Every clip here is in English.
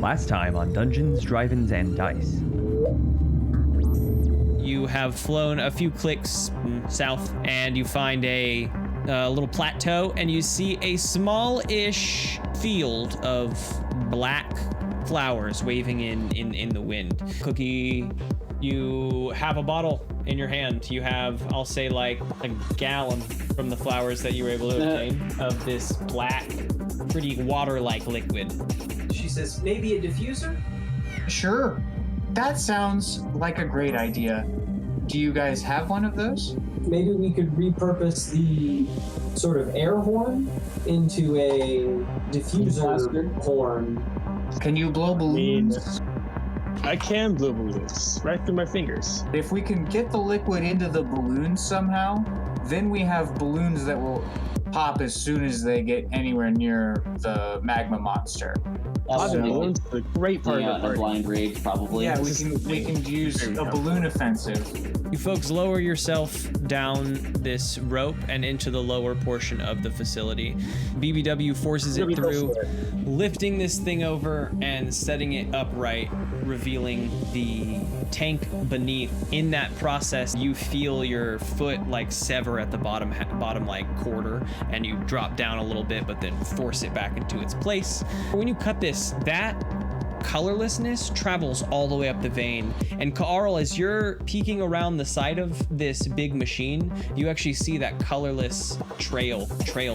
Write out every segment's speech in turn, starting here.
Last time on Dungeons, Drive-Ins, and Dice. You have flown a few clicks south, and you find a little plateau, and you see a small-ish field of black flowers waving in the wind. Cookie, you have a bottle in your hand. You have, I'll say, like a gallon from the flowers that you were able to obtain of this black, pretty water-like liquid. She says, maybe a diffuser? Sure. That sounds like a great idea. Do you guys have one of those? Maybe we could repurpose the sort of air horn into a diffuser horn. Can you blow balloons? I can blow balloons right through my fingers. If we can get the liquid into the balloons somehow, then we have balloons that will pop as soon as they get anywhere near the magma monster. Balloons are a great part of the party. Blind rage, probably. Yeah, we can use a balloon offensive. You folks lower yourself down this rope and into the lower portion of the facility. BBW forces it through, lifting this thing over and setting it upright, revealing the tank beneath. In that process, you feel your foot like sever at the bottom like quarter, and you drop down a little bit, but then force it back into its place. When you cut this, that colorlessness travels all the way up the vein. And Carl, as you're peeking around the side of this big machine, you actually see that colorless trail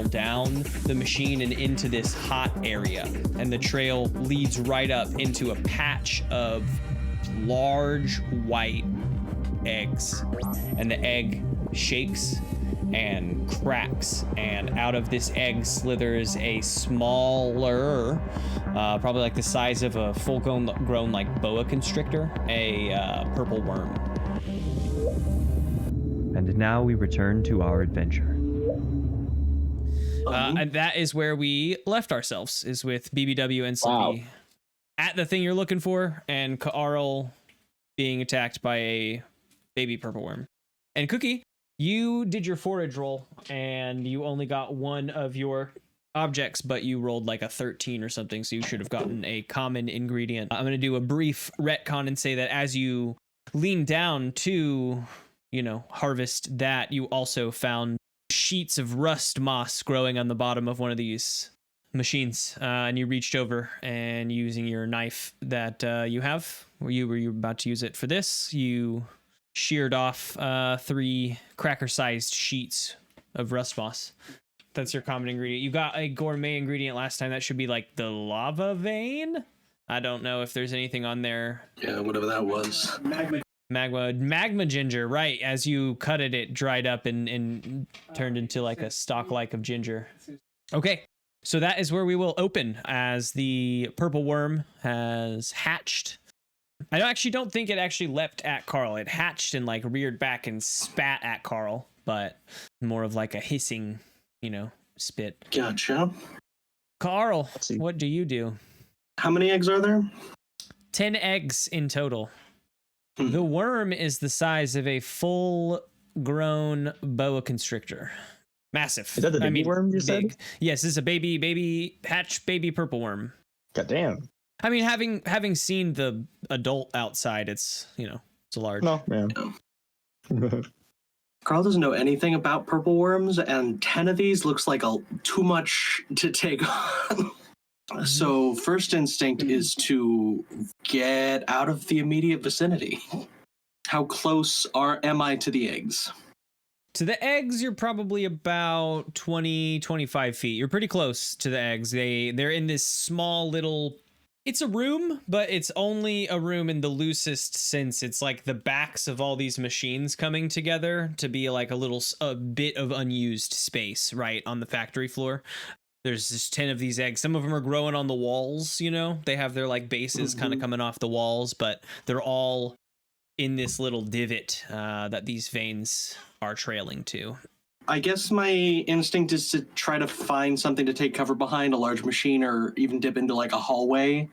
down the machine and into this hot area. And the trail leads right up into a patch of large white eggs. And the egg shakes and cracks, and out of this egg slithers a smaller, probably like the size of a full-grown like boa constrictor, a purple worm. And now we return to our adventure. And that is where we left ourselves, is with BBW and Slippy at the thing you're looking for, and Carl being attacked by a baby purple worm. And Cookie, you did your forage roll, and you only got one of your objects, but you rolled like a 13 or something, so you should have gotten a common ingredient. I'm going to do a brief retcon and say that as you lean down to, harvest that, you also found sheets of rust moss growing on the bottom of one of these machines, and you reached over and using your knife that you have, were you about to use it for this, you sheared off 3 cracker-sized sheets of rust moss. That's your common ingredient. You got a gourmet ingredient last time. That should be like the lava vein. I don't know if there's anything on there. Yeah, whatever that was. Magma ginger, right. As you cut it, it dried up and turned into like a stalk-like of ginger. Okay, so that is where we will open as the purple worm has hatched. I actually don't think it actually leapt at Carl. It hatched and like reared back and spat at Carl, but more of like a hissing, spit. Gotcha. Carl, what do you do? How many eggs are there? 10 eggs in total. The worm is the size of a full-grown boa constrictor. Massive. Is that the baby worm you said? Yes, this is a baby purple worm. God damn. I mean, having seen the adult outside, it's it's a large. No, man. Carl doesn't know anything about purple worms, and 10 of these looks like too much to take on. So first instinct is to get out of the immediate vicinity. How close am I to the eggs? To the eggs, you're probably about 20-25 feet. You're pretty close to the eggs. They're in this small little. It's a room, but it's only a room in the loosest sense. It's like the backs of all these machines coming together to be like a bit of unused space, right, on the factory floor. There's just 10 of these eggs. Some of them are growing on the walls, They have their like bases kind of coming off the walls, but they're all in this little divot that these veins are trailing to. I guess my instinct is to try to find something to take cover behind, a large machine, or even dip into like a hallway.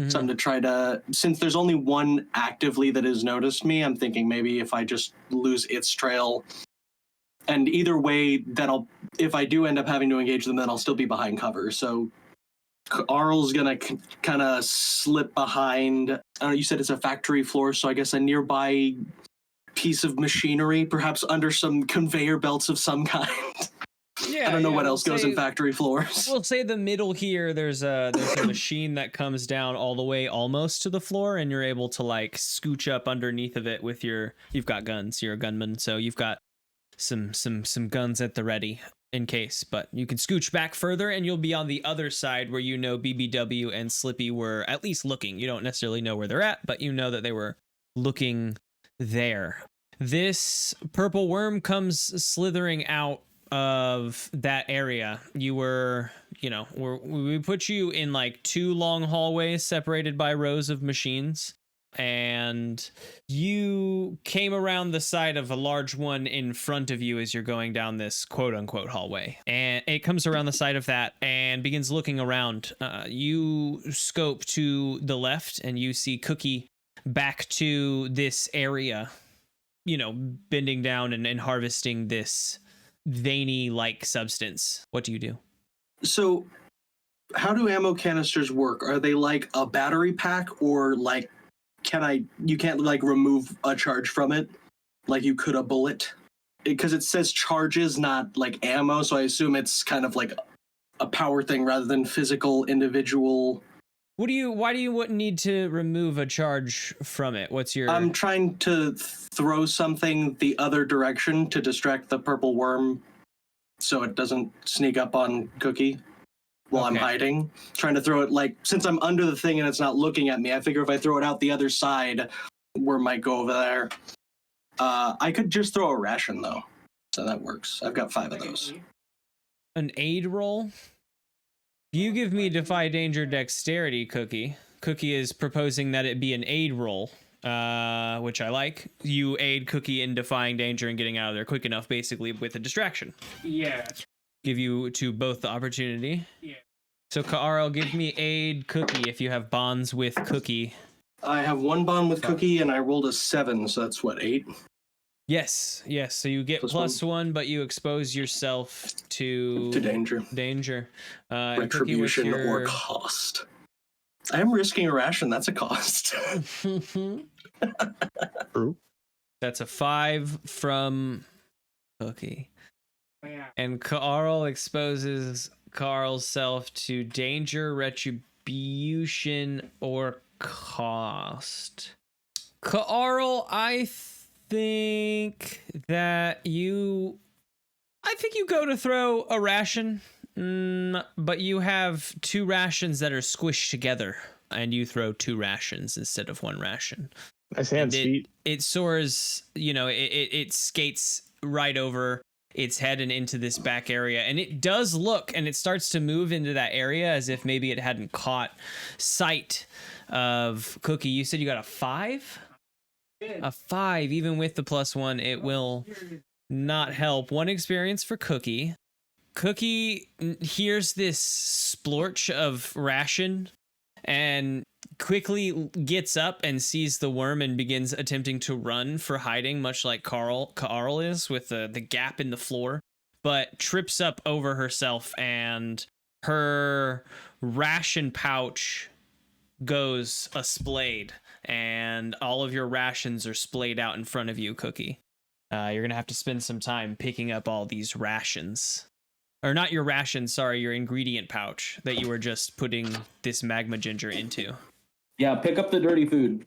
Something to try to, since there's only one actively that has noticed me, I'm thinking maybe if I just lose its trail, and either way, if I do end up having to engage them, then I'll still be behind cover. So Arl's gonna kind of slip behind. I don't know, you said it's a factory floor, so I guess a nearby piece of machinery, perhaps under some conveyor belts of some kind. Yeah, I don't know what we'll else goes in factory floors. We'll say the middle here, there's a machine that comes down all the way almost to the floor, and you're able to like scooch up underneath of it with you've got guns, you're a gunman, so you've got some guns at the ready in case, but you can scooch back further and you'll be on the other side where you know BBW and Slippy were at least looking. You don't necessarily know where they're at, but you know that they were looking there. This purple worm comes slithering out of that area. You were, we put you in like 2 long hallways separated by rows of machines, and you came around the side of a large one in front of you as you're going down this quote unquote hallway, and it comes around the side of that and begins looking around. You scope to the left and you see Cookie back to this area, bending down and harvesting this veiny like substance. What do you do? So how do ammo canisters work? Are they like a battery pack, or like you can't like remove a charge from it like you could a bullet? Because it says charges, not like ammo, so I assume it's kind of like a power thing rather than physical individual. Why do you need to remove a charge from it? What's your... I'm trying to throw something the other direction to distract the purple worm so it doesn't sneak up on Cookie while I'm hiding. Trying to throw it, like, since I'm under the thing and it's not looking at me, I figure if I throw it out the other side, worm might go over there. I could just throw a ration, though, so that works. I've got 5 of those. An aid roll? You give me Defy Danger Dexterity, Cookie. Cookie is proposing that it be an aid roll, which I like. You aid Cookie in defying danger and getting out of there quick enough, basically, with a distraction. Yeah. Give you to both the opportunity. Yeah. So, Ka'arl, give me aid Cookie if you have bonds with Cookie. I have 1 bond with Cookie, and I rolled a 7, so that's, 8? Yes. So you get plus one, but you expose yourself to danger. Retribution or cost. I am risking a ration. That's a cost. True. That's a 5 from Cookie. Yeah. And Ka'arl exposes Carl's self to danger, retribution, or cost. Ka'arl, I think you go to throw a ration, but you have 2 rations that are squished together, and you throw 2 rations instead of 1 ration. Nice hands, feet. It soars, it skates right over its head and into this back area, and it does look, and it starts to move into that area as if maybe it hadn't caught sight of Cookie. You said you got a 5? A 5, even with the plus 1, it will not help. 1 experience for Cookie. Cookie hears this splorch of ration and quickly gets up and sees the worm and begins attempting to run for hiding, much like Ka'arl is with the gap in the floor, but trips up over herself and her ration pouch goes a-splayed, and all of your rations are splayed out in front of you, Cookie. You're gonna have to spend some time picking up all these rations. Or not your rations, sorry, your ingredient pouch that you were just putting this magma ginger into. Yeah, pick up the dirty food.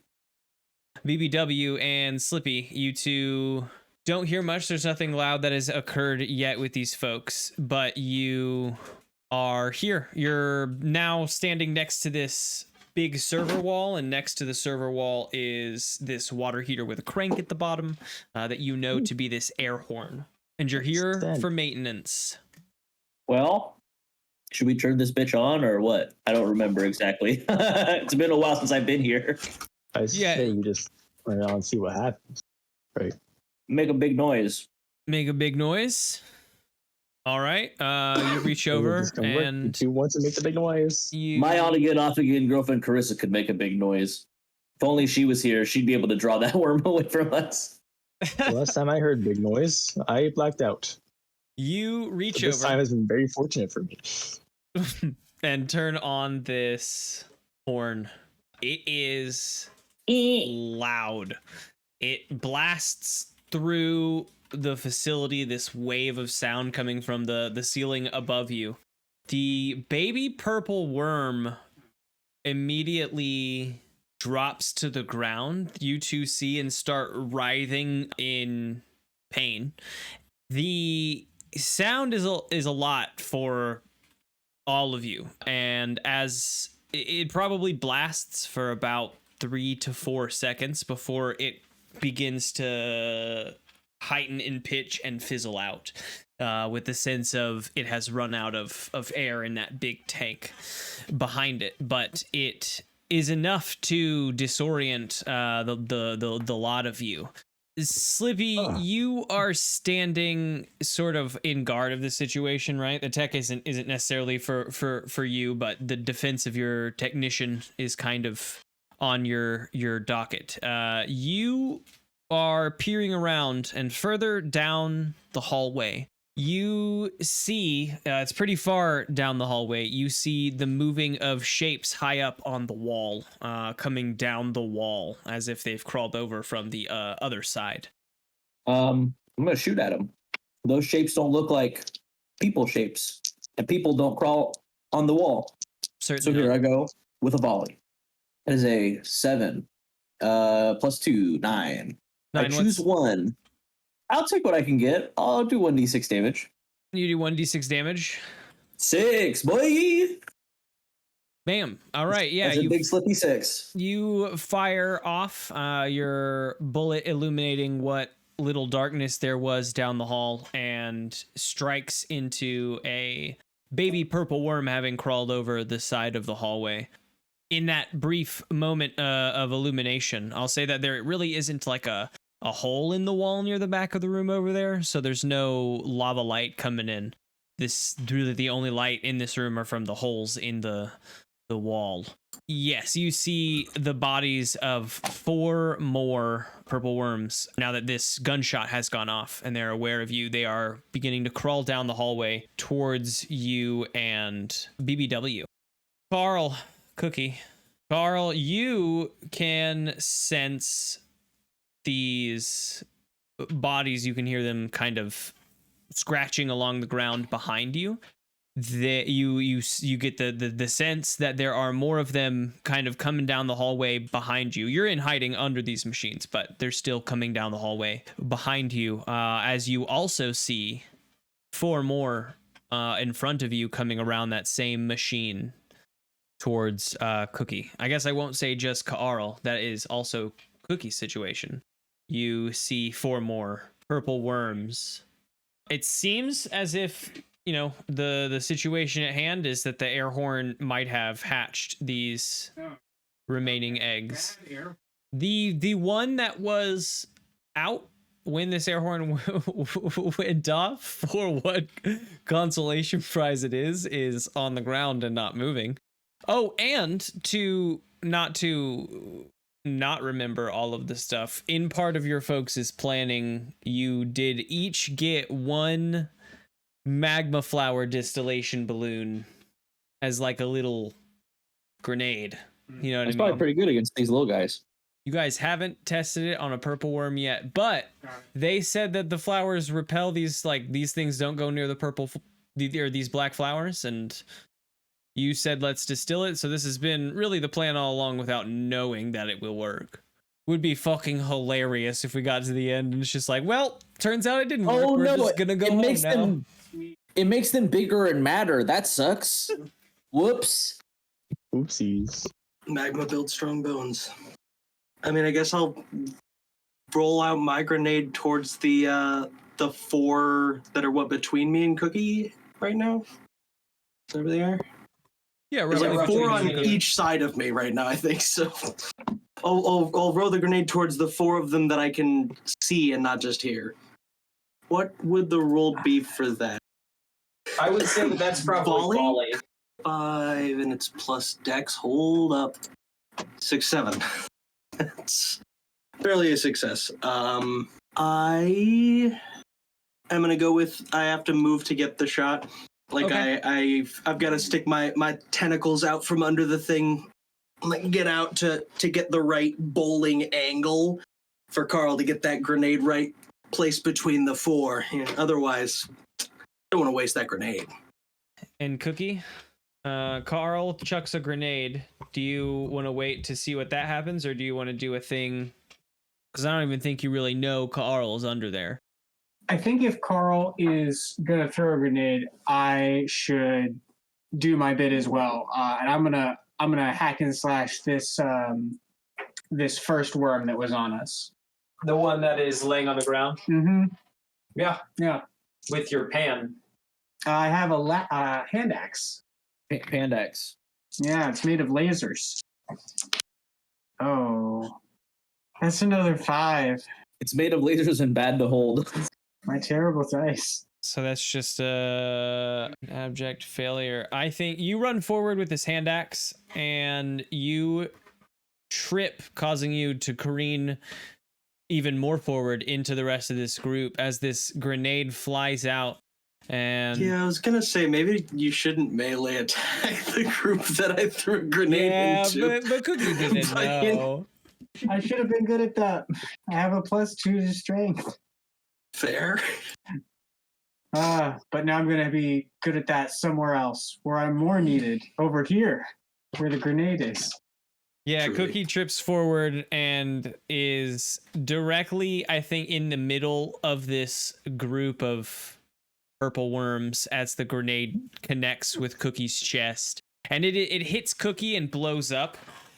BBW and Slippy, you two don't hear much. There's nothing loud that has occurred yet with these folks, but you are here. You're now standing next to this big server wall, and next to the server wall is this water heater with a crank at the bottom that you know to be this air horn. And you're here for maintenance. Well, should we turn this bitch on or what? I don't remember exactly. It's been a while since I've been here. I say you just turn it on and see what happens. Right. Make a big noise. Make a big noise. All right. You reach over and you want to make the big noise. My on-again, off-again girlfriend Carissa could make a big noise. If only she was here, she'd be able to draw that worm away from us. The last time I heard big noise, I blacked out. You reach so this over. time has been very fortunate for me. and turn on this horn. It is loud. It blasts through the facility, this wave of sound coming from the ceiling above you. The baby purple worm immediately drops to the ground. You two see and start writhing in pain. The sound is a lot for all of you, and as it probably blasts for about 3 to 4 seconds before it begins to heighten in pitch and fizzle out, with the sense of it has run out of air in that big tank behind it. But it is enough to disorient the lot of you. Slippy, you are standing sort of in guard of the situation, right? The tech isn't necessarily for you, but the defense of your technician is kind of on your docket. You are peering around, and further down the hallway, you see, it's pretty far down the hallway, you see the moving of shapes high up on the wall, coming down the wall as if they've crawled over from the other side. I'm gonna shoot at them. Those shapes don't look like people shapes, and people don't crawl on the wall. Certainly. So here I go with a volley. That is a 7, plus 2, 9. I choose 1. I'll take what I can get. I'll do 1d6 damage. You do 1d6 damage. 6, boy. Bam. All right. Yeah. That's a big Slippy 6. You fire off your bullet, illuminating what little darkness there was down the hall, and strikes into a baby purple worm having crawled over the side of the hallway. In that brief moment of illumination, I'll say that there really isn't like a hole in the wall near the back of the room over there, so there's no lava light coming in. This really the only light in this room are from the holes in the wall. Yes, you see the bodies of 4 more purple worms. Now that this gunshot has gone off and they're aware of you, they are beginning to crawl down the hallway towards you and BBW. Carl, Cookie. Carl, you can sense these bodies. You can hear them kind of scratching along the ground behind you. You get the sense that there are more of them kind of coming down the hallway behind you. You're in hiding under these machines, but they're still coming down the hallway behind you, as you also see 4 more in front of you coming around that same machine towards Cookie. I guess I won't say just Carl. That is also Cookie's situation. You see 4 more purple worms. It seems as if, you know, the situation at hand is that the air horn might have hatched these remaining eggs. The one that was out when this air horn went off, for what consolation prize it is on the ground and not moving. Oh, and to not remember all of the stuff, in part of your folks' planning, you did each get 1 magma flower distillation balloon as like a little grenade. You know what I mean? It's probably pretty good against these little guys. You guys haven't tested it on a purple worm yet, but they said that the flowers repel these things don't go near the purple or these black flowers, and you said let's distill it, so this has been really the plan all along without knowing that it will work. Would be fucking hilarious if we got to the end and it's just like, well, turns out it didn't work. Oh, We're no, just gonna go home now. It makes them bigger and madder. That sucks. Whoops. Oopsies. Magma builds strong bones. I mean, I guess I'll roll out my grenade towards the 4 that are between me and Cookie right now. Is over there? Yeah, There's like 4 on Cookie. each side of me right now, I think. So I'll roll the grenade towards the 4 of them that I can see and not just hear. What would the roll be for that? I would say that that's probably Volley? volley. 5 and it's plus dex. Hold up. 6, 7. That's barely a success. I am gonna go with I have to move to get the shot. Like Okay. I've got to stick my tentacles out from under the thing, like get out to get the right bowling angle for Carl to get that grenade right placed between the four. Otherwise, I don't want to waste that grenade. And Cookie, Carl chucks a grenade. Do you want to wait to see what that happens, or do you want to do a thing? Because I don't even think you really know Carl's under there. I think if Carl is gonna throw a grenade, I should do my bit as well, and I'm gonna hack and slash this this first worm that was on us. The one that is laying on the ground? Mm-hmm. Yeah. Yeah. With your pan. I have a hand axe. Pandax. Yeah, it's made of lasers. Oh, that's another 5. It's made of lasers and bad to hold. My terrible dice. So that's just an abject failure. I think you run forward with this hand axe and you trip, causing you to careen even more forward into the rest of this group as this grenade flies out. And yeah, I was gonna say maybe you shouldn't melee attack the group that I threw a grenade into. but Cookie didn't know. I should have been good at that. I have a +2 to strength. Fair. But now I'm going to be good at that somewhere else, where I'm more needed, over here, where the grenade is. Yeah, Truly. Cookie trips forward and is directly, I think, in the middle of this group of purple worms as the grenade connects with Cookie's chest. And it hits Cookie and blows up,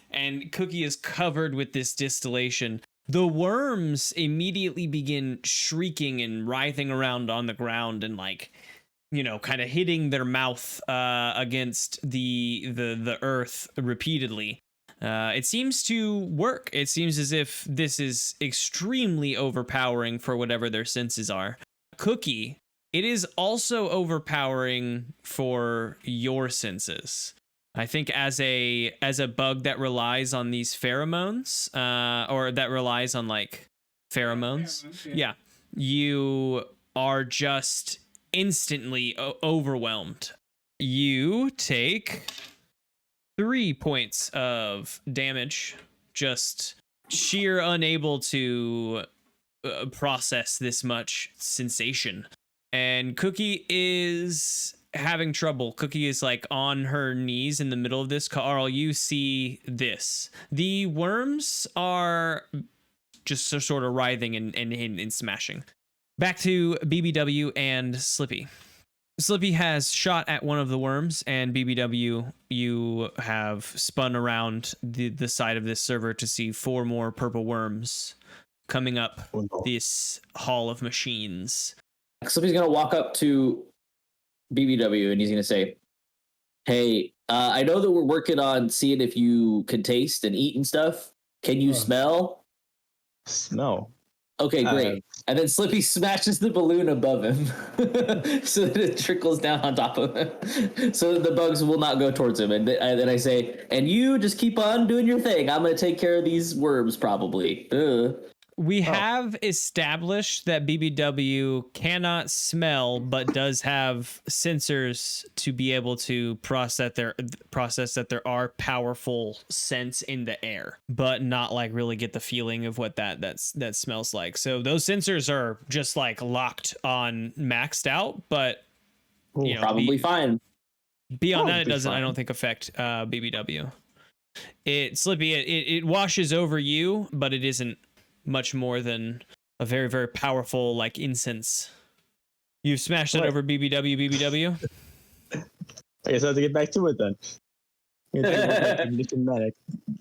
and Cookie is covered with this distillation. The worms immediately begin shrieking and writhing around on the ground and kind of hitting their mouth against the earth repeatedly. It seems to work. It seems as if this is extremely overpowering for whatever their senses are. Cookie, it is also overpowering for your senses. I think as a bug that relies on these pheromones, or that relies on pheromones, yeah, you are just instantly overwhelmed. You take 3 points of damage, just sheer unable to process this much sensation. And Cookie is having trouble. Cookie is on her knees in the middle of this. Carl, you see this. The worms are just sort of writhing and smashing. Back to BBW and Slippy. Slippy has shot at one of the worms, and BBW, you have spun around the side of this server to see 4 more purple worms coming up this hall of machines. Slippy's gonna walk up to BBW and he's gonna say, "Hey, I know that we're working on seeing if you can taste and eat and stuff. Can you smell?" Smell. Okay, great. And then Slippy smashes the balloon above him so that it trickles down on top of him so that the bugs will not go towards him. And then I say, "And you just keep on doing your thing. I'm going to take care of these worms probably." We have established that BBW cannot smell, but does have sensors to be able to process that there are powerful scents in the air, but not really get the feeling of what that smells like. So those sensors are just locked on maxed out, but Probably fine. Beyond that, it doesn't, I don't think, affect BBW. Slippy, it washes over you, but it isn't much more than a very, very powerful incense. You've smashed it over BBW. I guess I have to get back to it then.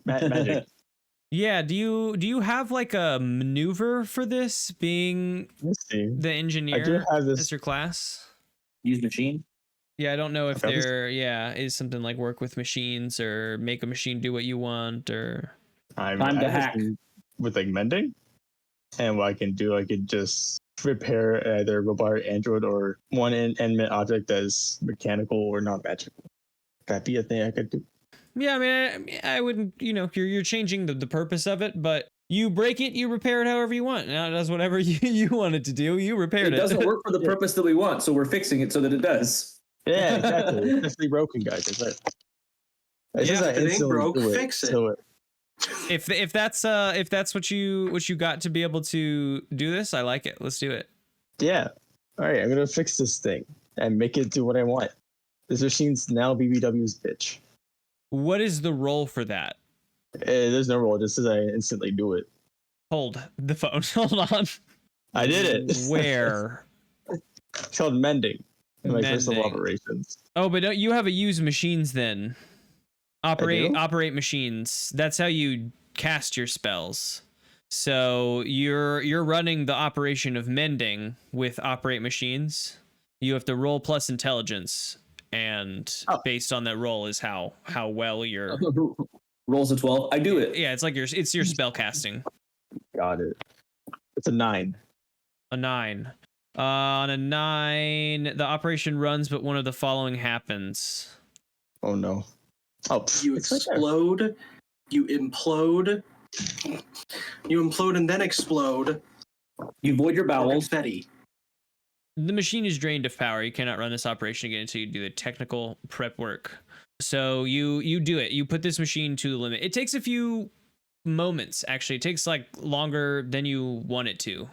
Magic. Yeah, do you have a maneuver for this, being the engineer? I do have this. As your class. Use machine? Yeah, I don't know if there is something like work with machines or make a machine do what you want, or Time to hack. With mending, and what I can do, I could just repair either robot, android, or one inanimate object that is mechanical or not magical. That'd be a thing I could do. Yeah, I mean, I wouldn't, you're changing the purpose of it, but you break it, you repair it however you want. Now it does whatever you want it to do. You repaired it. It doesn't work for the purpose that we want, so we're fixing it so that it does. Yeah, exactly. Especially broken guys. It's like, it's Yeah, just if it ain't instantly broke, do fix it. So If that's what you got to be able to do this, I like it. Let's do it. yeah. All right, I'm gonna fix this thing and make it do what I want. This machine's now BBW's bitch. What is the role for that? There's no role. Just says I instantly do it. Hold the phone. Hold on. I did it. Where? It's called mending in my first level Mending. operations. Oh, but don't you have a use machines then? Operate machines. That's how you cast your spells. So you're running the operation of mending with operate machines. You have to roll plus intelligence, and based on that roll is how well you're. Rolls a 12. I do it. Yeah, it's like it's your spell casting. Got it. It's a 9. A 9. On a 9, the operation runs, but one of the following happens. Oh no. Oh, You it's right there. explode, you implode, and then explode. You void your bowels. Confetti. The machine is drained of power. You cannot run this operation again until you do the technical prep work. So you do it. You put this machine to the limit. It takes a few moments, actually. It takes like longer than you want it to.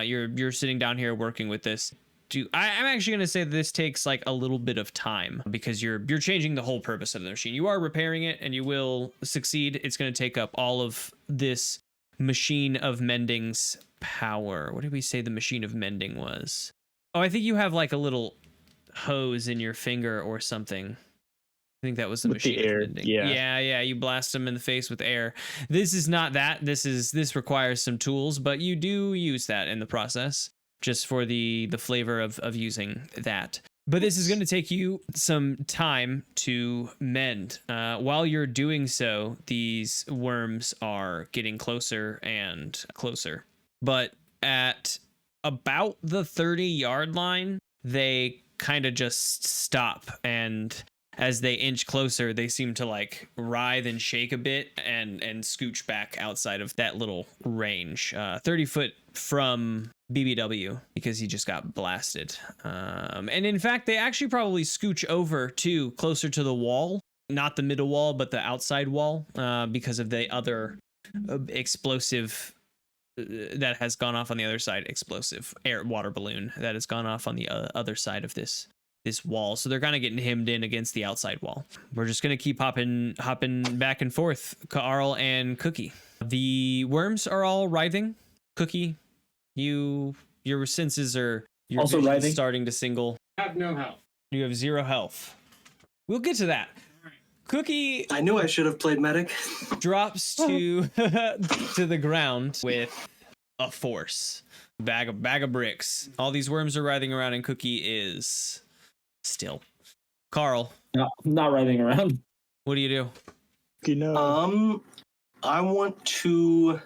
You're sitting down here working with this. I'm actually going to say that this takes like a little bit of time because you're changing the whole purpose of the machine. You are repairing it and you will succeed. It's going to take up all of this machine of mending's power. What did we say the machine of mending was? Oh, I think you have like a little hose in your finger or something. I think that was the With the machine air, of mending. yeah. Yeah. You blast them in the face with air. This is not that. This requires some tools, but you do use that in the process just for the flavor of using that. But this is going to take you some time to mend. While you're doing so, these worms are getting closer and closer. But at about the 30-yard line, they kind of just stop, and as they inch closer, they seem to like writhe and shake a bit and scooch back outside of that little range, 30 foot from BBW, because he just got blasted. And in fact, they actually probably scooch over too, closer to the wall, not the middle wall, but the outside wall, because of the other explosive that has gone off on the other side, explosive water balloon that has gone off on the other side of this wall. So they're kind of getting hemmed in against the outside wall. We're just going to keep hopping back and forth, Carl and Cookie. The worms are all writhing. Cookie, your senses are Also writhing? starting to single. I have no health. You have 0 health. We'll get to that. Cookie I knew I should have played medic. drops to to the ground with a force. Bag of bricks. All these worms are writhing around, and Cookie is still. Carl, No, I'm not writhing around. what do you do? You know, I want to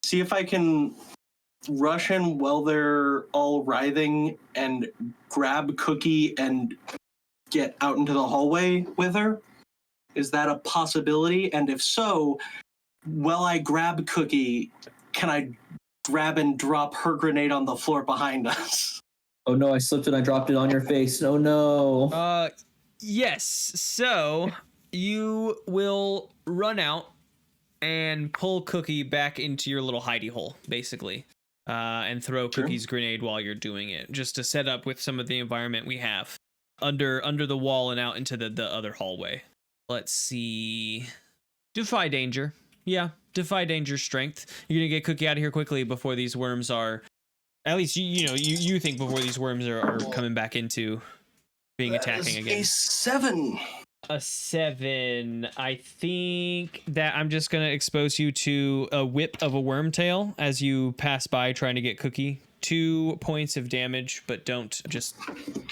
see if I can rush in while they're all writhing and grab Cookie and get out into the hallway with her. Is that a possibility? And if so, while I grab Cookie, can I grab and drop her grenade on the floor behind us? Oh no, I slipped and I dropped it on your face. Oh no. Yes. So you will run out and pull Cookie back into your little hidey hole, basically, and throw Cookie's grenade while you're doing it, just to set up with some of the environment we have under the wall and out into the other hallway. Let's see. Defy danger. Yeah, defy danger strength. You're gonna get Cookie out of here quickly before these worms are. At least you think before these worms are coming back into being attacking again. A 7. A 7. I think that I'm just gonna expose you to a whip of a worm tail as you pass by trying to get Cookie. 2 points of damage, but don't just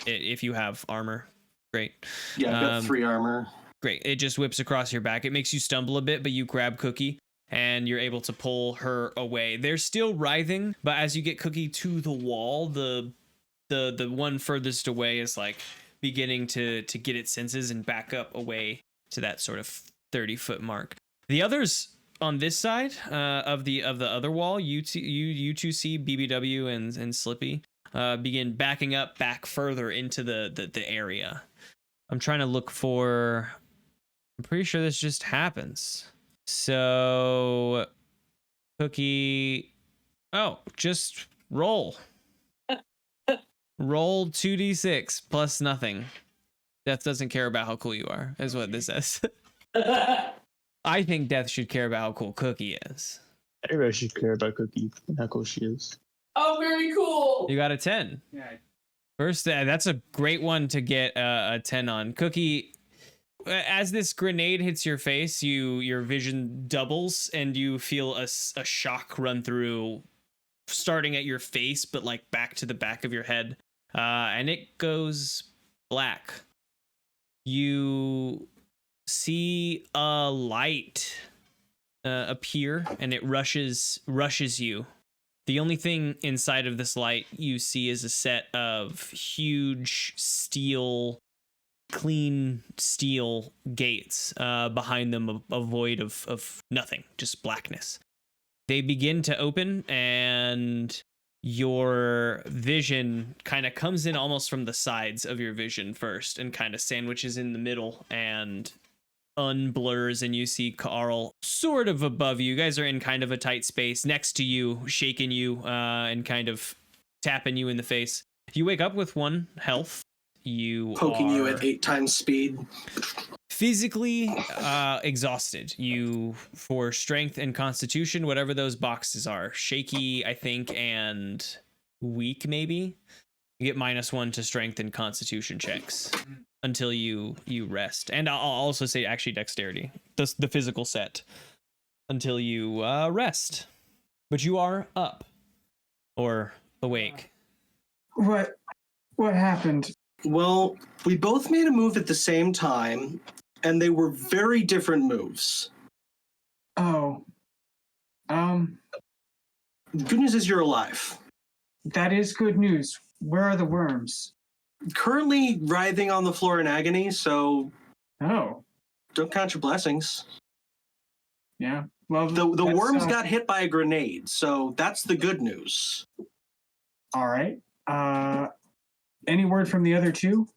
if you have armor. Great. Yeah, I've got 3 armor. Great. It just whips across your back. It makes you stumble a bit, but you grab Cookie and you're able to pull her away. They're still writhing, but as you get Cookie to the wall, the one furthest away is like beginning to get its senses and back up away to that sort of 30-foot mark. The others on this side of the other wall, you two see BBW and Slippy. begin backing up back further into the area. I'm trying to look for... I'm pretty sure this just happens. So... Cookie... Oh, just roll. Roll 2d6 plus nothing. Death doesn't care about how cool you are, is what this says. I think Death should care about how cool Cookie is. Everybody should care about Cookie and how cool she is. Oh, very cool. You got a 10. Yeah. First, that's a great one to get a 10 on. Cookie, as this grenade hits your face, your vision doubles and you feel a shock run through, starting at your face, but like back to the back of your head. And it goes black. You see a light appear and it rushes you. The only thing inside of this light you see is a set of huge clean steel gates, behind them a void of nothing, just blackness. They begin to open and your vision kind of comes in almost from the sides of your vision first and kind of sandwiches in the middle and unblurs, and you see Carl sort of above you. You guys are in kind of a tight space next to you, shaking you and kind of tapping you in the face. You wake up with 1 health. You Poking you at 8 times speed. Physically exhausted. You, for strength and constitution, whatever those boxes are, shaky, I think, and weak, maybe. You get -1 to strength and constitution checks until you rest. And I'll also say actually dexterity, the physical set, until you rest. But you are up or awake. What happened? Well, we both made a move at the same time, and they were very different moves. Oh. Good news is you're alive. That is good news. Where are the worms? Currently writhing on the floor in agony, so Oh. don't count your blessings. Yeah. Well, The that's, worms got hit by a grenade, so that's the good news. All right. Any word from the other 2?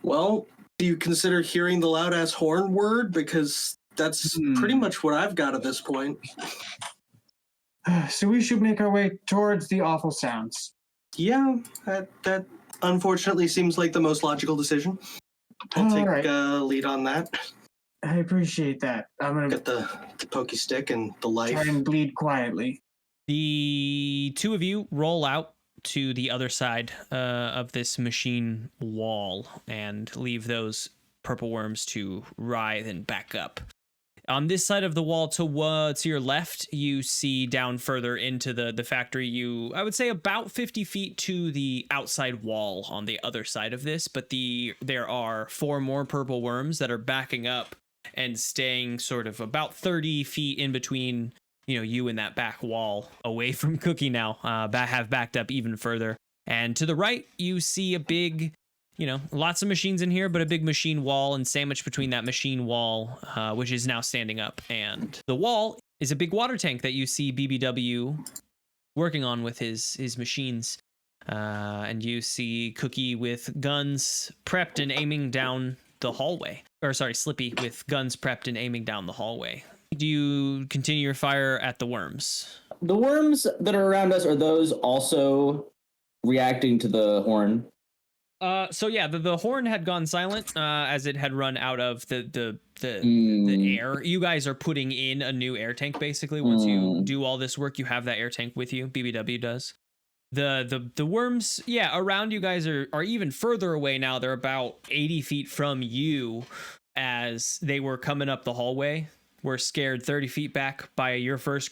Well, do you consider hearing the loud-ass horn word? Because that's pretty much what I've got at this point. So we should make our way towards the awful sounds. Yeah, that unfortunately seems like the most logical decision. I'll All take right. lead on that. I appreciate that. I'm going to Got the pokey stick and the life. try and bleed quietly. The 2 of you roll out to the other side of this machine wall and leave those purple worms to writhe and back up. On this side of the wall to your left, you see down further into the factory, I would say about 50 feet to the outside wall on the other side of this, but there are 4 more purple worms that are backing up and staying sort of about 30 feet in between you and that back wall, away from Cookie now, have backed up even further. And to the right, you see a big, lots of machines in here, but a big machine wall, and sandwiched between that machine wall, which is now standing up. And the wall is a big water tank that you see BBW working on with his machines. And you see Cookie with guns prepped and aiming down the hallway. Or sorry, Slippy with guns prepped and aiming down the hallway. Do you continue your fire at the worms? The worms that are around us, are those also reacting to the horn? So yeah, the horn had gone silent as it had run out of the air. You guys are putting in a new air tank basically. Once you do all this work, you have that air tank with you. BBW does. The worms, yeah, around you guys are even further away now. They're about 80 feet from you as they were coming up the hallway. Were scared 30 feet back by your first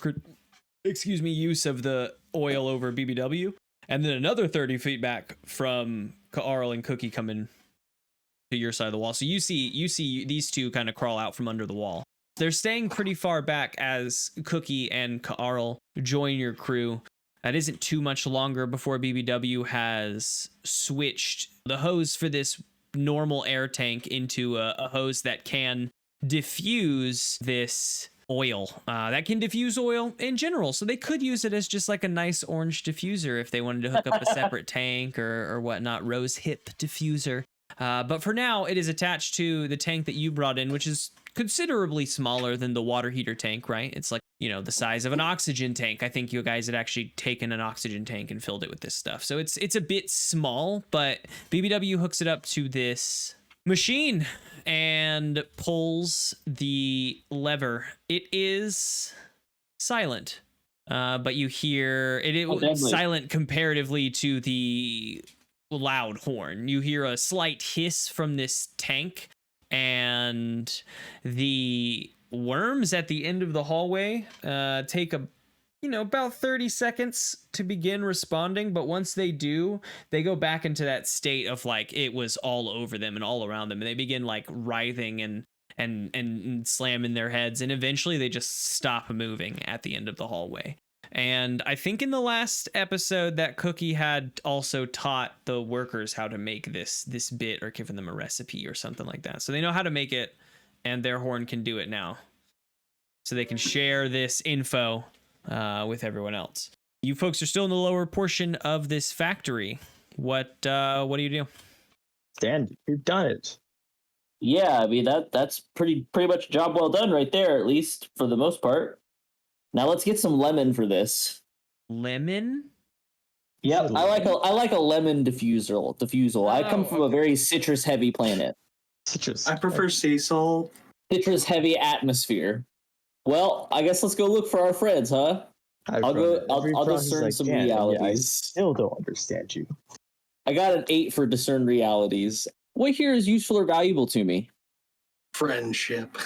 use of the oil over BBW, and then another 30 feet back from Carl and Cookie coming to your side of the wall. So you see these 2 kind of crawl out from under the wall. They're staying pretty far back as Cookie and Carl join your crew. That isn't too much longer before BBW has switched the hose for this normal air tank into a hose that can diffuse this oil that can diffuse oil in general. So they could use it as just like a nice orange diffuser if they wanted to hook up a separate tank or whatnot, rose hip diffuser. But for now, it is attached to the tank that you brought in, which is considerably smaller than the water heater tank, right? It's like, the size of an oxygen tank. I think you guys had actually taken an oxygen tank and filled it with this stuff. So it's a bit small, but BBW hooks it up to this machine and pulls the lever. It is silent, but you hear it was silent comparatively to the loud horn. You hear a slight hiss from this tank, and the worms at the end of the hallway take about 30 seconds to begin responding, but once they do, they go back into that state of like it was all over them and all around them, and they begin like writhing and slamming their heads, and eventually they just stop moving at the end of the hallway. And I think in the last episode that Cookie had also taught the workers how to make this bit, or given them a recipe or something like that. So they know how to make it, and their horn can do it now. So they can share this info with everyone else. You folks are still in the lower portion of this factory. What do you do? Dan, you've done it. Yeah, I mean that's pretty much a job well done right there, at least for the most part. Now let's get some lemon for this. Lemon? Yep, I like a lemon diffusal. I come from a very citrus heavy planet. Citrus. I prefer sea salt. Citrus heavy atmosphere. Well, I guess let's go look for our friends, huh? I'll discern some realities. I still don't understand you. I got an 8 for discern realities. What here is useful or valuable to me? Friendship.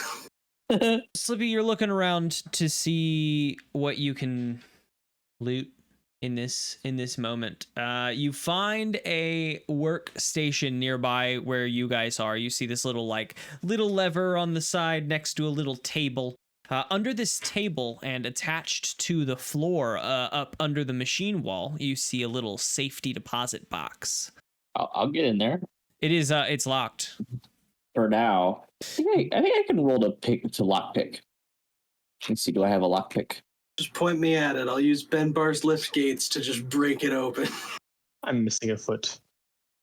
Slippy, you're looking around to see what you can loot in this moment. You find a workstation nearby where you guys are. You see this little lever on the side next to a little table. Under this table and attached to the floor, up under the machine wall, you see a little safety deposit box. I'll get in there. It is. It's locked. For now. I think I can roll to lockpick. Let's see, do I have a lockpick? Just point me at it. I'll use Ben Bar's lift gates to just break it open. I'm missing a foot.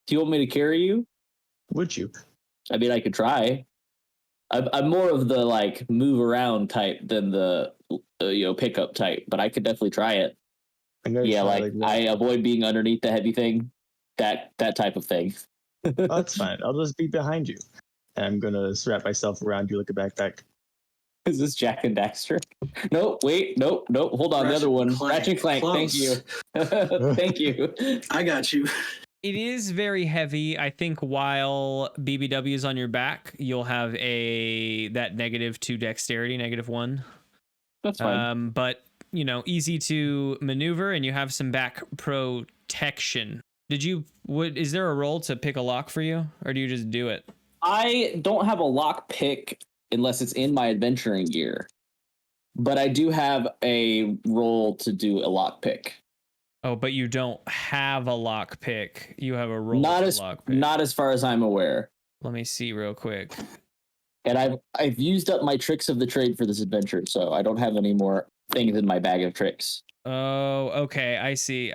Do you want me to carry you? Would you? I mean, I could try. I'm more of the move around type than the pickup type, but I could definitely try it. I avoid being underneath the heavy thing, that type of thing. Oh, that's fine. I'll just be behind you. And I'm gonna wrap myself around you like a backpack. Is this Jack and Daxter? Nope. Wait. Nope. Hold on. The other one. Ratchet Clank. Close. Thank you. Thank you. I got you. It is very heavy. I think while BBW is on your back, you'll have that -2 dexterity, -1. That's fine. But easy to maneuver, and you have some back protection. Is there a roll to pick a lock for you, or do you just do it? I don't have a lock pick unless it's in my adventuring gear, but I do have a roll to do a lock pick. Oh, but you don't have a lock pick. You have a roll to lock pick. Not as far as I'm aware. Let me see real quick. And I've used up my tricks of the trade for this adventure, so I don't have any more things in my bag of tricks. Oh, okay. I see.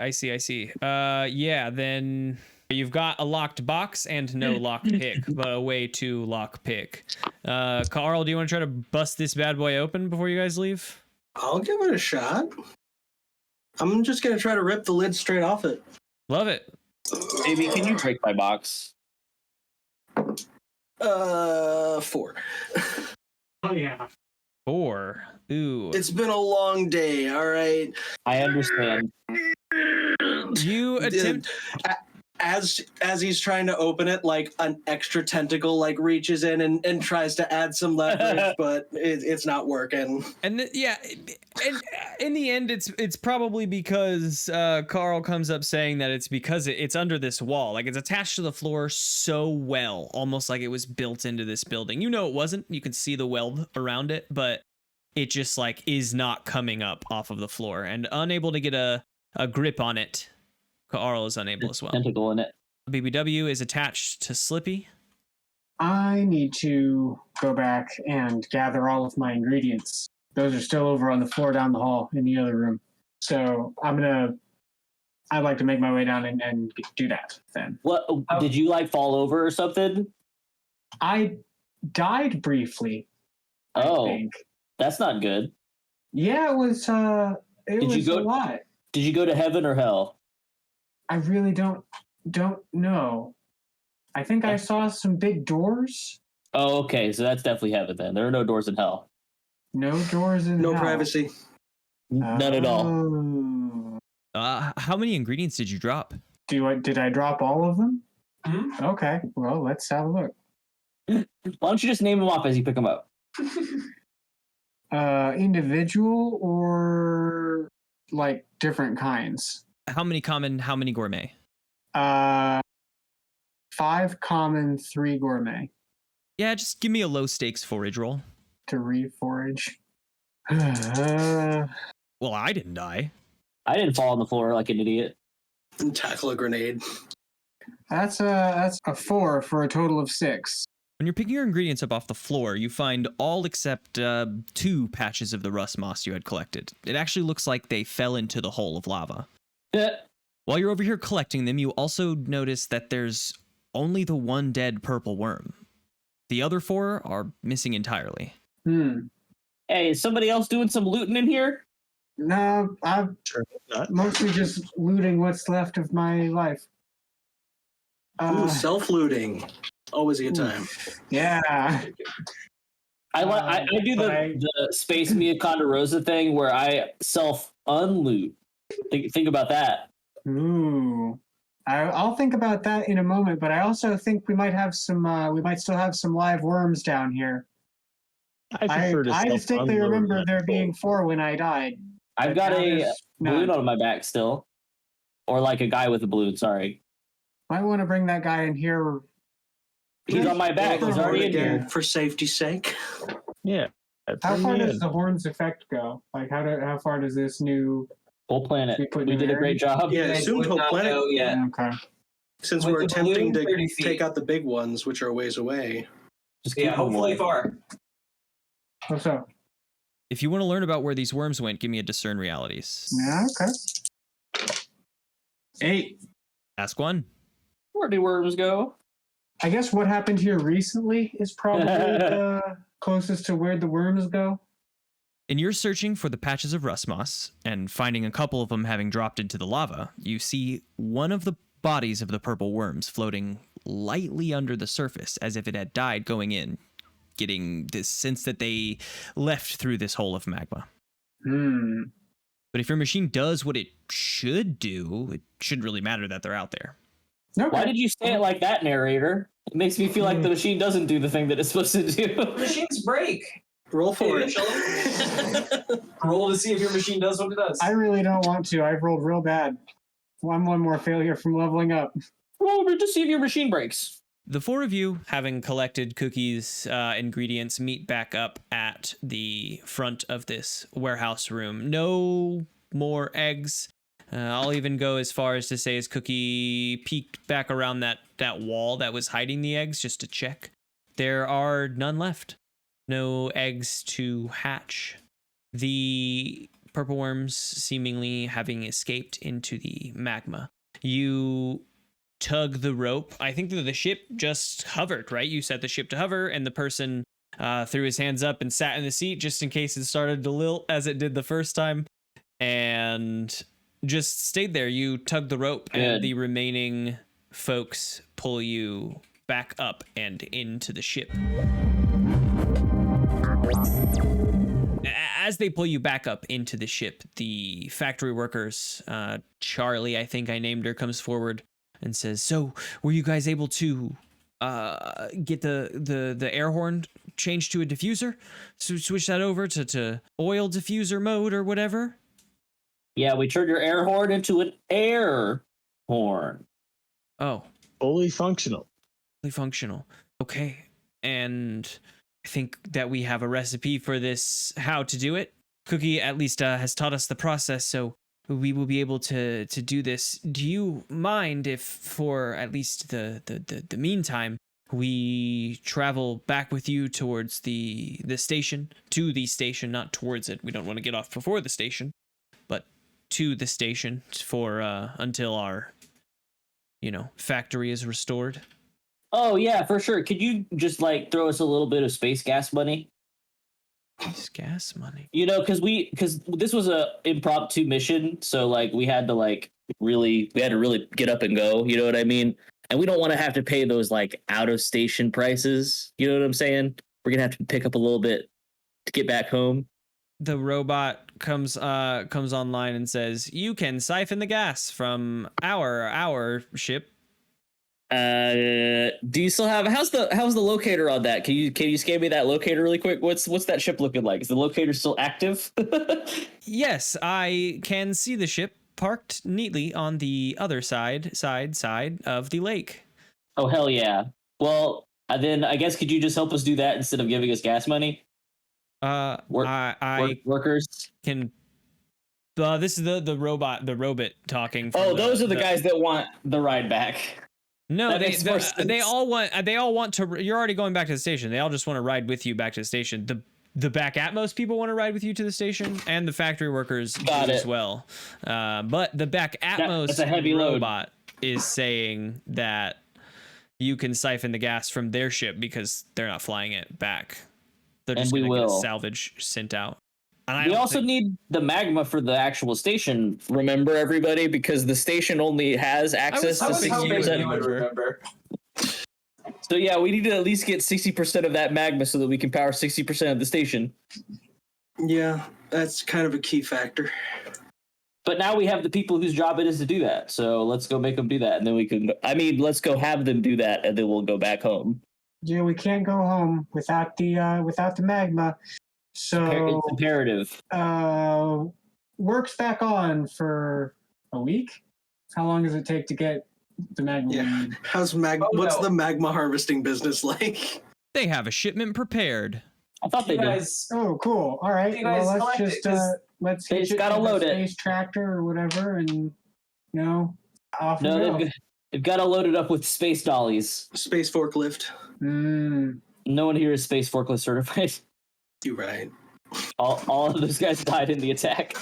Yeah, then you've got a locked box and no lock pick, but a way to lock pick. Carl, do you want to try to bust this bad boy open before you guys leave? I'll give it a shot. I'm just going to try to rip the lid straight off it. Love it. Maybe can you break my box? 4. Oh yeah. 4. Ooh. It's been a long day, all right? I understand. You attempt... As he's trying to open it, an extra tentacle reaches in and tries to add some leverage, but it's not working. And and in the end, it's probably because Carl comes up saying that it's because it's under this wall, it's attached to the floor so well, almost like it was built into this building. It wasn't. You can see the weld around it, but it just is not coming up off of the floor, and unable to get a grip on it. Carl is unable as well. Tentacle in it. BBW is attached to Slippy. I need to go back and gather all of my ingredients Those are still over on the floor down the hall in the other room. So I'd like to make my way down and do that then. What did you like fall over or something? I died briefly. I think. That's not good. Yeah, it was. It was a lot. Did you go to heaven or hell? I really don't know. I think I saw some big doors. Oh, okay. So that's definitely heaven then. There are no doors in hell. No doors in No hell. privacy. None at all. How many ingredients did you drop? Did I drop all of them? Mm-hmm. Okay. Well, let's have a look. Why don't you just name them off as you pick them up? Individual or like different kinds? How many common, how many gourmet? 5 common, 3 gourmet. Yeah, just give me a low stakes forage roll. To reforage. Well, I didn't die. I didn't fall on the floor like an idiot. And tackle a grenade. That's a 4 for a total of 6. When you're picking your ingredients up off the floor, you find all except 2 patches of the rust moss you had collected. It actually looks like they fell into the hole of lava. While you're over here collecting them, you also notice that there's only the 1 dead purple worm. The other 4 are missing entirely. Hey, is somebody else doing some looting in here? No, I'm mostly just looting what's left of my life. Self-looting. Always a good time. Yeah. I do the Space Mia Conderosa thing where I self-unloot. Think about that. Ooh. I'll think about that in a moment, but I also think we might have some. We might still have some live worms down here. I distinctly remember there being 4 when I died. I've got a balloon on my back still, or like a guy with a balloon. Sorry. Might want to bring that guy in here. He's on my back. He's already in here. For safety's sake. Yeah. How far does the horns effect go? Like how far does this new whole planet? We did a great job. Yeah, assumed whole planet. Okay. Since we're attempting to take out the big ones, which are ways away. Just keep hopefully far. What's up? If you want to learn about where these worms went, give me a discern realities. Yeah, okay. 8. Ask one. Where do worms go? I guess what happened here recently is probably the closest to where the worms go. In your searching for the patches of rust moss and finding a couple of them having dropped into the lava, you see one of the bodies of the purple worms floating lightly under the surface as if it had died going in, getting this sense that they left through this hole of magma. But if your machine does what it should do, it shouldn't really matter that they're out there. Okay. Why did you say it like that, narrator? It makes me feel like the machine doesn't do the thing that it's supposed to do. Machines break. Roll for it. Roll to see if your machine does what it does. I really don't want to. I've rolled real bad. One more failure from leveling up. Roll over to see if your machine breaks. The 4 of you, having collected Cookie's ingredients, meet back up at the front of this warehouse room. No more eggs. I'll even go as far as to say as Cookie peeked back around that wall that was hiding the eggs just to check. There are none left. No eggs to hatch. The purple worms seemingly having escaped into the magma. You tug the rope. I think that the ship just hovered, right? You set the ship to hover, and the person threw his hands up and sat in the seat just in case it started to lilt as it did the first time, and just stayed there. You tug the rope, and the remaining folks pull you back up and into the ship. As they pull you back up into the ship, the factory workers, Charlie, I think I named her, comes forward and says, "So, were you guys able to get the air horn changed to a diffuser? Switch that over to oil diffuser mode or whatever?" Yeah, we turned your air horn into an air horn. Oh. Fully functional. Fully functional. Okay. And I think that we have a recipe for this, how to do it. Cookie at least has taught us the process, so we will be able to do this. Do you mind if, for at least the meantime, we travel back with you towards the station, to the station, not towards it. We don't want to get off before the station, but to the station for until our, factory is restored. Oh yeah, for sure. Could you just like throw us a little bit of space gas money? Space gas money. Because this was a impromptu mission, so like we had to really get up and go. You know what I mean? And we don't want to have to pay those like out of station prices. You know what I'm saying? We're gonna have to pick up a little bit to get back home. The robot comes online and says, "You can siphon the gas from our ship." Do you still have how's the locator on that? Can you scan me that locator really quick? What's that ship looking like? Is the locator still active? Yes, I can see the ship parked neatly on the other side of the lake. Oh hell yeah. Well, then I guess could you just help us do that instead of giving us gas money? Workers can. This is the robot talking. Oh, those are the guys that want the ride back. No, they all want to. You're already going back to the station. They all just want to ride with you back to the station. The back Atmos people want to ride with you to the station, and the factory workers do as well. But the back Atmos that's a heavy robot is saying that you can siphon the gas from their ship because they're not flying it back. They're just going to get a salvage sent out. We also need the magma for the actual station. Remember, everybody, because the station only has access to 60%. So yeah, we need to at least get 60% of that magma so that we can power 60% of the station. Yeah, that's kind of a key factor. But now we have the people whose job it is to do that. So let's go make them do that, and then we can. Let's go have them do that, and then we'll go back home. Yeah, we can't go home without the magma. So it's imperative. Works back on for a week. How long does it take to get the magma? Yeah. What's the magma harvesting business like? They have a shipment prepared. I thought they did. Oh, cool. All right. Well, let's hitch it to the space tractor or whatever, and off we go. They've got to load it up with space dollies. Space forklift. No one here is space forklift certified. You're right. All of those guys died in the attack.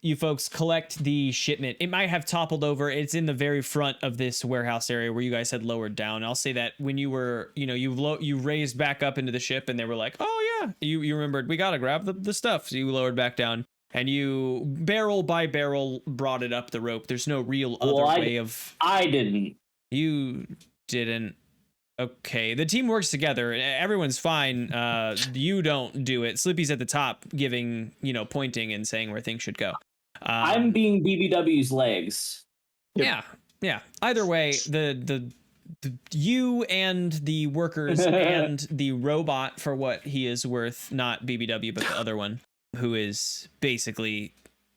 You folks collect the shipment. It might have toppled over. It's in the very front of this warehouse area where you guys had lowered down. I'll say that when you were, you raised back up into the ship and they were like, oh yeah, you remembered we got to grab the stuff. So you lowered back down and you barrel by barrel brought it up the rope. There's no real way of. I didn't. You didn't. Okay, the team works together. Everyone's fine. You don't do it. Slippy's at the top giving, pointing and saying where things should go. I'm being BBW's legs. Yep. Yeah. Either way, the you and the workers and the robot, for what he is worth, not BBW, but the other one, who is basically,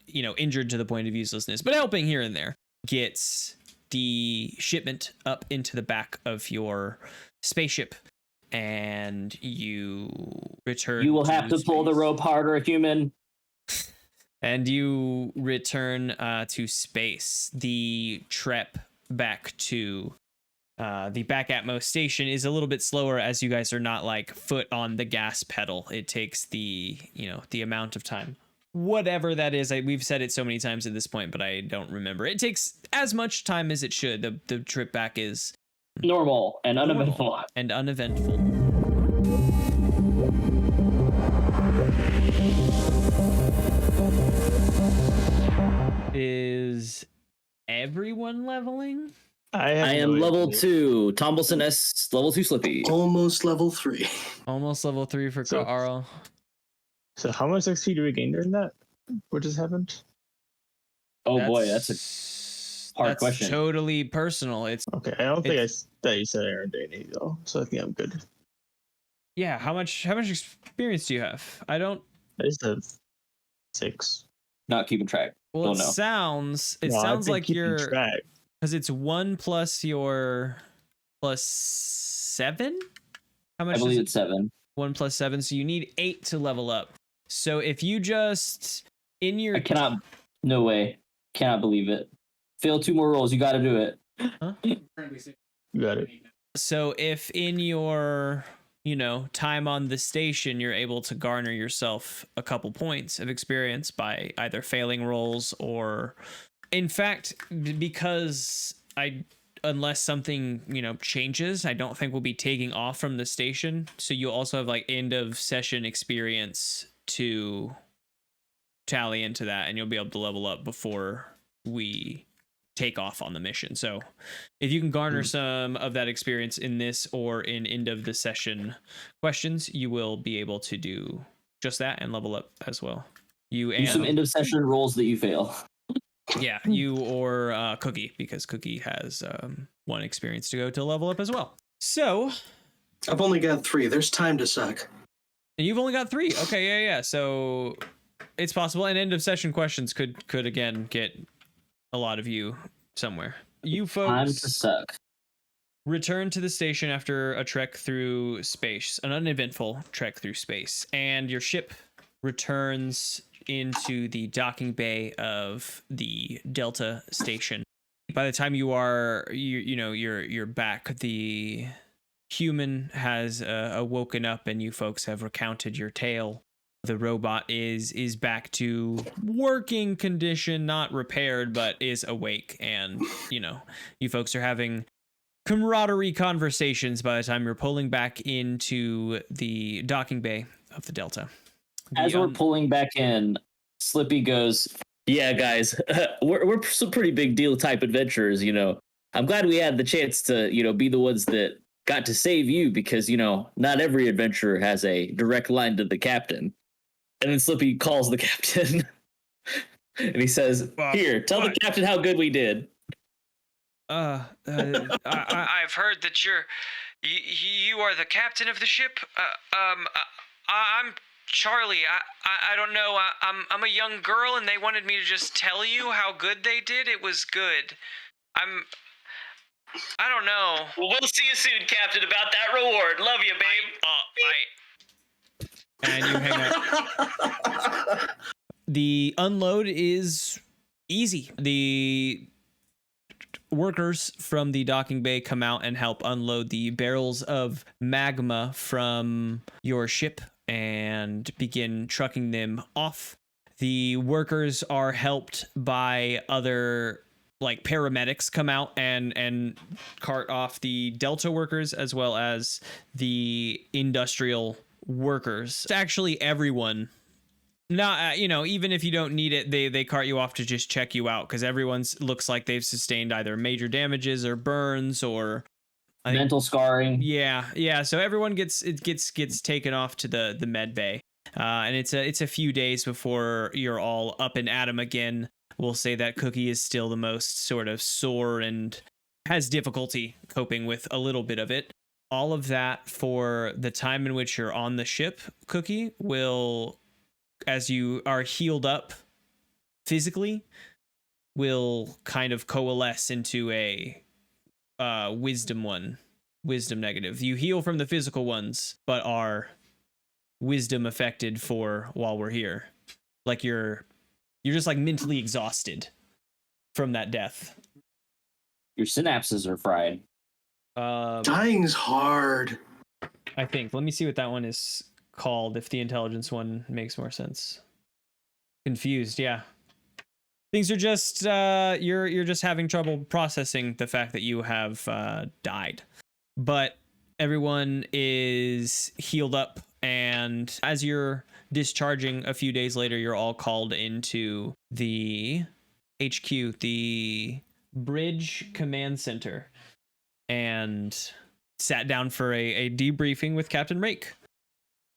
injured to the point of uselessness, but helping here and there, gets the shipment up into the back of your spaceship, and you return. You will have to pull the rope harder, human. And you return to space. The trip back to the back Atmos station is a little bit slower, as you guys are not foot on the gas pedal. It takes the amount of time. Whatever that is, we've said it so many times at this point, but I don't remember. It takes as much time as it should. The trip back is normal and uneventful. Is everyone leveling? I am level 2. Tombleson S level 2 Slippy. Almost level 3. Almost level 3 for Carl. So how much XP do we gain during that? What just happened? Oh boy, that's a hard question. Totally personal. It's okay. I don't think that you said I earned any though, so I think I'm good. Yeah. How much experience do you have? I just have 6. Not keeping track. Well, it sounds like you're track. Because it's 1 plus your plus 7. How much? I believe it's 7. 1 plus 7, so you need 8 to level up. So if you just I cannot. No way. Cannot believe it. Fail 2 more rolls. You got to do it. Huh? Got it. So if in your, time on the station, you're able to garner yourself a couple points of experience by either failing rolls or, in fact, because unless something, changes, I don't think we'll be taking off from the station. So you'll also have like end of session experience to tally into that, and you'll be able to level up before we take off on the mission. So if you can garner some of that experience in this or in end of the session questions, you will be able to do just that and level up as well. You Do and some end of session rolls that you fail. yeah, you or Cookie, because Cookie has one experience to go to level up as well. So I've only got 3. There's time to suck. and you've only got 3. Okay, yeah. So it's possible, and end of session questions could again get a lot of you somewhere. You Time to folks suck. return to the station after a trek through space, an uneventful trek through space, and your ship returns into the docking bay of the Delta station. By the time you're back, the human has woken up, and you folks have recounted your tale. The robot is back to working condition, not repaired, but is awake. And, you folks are having camaraderie conversations by the time you're pulling back into the docking bay of the Delta. As we're pulling back in, Slippy goes, "Yeah, guys, we're some pretty big deal type adventurers, I'm glad we had the chance to, be the ones that got to save you because, not every adventurer has a direct line to the captain." And then Slippy calls the captain and he says, "Here, tell the captain how good we did." I've heard that you are the captain of the ship. I'm Charlie. I don't know. I'm a young girl, and they wanted me to just tell you how good they did. It was good. I don't know. Well, we'll see you soon, Captain, about that reward. Love you, babe. And you hang up. The unload is easy. The workers from the docking bay come out and help unload the barrels of magma from your ship and begin trucking them off. The workers are helped by other paramedics come out and cart off the Delta workers as well as the industrial workers. Actually, everyone. Not even if you don't need it, they cart you off to just check you out because everyone's looks like they've sustained either major damages or burns or mental scarring. Yeah. So everyone gets taken off to the med bay, and it's a few days before you're all up and at 'em again. We'll say that Cookie is still the most sort of sore and has difficulty coping with a little bit of it. All of that for the time in which you're on the ship, Cookie, will, as you are healed up physically, will kind of coalesce into a wisdom negative. You heal from the physical ones, but are wisdom affected for while we're here. Like you're just mentally exhausted from that death. Your synapses are fried. Dying's hard. I think. Let me see what that one is called, if the intelligence one makes more sense. Confused, yeah. Things are just you're just having trouble processing the fact that you have died. But everyone is healed up, and as you're discharging a few days later, you're all called into the HQ, the Bridge Command Center, and sat down for a debriefing with Captain Rake.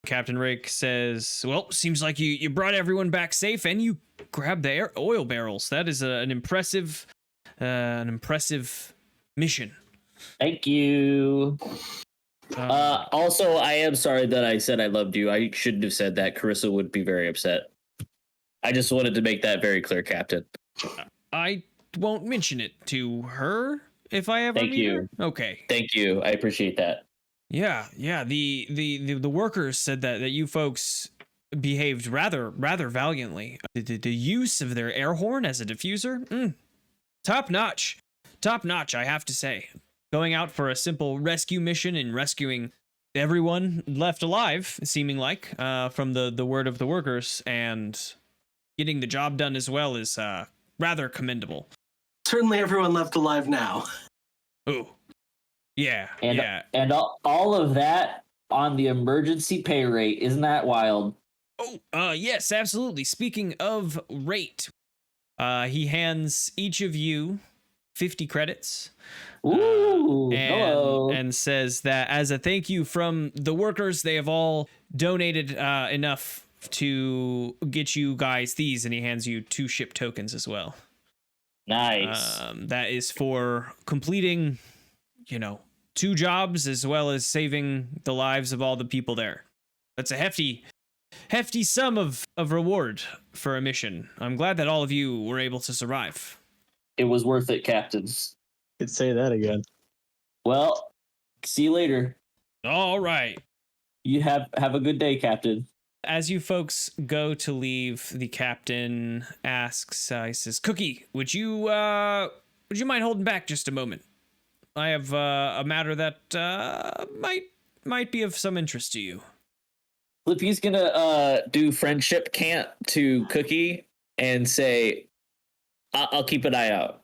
Captain Rake says, "Well, seems like you brought everyone back safe, and you grabbed the oil barrels. That is an impressive mission." Thank you. Also, I am sorry that I said I loved you. I shouldn't have said that. Carissa would be very upset. I just wanted to make that very clear, Captain. I won't mention it to her if I ever Thank meet you. her. Okay. Thank you. I appreciate that. Yeah. The workers said that you folks behaved rather valiantly. The use of their air horn as a diffuser, top notch, I have to say. going out for a simple rescue mission and rescuing everyone left alive, seeming like, from the word of the workers, and getting the job done as well is rather commendable. Certainly everyone left alive now. Ooh. Yeah, And, yeah. And all of that on the emergency pay rate. Isn't that wild? Oh, yes, absolutely. Speaking of rate, he hands each of you 50 credits. Ooh, hello. And says that as a thank you from the workers, they have all donated enough to get you guys these, and he hands you 2 ship tokens as well. Nice. That is for completing, 2 jobs as well as saving the lives of all the people there. That's a hefty sum of reward for a mission. I'm glad that all of you were able to survive. It was worth it, captains. Could say that again. Well, see you later. All right. You have a good day, Captain. As you folks go to leave, the captain asks, he says, Cookie, would you mind holding back just a moment? I have a matter that might be of some interest to you. Slippy's gonna do friendship cant to Cookie and say, I'll keep an eye out.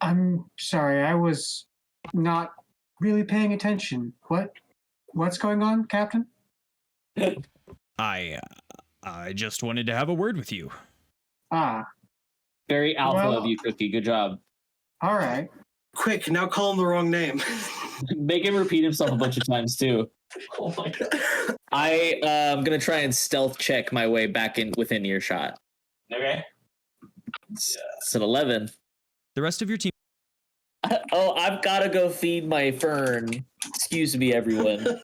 I'm sorry, I was not really paying attention. What's going on, Captain? I just wanted to have a word with you. Ah, Very alpha Well- of you, Cookie. Good job. all right. Quick, now call him the wrong name. Make him repeat himself a bunch of times, too. Oh my god. I am going to try and stealth check my way back in within earshot. Okay. It's an 11. The rest of your team. Oh, I've got to go feed my fern. Excuse me, everyone.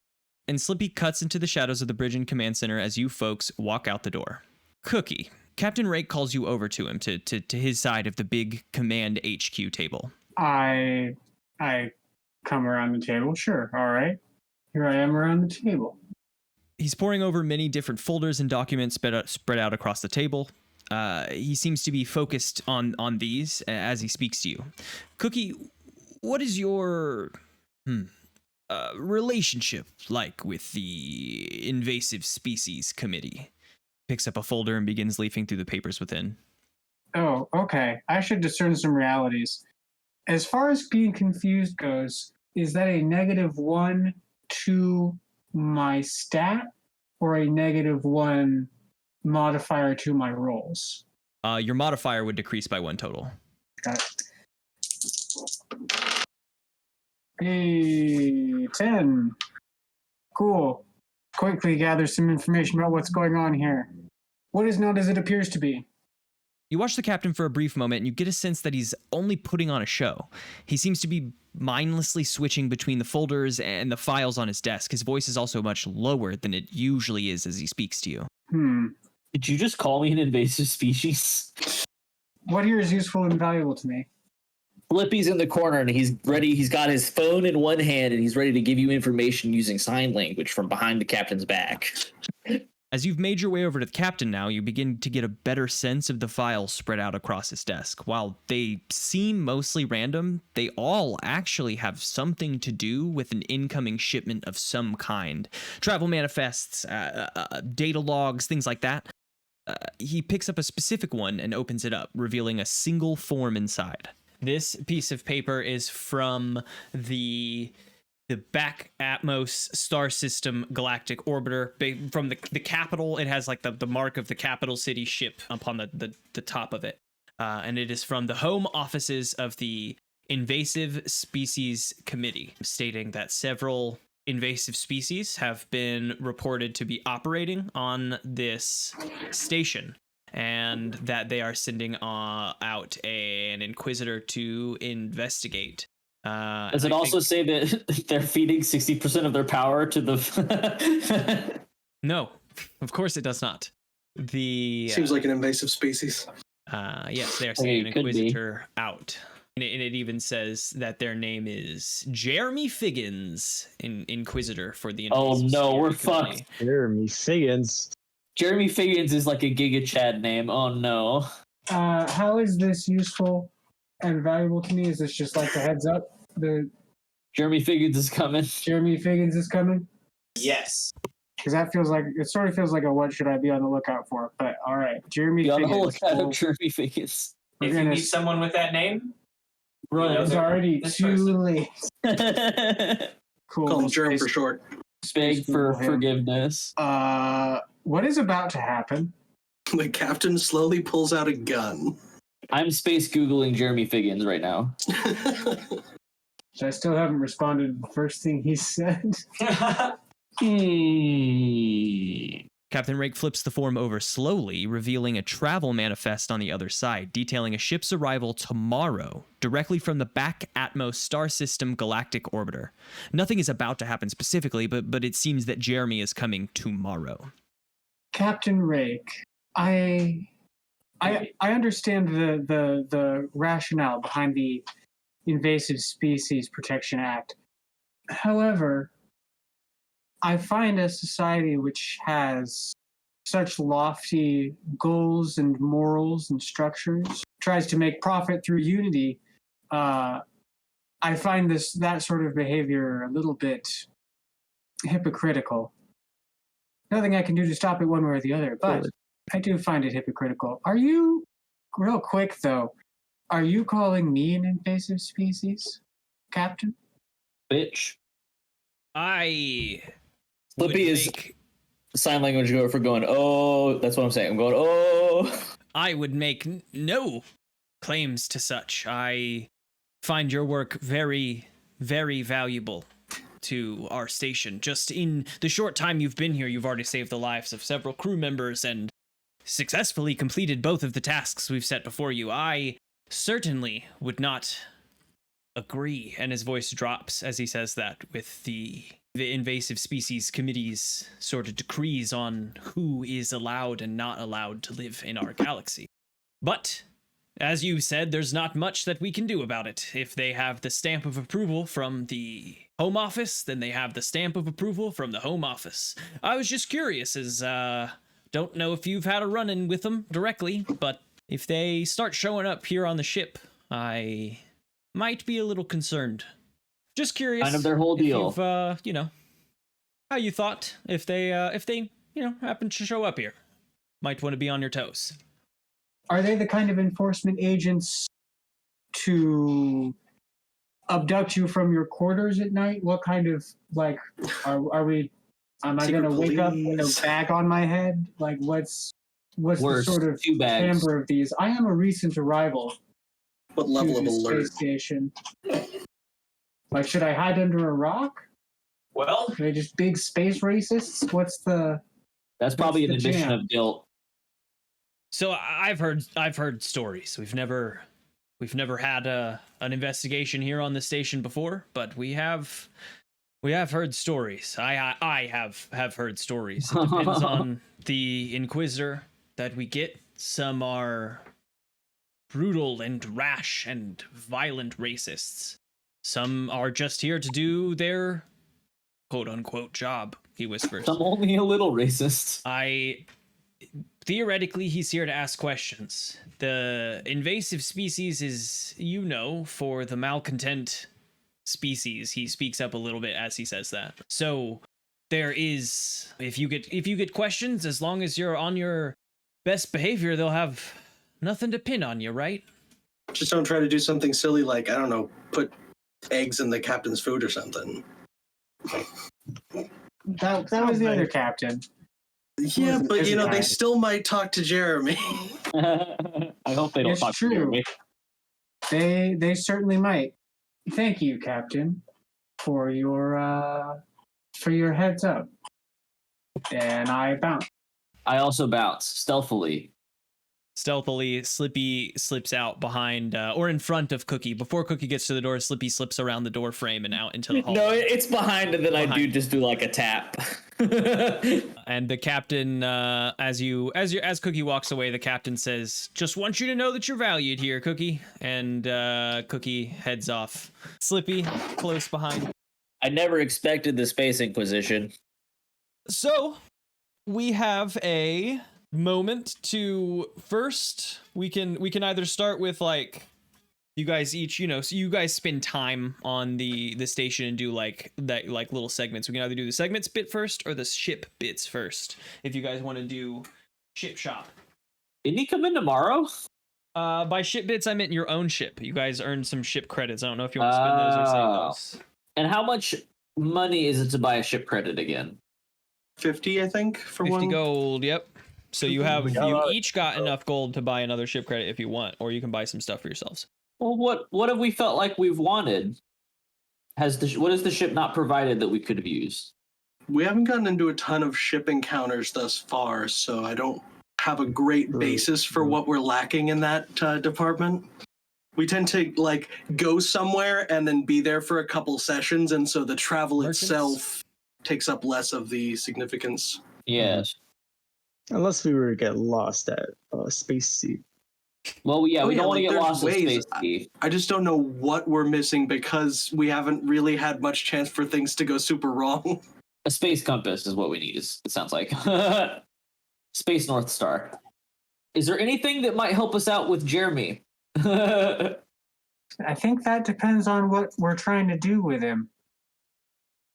And Slippy cuts into the shadows of the bridge and command center as you folks walk out the door. Cookie, Captain Rake calls you over to him to his side of the big command HQ table. I come around the table. Sure. All right. Here I am around the table. He's poring over many different folders and documents spread out across the table. He seems to be focused on these as he speaks to you. Cookie, what is your relationship like with the Invasive Species Committee? Picks up a folder and begins leafing through the papers within. Oh, okay. I should discern some realities. As far as being confused goes, is that a -1 to my stat or a -1 modifier to my rolls? Your modifier would decrease by 1 total. Got it. Hey, 10. Cool. Quickly gather some information about what's going on here. What is not as it appears to be? You watch the captain for a brief moment and you get a sense that he's only putting on a show. He seems to be mindlessly switching between the folders and the files on his desk. His voice is also much lower than it usually is as he speaks to you. Did you just call me an invasive species? What here is useful and valuable to me? Slippy's in the corner and he's ready. He's got his phone in one hand and he's ready to give you information using sign language from behind the captain's back. As you've made your way over to the captain now, you begin to get a better sense of the files spread out across his desk. While they seem mostly random, they all actually have something to do with an incoming shipment of some kind. Travel manifests, data logs, things like that. He picks up a specific one and opens it up, revealing a single form inside. This piece of paper is from the Back Atmos Star System Galactic Orbiter. From the capital, it has like the mark of the capital city ship upon the top of it. And it is from the home offices of the Invasive Species Committee, stating that several invasive species have been reported to be operating on this station, and that they are sending out an inquisitor to investigate. Does it also say that they're feeding 60% of their power to the... No, of course it does not. Seems like an invasive species. Yes, they are sending an inquisitor out. And it even says that their name is Jeremy Figgins, Inquisitor for the Oh no, we're fucked. Jeremy Figgins. Jeremy Figgins is like a Giga Chad name. Oh no. How is this useful and valuable to me? Is this just like the heads up? Jeremy Figgins is coming. Jeremy Figgins is coming. Yes. Because that feels like it sort of feels like a what should I be on the lookout for? But all right, Jeremy Be on the Figgins. lookout Cool. of Jeremy Figgins. We're If you gonna meet someone with that name, run. It's already this too person. late. Cool. Call him Jeremy for short. Beg for Him. forgiveness. What is about to happen? The captain slowly pulls out a gun. I'm space Googling Jeremy Figgins right now. I still haven't responded to the first thing he said. Captain Rake flips the form over slowly, revealing a travel manifest on the other side, detailing a ship's arrival tomorrow, directly from the back Atmos Star System Galactic Orbiter. Nothing is about to happen specifically, but it seems that Jeremy is coming tomorrow. Captain Rake, I understand the rationale behind the Invasive Species Protection Act. However, I find a society which has such lofty goals and morals and structures, tries to make profit through unity. I find that sort of behavior a little bit hypocritical. Nothing I can do to stop it one way or the other, but I do find it hypocritical. Are you, real quick though, are you calling me an invasive species, Captain? Bitch. Slippy is sign language go for going, oh, that's what I'm saying. I'm going, oh. I would make no claims to such. I find your work very, very valuable to our station. Just in the short time you've been here, you've already saved the lives of several crew members and successfully completed both of the tasks we've set before you. I certainly would not agree, and his voice drops as he says that, with the Invasive Species Committee's sort of decrees on who is allowed and not allowed to live in our galaxy. But, as you said, there's not much that we can do about it. If they have the stamp of approval from the Home Office, then they have the stamp of approval from the Home Office. I was just curious, as, don't know if you've had a run-in with them directly, but if they start showing up here on the ship, I might be a little concerned. Just curious. Kind of their whole deal. If, how you thought if they happen to show up here. Might want to be on your toes. Are they the kind of enforcement agents to abduct you from your quarters at night? What kind of, like, are we, am I going to wake up with a bag on my head? Like, what's Worse, the sort of 2 bags. timbre of these? I am a recent arrival. What level of to the alert? space station. Like, should I hide under a rock? Well, Are they just big space racists? That's probably an the admission jam? of guilt. So I've heard stories. We've never had an investigation here on the station before, but we have heard stories. I have heard stories. It depends on the Inquisitor that we get. Some are brutal and rash and violent racists. Some are just here to do their quote-unquote job, he whispers. I'm only a little racist. Theoretically, he's here to ask questions. The invasive species is, for the malcontent species. He speaks up a little bit as he says that. So there is, if you get questions, as long as you're on your best behavior, they'll have nothing to pin on you, right? Just don't try to do something silly like, I don't know, put eggs in the captain's food or something. That was the other captain. Yeah, but they still might talk to Jeremy. I hope they don't It's talk true. to Jeremy. They certainly might. Thank you, Captain, for your heads up. And I bounce. I also bounce stealthily. Stealthily, Slippy slips out behind or in front of Cookie. Before Cookie gets to the door, Slippy slips around the door frame and out into the hall. No, it's behind, and then I do just do like a tap. And the captain, as Cookie walks away, the captain says, "Just want you to know that you're valued here, Cookie." And Cookie heads off. Slippy close behind. I never expected the Space Inquisition. So we have a moment to first we can either start with like You guys each, so you guys spend time on the station and do like that, like little segments. We can either do the segments bit first or the ship bits first. If you guys want to do ship shop. Didn't he come in tomorrow? By ship bits, I meant your own ship. You guys earned some ship credits. I don't know if you want to spend those or save those. And how much money is it to buy a ship credit again? 50, I think, for 50 one. gold. Yep. So you each got enough gold to buy another ship credit if you want, or you can buy some stuff for yourselves. Well, what have we felt like we've wanted? What has the ship not provided that we could have used? We haven't gotten into a ton of ship encounters thus far, so I don't have a great basis for what we're lacking in that department. We tend to like go somewhere and then be there for a couple sessions, and so the travel itself takes up less of the significance. Yes. Unless we were to get lost at Space Sea. Well, yeah, we don't want to get lost in Space Sea. I just don't know what we're missing because we haven't really had much chance for things to go super wrong. A space compass is what we need, it sounds like. Space North Star. Is there anything that might help us out with Jeremy? I think that depends on what we're trying to do with him.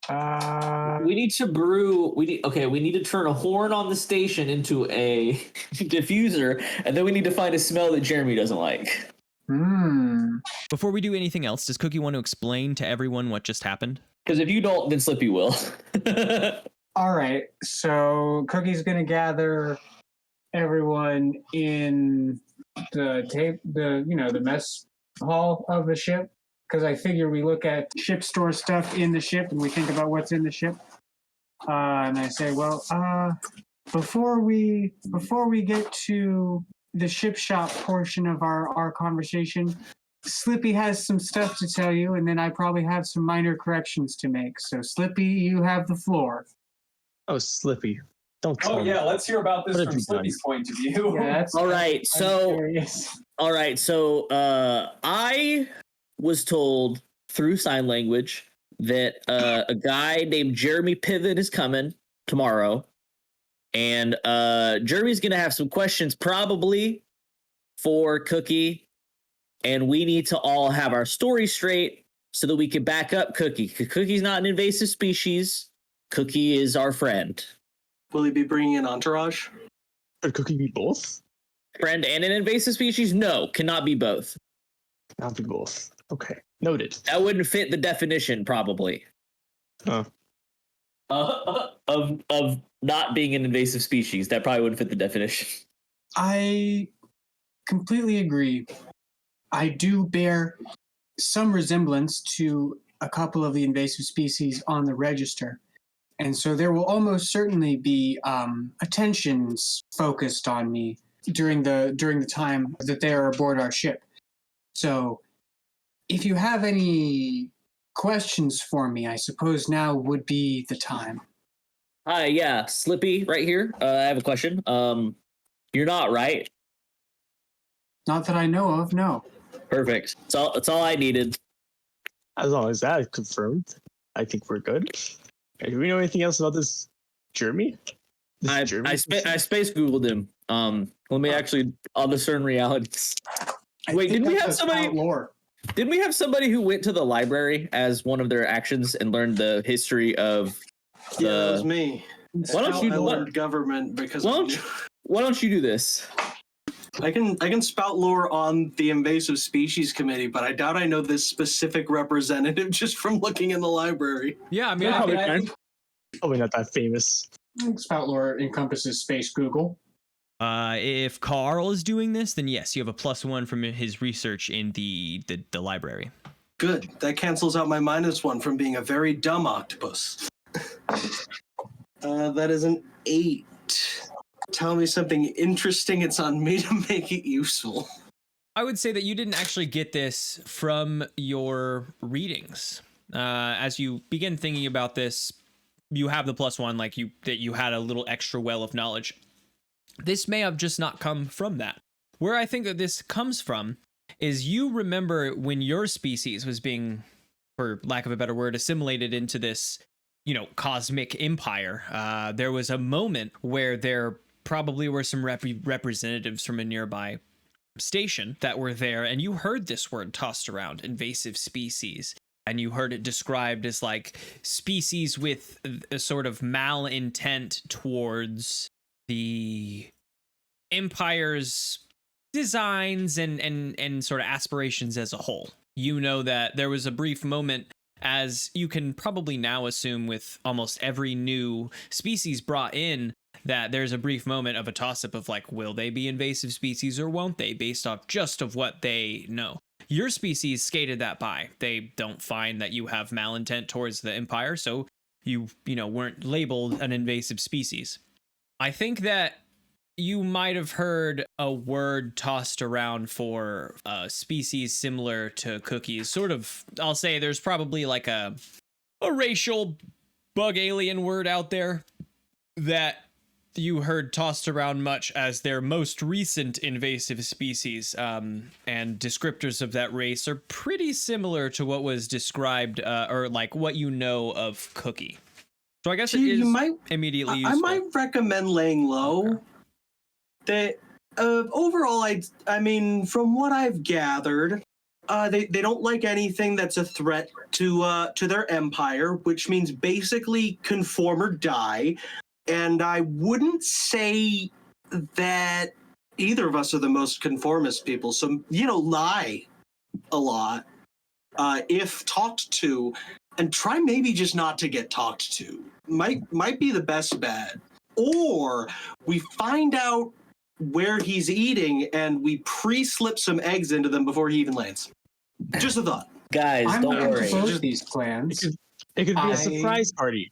We need to brew. We need to turn a horn on the station into a diffuser, and then we need to find a smell that Jeremy doesn't like. Before we do anything else, does Cookie want to explain to everyone what just happened? Because if you don't, then Slippy will. All right. So Cookie's gonna gather everyone in the mess hall of the ship. Because I figure we look at ship store stuff in the ship and we think about what's in the ship. And I say, well, before we get to the ship shop portion of our conversation, Slippy has some stuff to tell you, and then I probably have some minor corrections to make. So Slippy, you have the floor. Oh, Slippy. Don't tell me. Let's hear about this from Slippy's point of view. Yeah, all right. So I was told through sign language that a guy named Jeremy Piven is coming tomorrow, and Jeremy's gonna have some questions probably for Cookie, and we need to all have our story straight so that we can back up Cookie. Cookie's not an invasive species. Cookie is our friend. Will he be bringing an entourage? Could Cookie be both? Friend and an invasive species? No, cannot be both. Not be both. Okay, noted. That wouldn't fit the definition, probably. Huh. Of not being an invasive species. That probably wouldn't fit the definition. I completely agree. I do bear some resemblance to a couple of the invasive species on the register. And so there will almost certainly be attentions focused on me during the time that they are aboard our ship. So if you have any questions for me, I suppose now would be the time. Hi, yeah, Slippy right here. I have a question. You're not right. Not that I know of, no. Perfect. That's all I needed. As long as that is confirmed, I think we're good. Do we know anything else about this Jeremy? I space Googled him. Let me actually on the certain realities. Wait, didn't we have somebody? Didn't we have somebody who went to the library as one of their actions and learned the history of? Yeah, that was me. Why don't you learned government because? Why don't you do this? I can spout lore on the invasive species committee, but I doubt I know this specific representative just from looking in the library. Yeah, I mean, probably not that famous. Spout lore encompasses space Google. If Carl is doing this, then yes, you have a +1 from his research in the library. Good. That cancels out my -1 from being a very dumb octopus. That is an 8. Tell me something interesting. It's on me to make it useful. I would say that you didn't actually get this from your readings. As you begin thinking about this, you have the +1, like that you had a little extra well of knowledge. This may have just not come from that. Where I think that this comes from is you remember when your species was being, for lack of a better word, assimilated into this, cosmic empire. There was a moment where there probably were some representatives from a nearby station that were there, and you heard this word tossed around, invasive species. And you heard it described as like species with a sort of malintent towards the Empire's designs and sort of aspirations as a whole. You know that there was a brief moment, as you can probably now assume with almost every new species brought in, that there's a brief moment of a toss-up of like, will they be invasive species or won't they, based off just of what they know. Your species skated that by. They don't find that you have malintent towards the Empire, so you weren't labeled an invasive species. I think that you might have heard a word tossed around for a species similar to cookies. Sort of, I'll say there's probably like a racial bug alien word out there that you heard tossed around much as their most recent invasive species, and descriptors of that race are pretty similar to what was described, or like what you know of Cookie. So I guess it is immediately useful. I might recommend laying low. That overall, I mean, from what I've gathered, they don't like anything that's a threat to their empire, which means basically conform or die. And I wouldn't say that either of us are the most conformist people. So, lie a lot if talked to, and try maybe just not to get talked to. Might be the best bet. Or we find out where he's eating and we pre-slip some eggs into them before he even lands. Just a thought. Guys, I'm don't not worry. opposed to these plans. It could be a surprise party.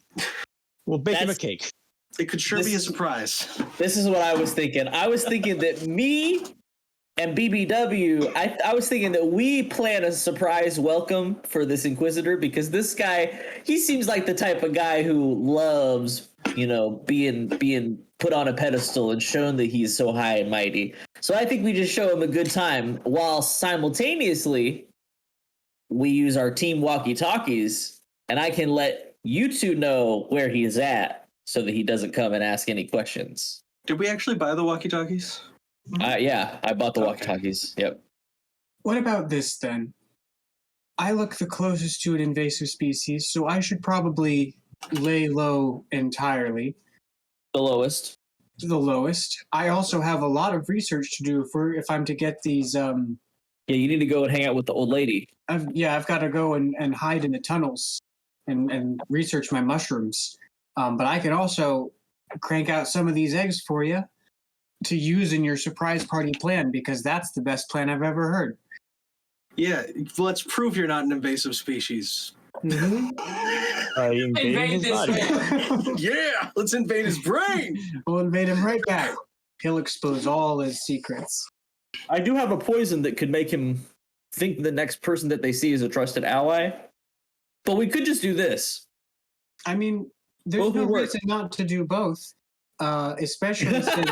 We'll bake him a cake. It could sure be a surprise. This is what I was thinking. I was thinking that me and BBW, I was thinking that we plan a surprise welcome for this Inquisitor, because this guy, he seems like the type of guy who loves, being put on a pedestal and shown that he's so high and mighty. So I think we just show him a good time while simultaneously we use our team walkie-talkies, and I can let you two know where he is at, so that he doesn't come and ask any questions. Did we actually buy the walkie-talkies? Yeah, I bought the walkie-talkies. Yep. What about this then? I look the closest to an invasive species, so I should probably lay low entirely. The lowest. The lowest. I also have a lot of research to do if I'm to get these. Yeah, you need to go and hang out with the old lady. I've got to go and hide in the tunnels and research my mushrooms. But I can also crank out some of these eggs for you to use in your surprise party plan, because that's the best plan I've ever heard. Yeah, let's prove you're not an invasive species. Mm-hmm. Invade this man. Yeah, let's invade his brain. We'll invade him right back. He'll expose all his secrets. I do have a poison that could make him think the next person that they see is a trusted ally. But we could just do this. I mean, there's no reason not to do both, especially since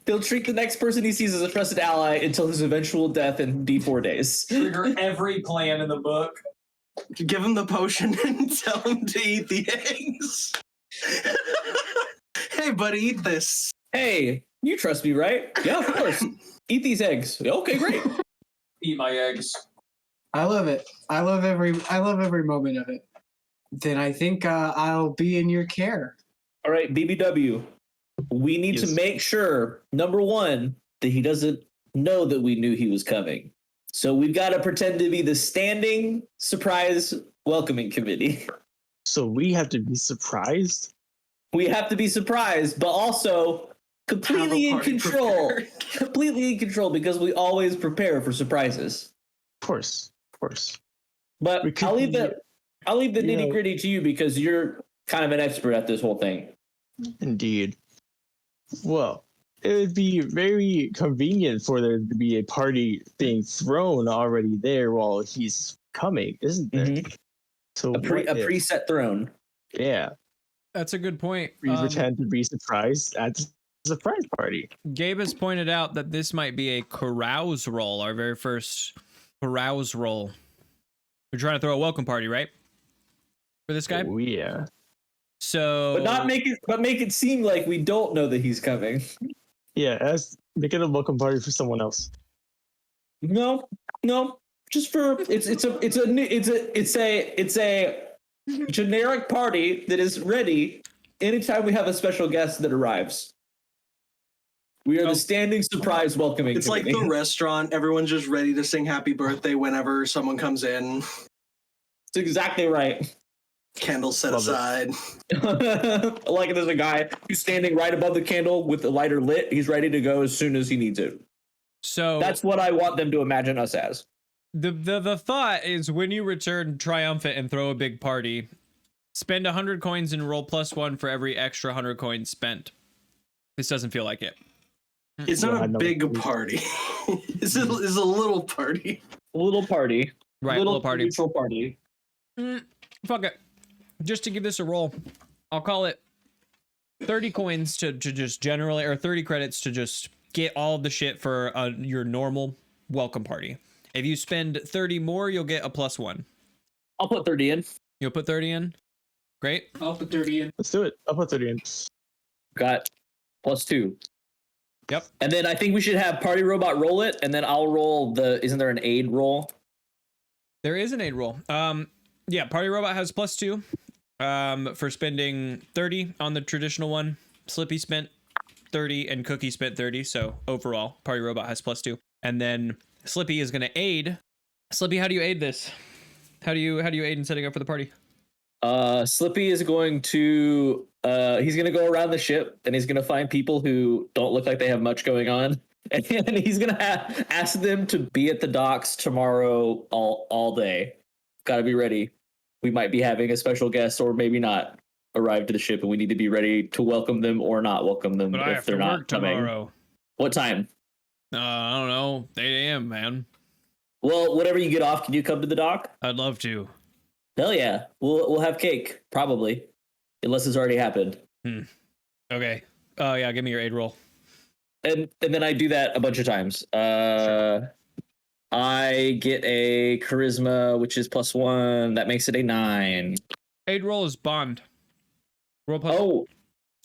he'll treat the next person he sees as a trusted ally until his eventual death in D4 days. Trigger every plan in the book. Give him the potion and tell him to eat the eggs. Hey, buddy, eat this. Hey, you trust me, right? Yeah, of course. Eat these eggs. Okay, great. Eat my eggs. I love it. I love every moment of it. Then I think I'll be in your care. All right, BBW. We need to make sure, number one, that he doesn't know that we knew he was coming. So we've got to pretend to be the standing surprise welcoming committee. So we have to be surprised? We have to be surprised, but also completely in control. Completely in control, because we always prepare for surprises. Of course. But I'll leave the nitty gritty to you, because you're kind of an expert at this whole thing. Indeed. Well, it would be very convenient for there to be a party being thrown already there while he's coming, isn't there? Mm-hmm. So a preset throne. Yeah. That's a good point. We pretend to be surprised at the surprise party. Gabe has pointed out that this might be a carouse roll, our very first carouse roll. We're trying to throw a welcome party, right? For this guy? Oh, yeah. So, but make it seem like we don't know that he's coming. Yeah, make it a welcome party for someone else. No, just for it's a generic party that is ready anytime we have a special guest that arrives. We are the standing surprise welcoming. It's like committee. the restaurant. Everyone's just ready to sing happy birthday whenever someone comes in. It's exactly right. Candles set aside. Like there's a guy who's standing right above the candle with the lighter lit. He's ready to go as soon as he needs it. So that's what I want them to imagine us as. The thought is when you return triumphant and throw a big party, spend 100 coins and roll +1 for every extra 100 coins spent. This doesn't feel like it. It's not a big party. It's a little party. A little party. Right, little party. Neutral party. Fuck it. Just to give this a roll, I'll call it 30 coins to just generally, or 30 credits to just get all of the shit for your normal welcome party. If you spend 30 more, you'll get a +1. I'll put 30 in. You'll put 30 in? Great. I'll put 30 in. Let's do it. I'll put 30 in. Got +2. Yep. And then I think we should have Party Robot roll it, and then I'll roll isn't there an aid roll? There is an aid roll. Yeah, Party Robot has +2 for spending 30 on the traditional one. Slippy spent 30 and Cookie spent 30, so overall Party Robot has +2. And then Slippy is going to aid. Slippy, how do you aid this? How do you aid in setting up for the party? Slippy is going to he's going to go around the ship and he's going to find people who don't look like they have much going on, and he's going to ask them to be at the docks tomorrow all day. Got to be ready. We might be having a special guest or maybe not arrive to the ship, and we need to be ready to welcome them or not welcome them But I if have they're to not work coming. tomorrow. What time? I don't know. 8 a.m., man. Well, whatever you get off, can you come to the dock? I'd love to. Hell yeah. We'll have cake, probably. Unless it's already happened. Okay. Oh, yeah, give me your aid roll. And then I do that a bunch of times. Sure. I get a charisma, which is +1. That makes it a 9. Aid roll is bond. Roll plus. Oh,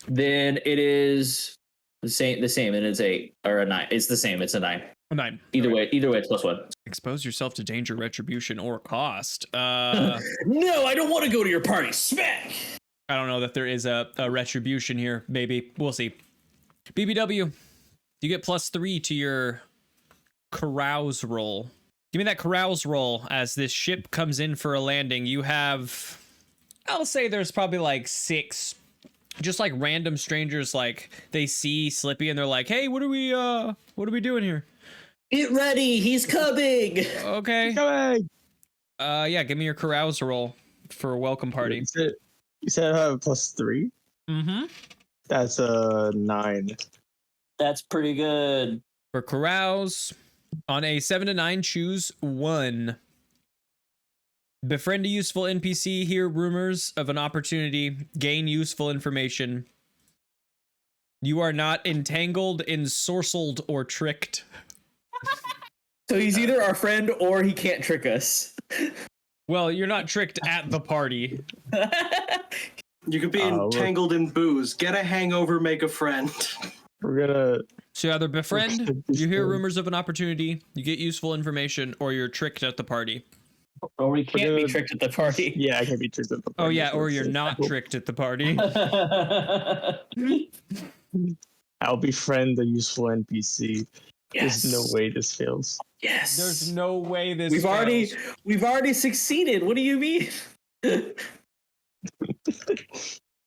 then it is the same, and it's 8 or a 9. It's the same. It's a 9. A 9. Either way, it's +1. Expose yourself to danger, retribution, or cost. No, I don't want to go to your party. Smack. I don't know that there is a retribution here. Maybe we'll see. BBW, you get +3 to your carouse roll. Give me that carouse roll as this ship comes in for a landing. You have, I'll say there's probably like 6 just like random strangers, like they see Slippy and they're like, hey, what are we doing here? Get ready, he's coming. Okay. Coming. Yeah, give me your carouse roll for a welcome party. You said I have +3? Mm-hmm. That's a 9. That's pretty good. For carouse, on a 7 to 9, choose 1. Befriend a useful NPC, hear rumors of an opportunity, gain useful information. You are not entangled, ensorcelled, or tricked. So he's either our friend or he can't trick us. Well, you're not tricked at the party. You could be entangled in booze. Get a hangover, make a friend. We're gonna. So you either befriend, you hear rumors of an opportunity, you get useful information, or you're tricked at the party. Or we can't be tricked at the party. Yeah, I can be tricked at the party. Oh yeah, or you're not tricked at the party. I'll befriend the useful NPC. Yes. There's no way this fails. Yes. There's no way this We've fails. already succeeded. What do you mean? The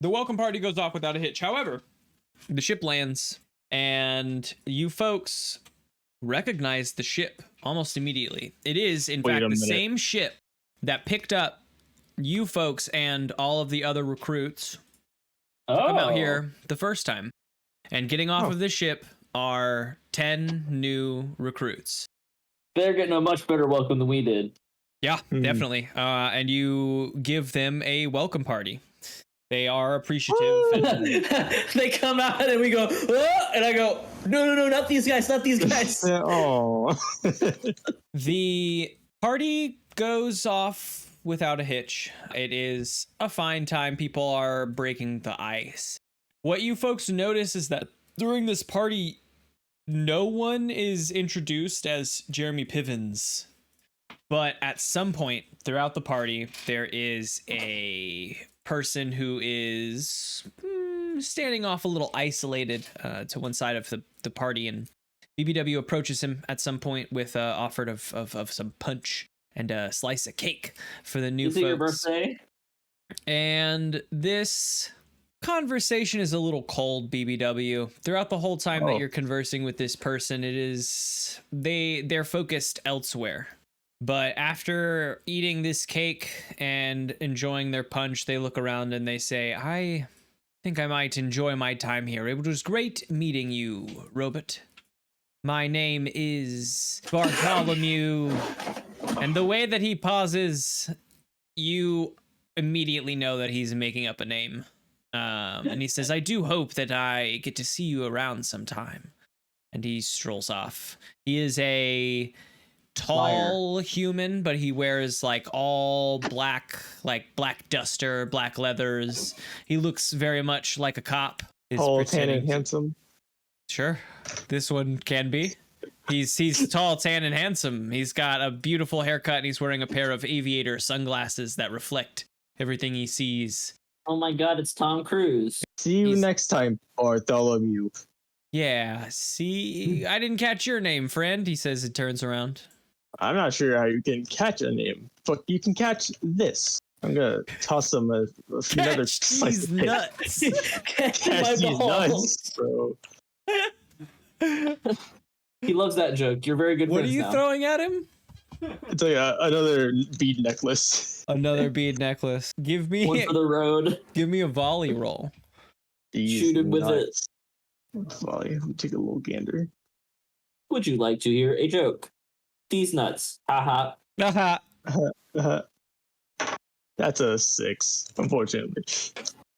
welcome party goes off without a hitch. However, the ship lands, and you folks recognize the ship almost immediately. It is, in fact, the same ship that picked up you folks and all of the other recruits to come out here the first time. And getting off of this ship are 10 new recruits. They're getting a much better welcome than we did. Yeah, definitely. And you give them a welcome party. They are appreciative. They come out and we go, oh! And I go, no, not these guys, not these guys. Oh. The party goes off without a hitch. It is a fine time. People are breaking the ice. What you folks notice is that during this party, No one is introduced as Jeremy Pivens, but at some point throughout the party, there is a person who is standing off a little isolated to one side of the party, and BBW approaches him at some point with offered of some punch and a slice of cake for the new Is it your folks. birthday? And this conversation is a little cold, BBW. Throughout the whole time that you're conversing with this person, it is they're focused elsewhere. But after eating this cake and enjoying their punch, they look around and they say, I think I might enjoy my time here. It was great meeting you, Robot. My name is Bartholomew. And the way that he pauses, you immediately know that he's making up a name. And he says, I do hope that I get to see you around sometime. And he strolls off. He is a tall human, but he wears like all black, like black duster, black leathers. He looks very much like a cop. Tall, tan, and handsome. Sure, this one can be. He's tall, tan, and handsome. He's got a beautiful haircut, and he's wearing a pair of aviator sunglasses that reflect everything he sees. Oh my God, it's Tom Cruise. See you next time, Bartholomew. Yeah, see, I didn't catch your name, friend, he says and turns around. I'm not sure how you can catch a name, but you can catch this. I'm gonna toss him another slice These of cake. nuts. Catch Catch my these balls. nuts, bro. He loves that joke. You're very good What are friends you now. throwing at him? It's like another bead necklace. Another bead necklace. Give me One for the road. give me a volley roll. These Shoot him with it. nuts. Volley. Let me take a little gander. Would you like to hear a joke? These nuts. Haha. Haha. That's a 6, unfortunately.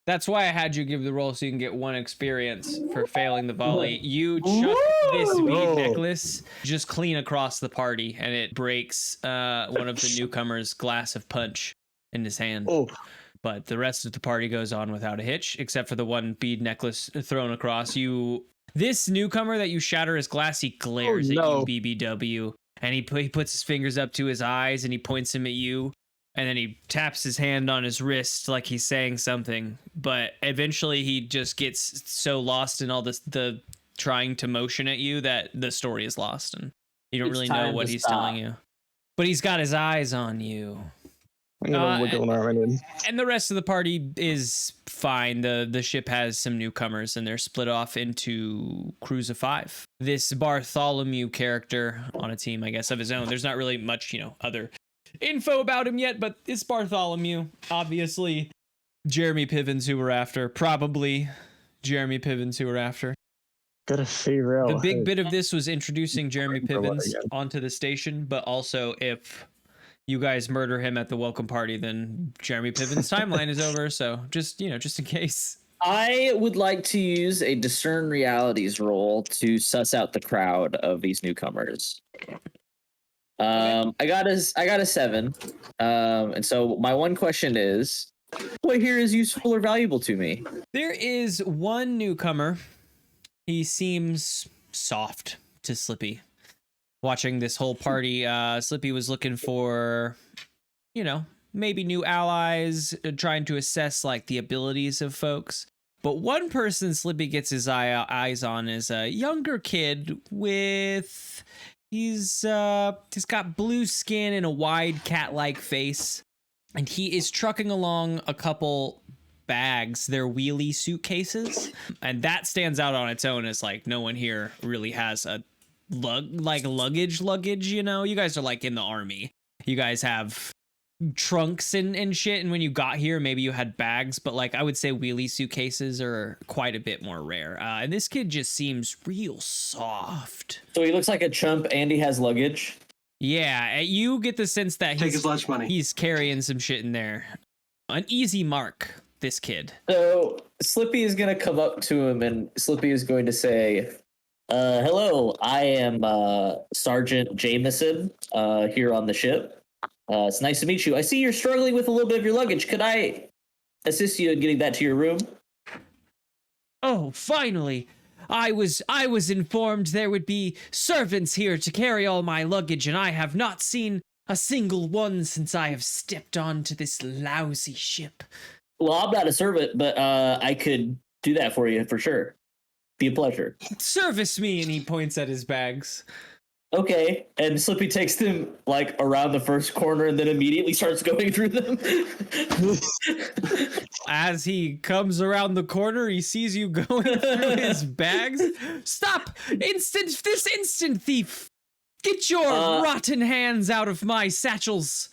That's why I had you give the roll so you can get 1 experience for failing the volley. You chuck this bead Oh. necklace just clean across the party, and it breaks one of the newcomers' glass of punch in his hand. Oh, But the rest of the party goes on without a hitch, except for the one bead necklace thrown across. This newcomer that you shatter his glass, he glares at you, BBW, and he puts his fingers up to his eyes and he points him at you. And then he taps his hand on his wrist like he's saying something. But eventually he just gets so lost in all the trying to motion at you that the story is lost. And you don't really know what he's telling you. But he's got his eyes on you. I'm gonna wiggle an arm in. And the rest of the party is fine. The ship has some newcomers, and they're split off into crews of 5. This Bartholomew character on a team, I guess, of his own. There's not really much, other info about him yet, but it's Bartholomew. Obviously, Jeremy Pivens who we're after. Probably Jeremy Pivens who we're after. Gotta figure out. The big bit of this was introducing Jeremy Pivens again. onto the station, but also if you guys murder him at the welcome party, then Jeremy Pivens' timeline is over. So just in case. I would like to use a discern realities roll to suss out the crowd of these newcomers. I got a 7. And so my one question is, what here is useful or valuable to me? There is one newcomer. He seems soft to Slippy. Watching this whole party, Slippy was looking for, maybe new allies, trying to assess like the abilities of folks. But one person Slippy gets his eyes on is a younger kid with he's got blue skin and a wide cat-like face, and he is trucking along a couple bags. They're wheelie suitcases, and that stands out on its own as like no one here really has a luggage. You guys are like in the army. You guys have trunks and shit, and when you got here maybe you had bags, but like I would say wheelie suitcases are quite a bit more rare. And this kid just seems real soft. So he looks like a chump and he has luggage. Yeah, you get the sense that Take his lunch money. he's carrying some shit in there. An easy mark, this kid. So Slippy is going to come up to him and Slippy is going to say, hello, I am Sergeant Jameson here on the ship. It's nice to meet you. I see you're struggling with a little bit of your luggage. Could I assist you in getting that to your room? Oh, finally. I was informed there would be servants here to carry all my luggage, and I have not seen a single one since I have stepped onto this lousy ship. Well, I'm not a servant, but I could do that for you for sure. Be a pleasure. Service me, and he points at his bags. Okay, and Slippy takes them like around the first corner and then immediately starts going through them. As he comes around the corner, he sees you going through his bags. Stop! This instant, thief! Get your rotten hands out of my satchels!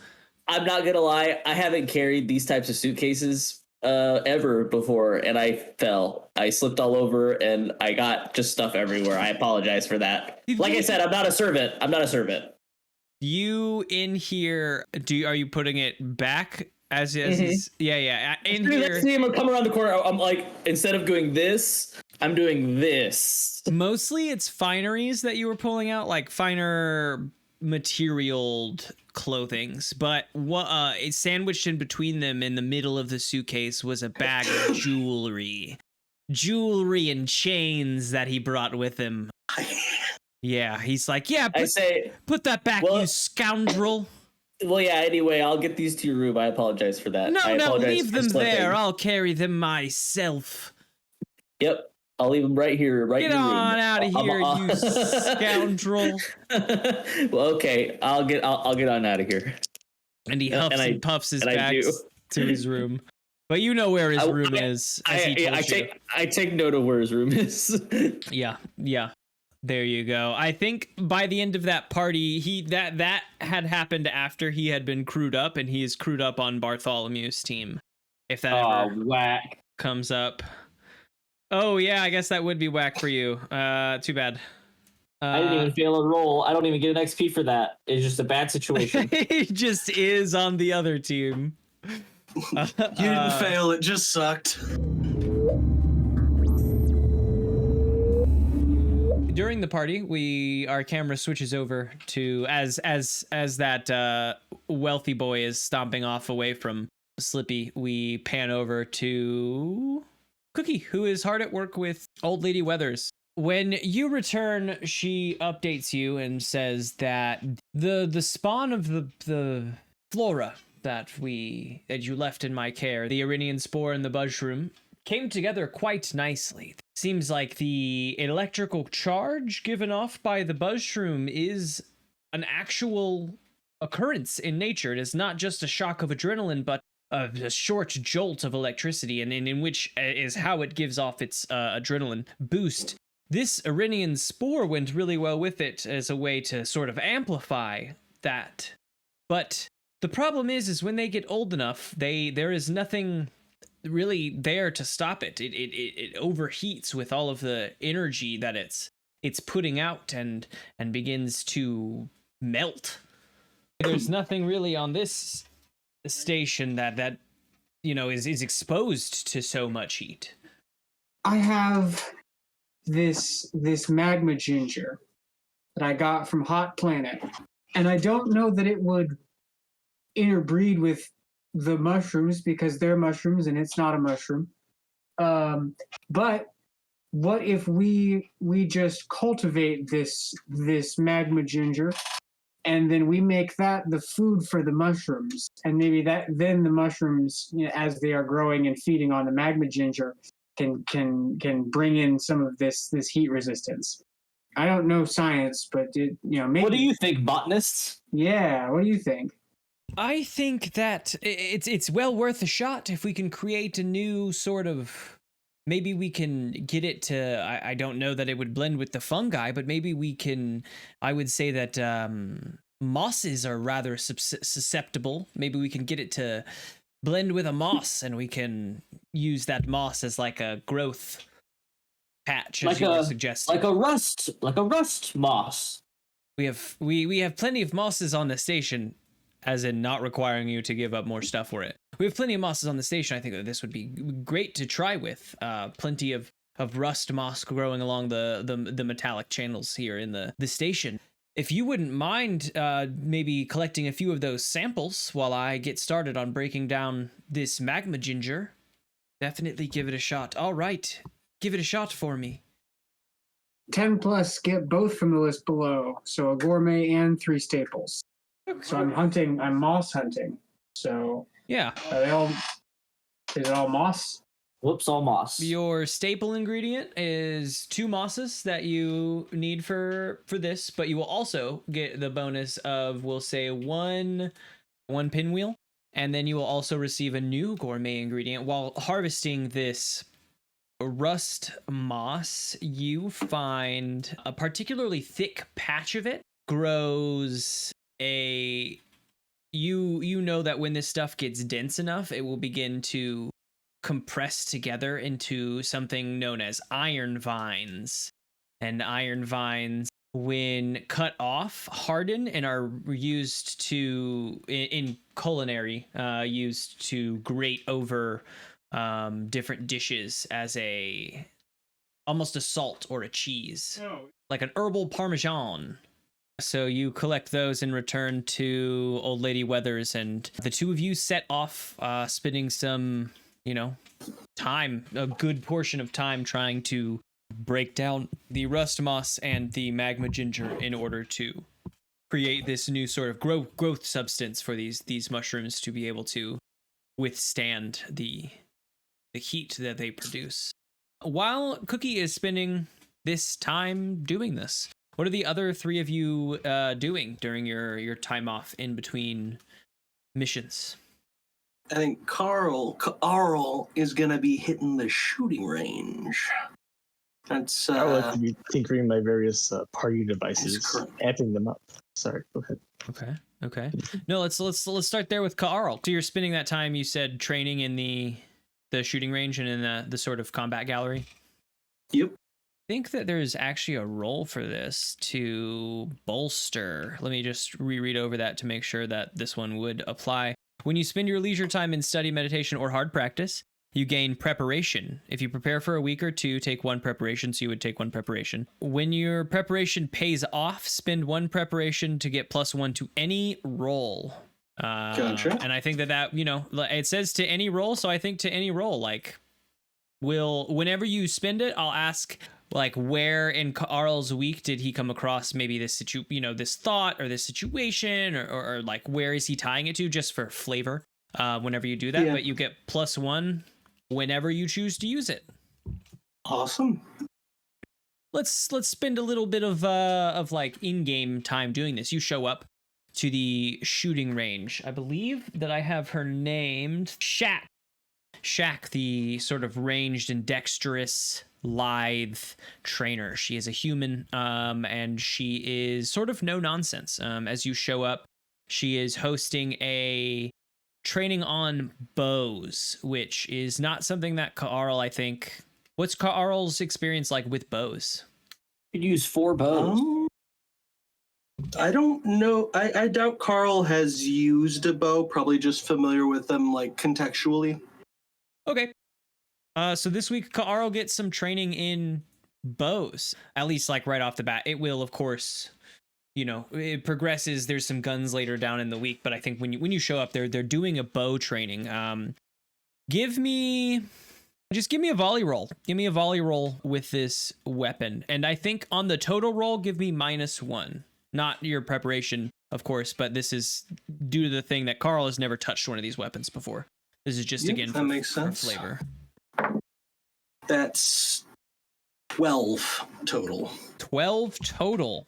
I'm not gonna lie, I haven't carried these types of suitcases ever before, and I fell. I slipped all over, and I got just stuff everywhere. I apologize for that. Like I said, I'm not a servant. You in here? Are you putting it back as is? Yeah. In here, see him come around the corner. I'm like, instead of doing this, I'm doing this. Mostly, it's fineries that you were pulling out, like finer materialed clothings, but what sandwiched in between them in the middle of the suitcase was a bag of jewelry and chains that he brought with him. Yeah, he's like, put that back, you scoundrel. Well, yeah, anyway, I'll get these to your room. I apologize for that. No, leave them there. I'll carry them myself. Yep. I'll leave them right here, right in your room. Get on out of here, you scoundrel. Well, okay, I'll get on out of here. And he huffs and puffs his back to his room. But you know where his room is. I take note of where his room is. Yeah. There you go. I think by the end of that party, that had happened after he had been crewed up, and he is crewed up on Bartholomew's team. If that ever whack comes up. Oh yeah, I guess that would be whack for you. Too bad. I didn't even fail a roll. I don't even get an XP for that. It's just a bad situation. He just is on the other team. You didn't fail. It just sucked. During the party, our camera switches over to as that wealthy boy is stomping off away from Slippy. We pan over to Cookie, who is hard at work with Old Lady Weathers. When you return, she updates you and says that the spawn of the flora that you left in my care, the Irinian spore and the mushroom, came together quite nicely. Seems like the electrical charge given off by the mushroom is an actual occurrence in nature. It is not just a shock of adrenaline, but a short jolt of electricity, and in which is how it gives off its adrenaline boost. This Irinian spore went really well with it as a way to sort of amplify that. But the problem is when they get old enough, there is nothing really there to stop it. It overheats with all of the energy that it's putting out and begins to melt. There's nothing really on this station that is exposed to so much heat. I have this magma ginger that I got from Hot Planet, and I don't know that it would interbreed with the mushrooms because they're mushrooms and it's not a mushroom. But what if we just cultivate this magma ginger, and then we make that the food for the mushrooms, and maybe then the mushrooms, as they are growing and feeding on the magma ginger, can bring in some of this heat resistance. I don't know science, but maybe. What do you think, botanists? Yeah, what do you think? I think that it's well worth a shot if we can create a new sort of. Maybe we can get it to. I don't know that it would blend with the fungi, but maybe we can. I would say that mosses are rather susceptible. Maybe we can get it to blend with a moss, and we can use that moss as like a growth patch, as you were suggesting. Like a rust moss. We have plenty of mosses on the station, as in not requiring you to give up more stuff for it. We have plenty of mosses on the station. I think that this would be great to try with. Plenty of rust moss growing along the metallic channels here in the station. If you wouldn't mind maybe collecting a few of those samples while I get started on breaking down this magma ginger, definitely give it a shot. All right, give it a shot for me. 10 plus, get both from the list below. So a gourmet and 3 staples. So I'm moss hunting. So Yeah. are they all, is it all moss? Whoops, all moss. Your staple ingredient is 2 mosses that you need for this, but you will also get the bonus of, we'll say, one pinwheel, and then you will also receive a new gourmet ingredient. While harvesting this rust moss, you find a particularly thick patch of it grows a... You know that when this stuff gets dense enough, it will begin to compress together into something known as iron vines. And iron vines, when cut off, harden and are used to, in culinary, used to grate over different dishes as almost a salt or a cheese, like an herbal parmesan. So you collect those and return to Old Lady Weathers, and the two of you set off, spending some, time, a good portion of time trying to break down the rust moss and the magma ginger in order to create this new sort of growth substance for these mushrooms to be able to withstand the heat that they produce. While Cookie is spending this time doing this, what are the other 3 of you doing during your time off in between missions? I think Carl is gonna be hitting the shooting range. That's I would like to be tinkering my various party devices, amping them up. Sorry, go ahead. Okay. No, let's start there with Carl. So you're spending that time, you said, training in the shooting range and in the sort of combat gallery? Yep. I think that there's actually a role for this to bolster. Let me just reread over that to make sure that this one would apply. When you spend your leisure time in study, meditation, or hard practice, you gain preparation. If you prepare for a week or 2, take 1 preparation, so you would take 1 preparation. When your preparation pays off, spend 1 preparation to get +1 to any roll. Gotcha. And I think that, it says to any roll, so I think to any roll, whenever you spend it, I'll ask, where in Carl's week did he come across maybe this this thought or this situation, or where is he tying it to, just for flavor, whenever you do that. Yeah. But you get +1 whenever you choose to use it. Awesome. Let's spend a little bit of in-game time doing this. You show up to the shooting range. I believe that I have her named Shaq. Shaq, the sort of ranged and dexterous, lithe trainer. She is a human, and she is sort of no nonsense. As you show up, she is hosting a training on bows, which is not something that Carl, I think... What's Carl's experience like with bows? You could use 4 bows. I don't know. I doubt Carl has used a bow, probably just familiar with them, contextually. Okay. So this week, Carl gets some training in bows, at least right off the bat. It will, of course, it progresses. There's some guns later down in the week, but I think when you show up, they're doing a bow training. Give me a volley roll. Give me a volley roll with this weapon. And I think on the total roll, give me -1. Not your preparation, of course, but this is due to the thing that Carl has never touched one of these weapons before. This is just, again, that makes for sense. flavor. That's 12 total. 12 total.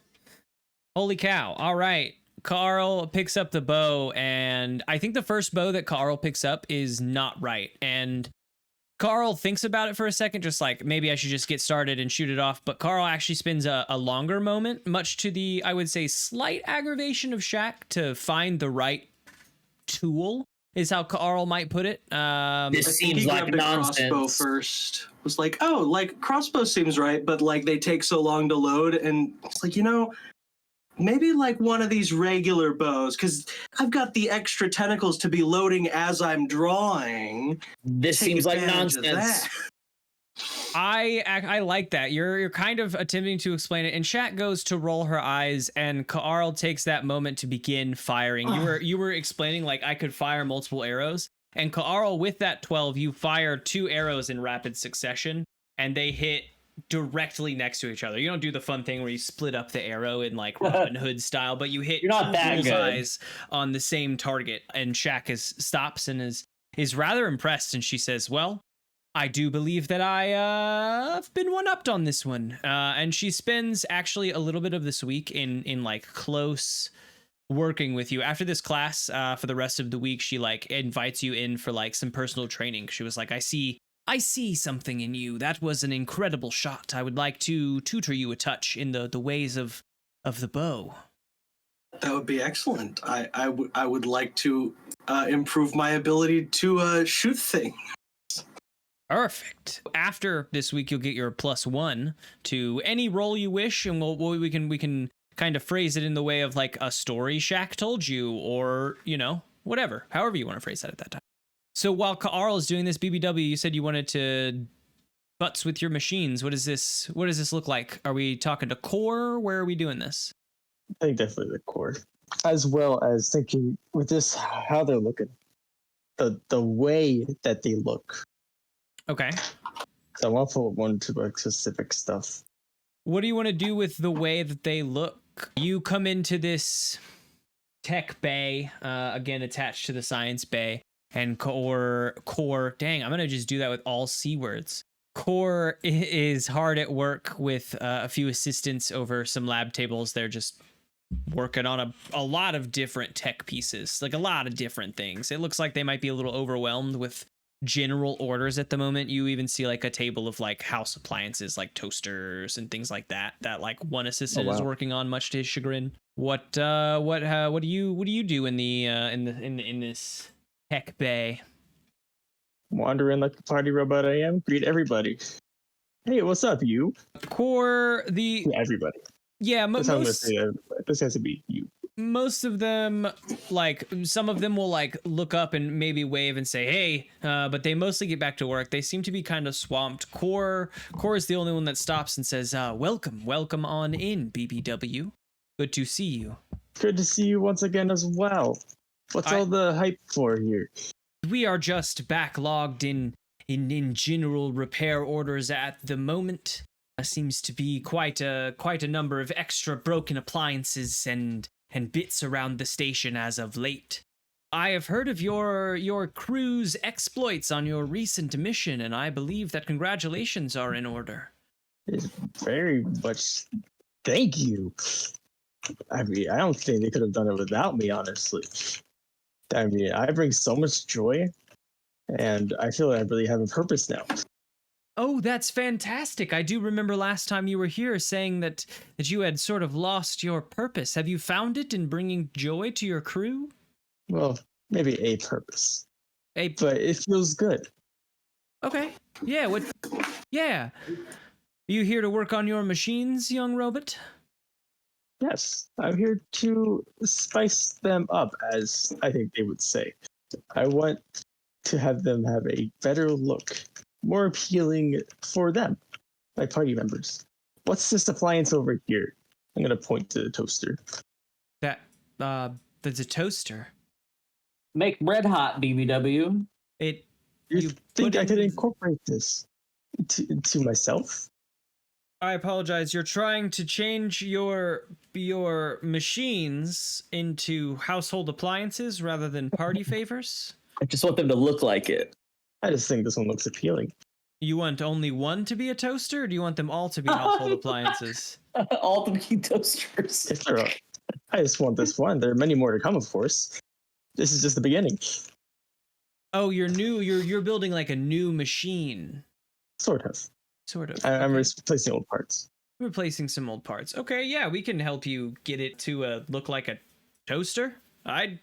Holy cow. All right. Carl picks up the bow, and I think the first bow that Carl picks up is not right. And Carl thinks about it for a second, just maybe I should just get started and shoot it off. But Carl actually spends a longer moment, much to the, I would say, slight aggravation of Shaq, to find the right tool, is how Carl might put it. This seems like nonsense. Crossbow first. Was crossbow seems right, but they take so long to load, and it's maybe one of these regular bows, because I've got the extra tentacles to be loading as I'm drawing. This seems like nonsense. I like that. You're kind of attempting to explain it, and Shaq goes to roll her eyes, and Carl takes that moment to begin firing. You were explaining I could fire multiple arrows, and Carl, with that 12, you fire 2 arrows in rapid succession, and they hit directly next to each other. You don't do the fun thing where you split up the arrow in like Robin Hood style, but you hit You're not that good. bullseyes on the same target. And Shaq stops and is rather impressed, and she says, "Well, I do believe that I've been one-upped on this one." And she spends actually a little bit of this week in like close working with you. After this class, for the rest of the week, she like invites you in for like some personal training. She was like, I see something in you. That was an incredible shot. I would like to tutor you a touch in the ways of the bow." That would be excellent. I would like to improve my ability to shoot things. Perfect. After this week, you'll get your +1 to any role you wish, and we can kind of phrase it in the way of like a story Shaq told you, or whatever, however you want to phrase that at that time. So while Carl is doing this, BBW, you said you wanted to butts with your machines. What does this look like? Are we talking to core? Where are we doing this? I think definitely the core, as well as thinking with this how they're looking, the way that they look. Okay. So I want to put one to like specific stuff. What do you want to do with the way that they look? You come into this tech bay, again attached to the science bay, and core. Dang, I'm gonna just do that with all C words. Core is hard at work with a few assistants over some lab tables. They're just working on a lot of different tech pieces, like a lot of different things. It looks like they might be a little overwhelmed with general orders at the moment. You even see like a table of like house appliances, like toasters and things like that like one assistant is working on, much to his chagrin. What do you do in this tech bay? Wander in like the party robot I am, greet everybody. Hey, what's up, you? Core, everybody. Yeah, That's how I'm gonna say everybody. This has to be you. Most of them, like, some of them will like look up and maybe wave and say, "Hey," but they mostly get back to work. They seem to be kind of swamped. Core is the only one that stops and says, welcome on in, BBW. Good to see you." Good to see you once again as well. What's all the hype for here? We are just backlogged in general repair orders at the moment. Seems to be quite a number of extra broken appliances and bits around the station as of late. I have heard of your crew's exploits on your recent mission, and I believe that congratulations are in order. Very much. Thank you. I mean, I don't think they could have done it without me, honestly. I mean, I bring so much joy, and I feel like I really have a purpose now. Oh, that's fantastic. I do remember last time you were here saying that you had sort of lost your purpose. Have you found it in bringing joy to your crew? Well, maybe a purpose. But it feels good. Okay. Yeah, Yeah. Are you here to work on your machines, young robot? Yes, I'm here to spice them up, as I think they would say. I want to have them have a better look, more appealing for them, my party members. What's this appliance over here? I'm going to point to the toaster. That's a toaster. Make bread hot, BBW. You think I could incorporate this into myself? I apologize. You're trying to change your machines into household appliances rather than party favors? I just want them to look like it. I just think this one looks appealing. You want only one to be a toaster, or do you want them all to be household appliances? All to be toasters. If they're all, I just want this one. There are many more to come, of course. This is just the beginning. Oh, you're building like a new machine. Sort of. I'm replacing old parts. Replacing some old parts. Okay, yeah, we can help you get it to look like a toaster. I'd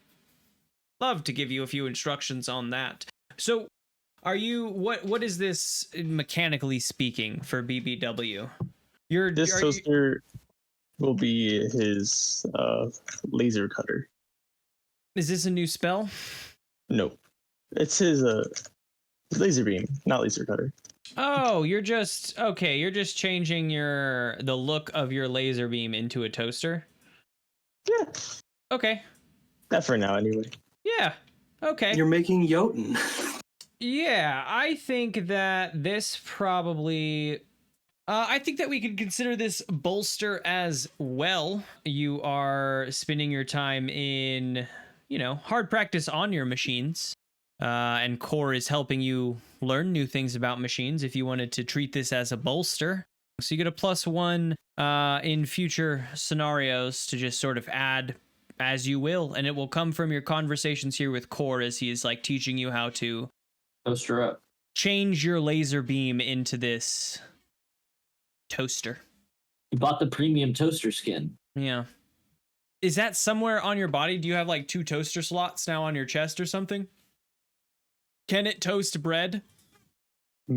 love to give you a few instructions on that. So, are you what is this mechanically speaking for BBW? This toaster will be his laser cutter. Is this a new spell? No, it's his laser beam, not laser cutter. Oh, you're just changing the look of your laser beam into a toaster? Yeah. Okay. Not for now, anyway. Yeah. Okay. You're making Jotun. Yeah, I think that this probably I think that we could consider this bolster as well. You are spending your time in, hard practice on your machines. And Core is helping you learn new things about machines if you wanted to treat this as a bolster. So you get a +1 in future scenarios to just sort of add as you will. And it will come from your conversations here with Core as he is like teaching you how to Toaster up. change your laser beam into this toaster. You bought the premium toaster skin. Yeah. Is that somewhere on your body? Do you have like 2 toaster slots now on your chest or something? Can it toast bread?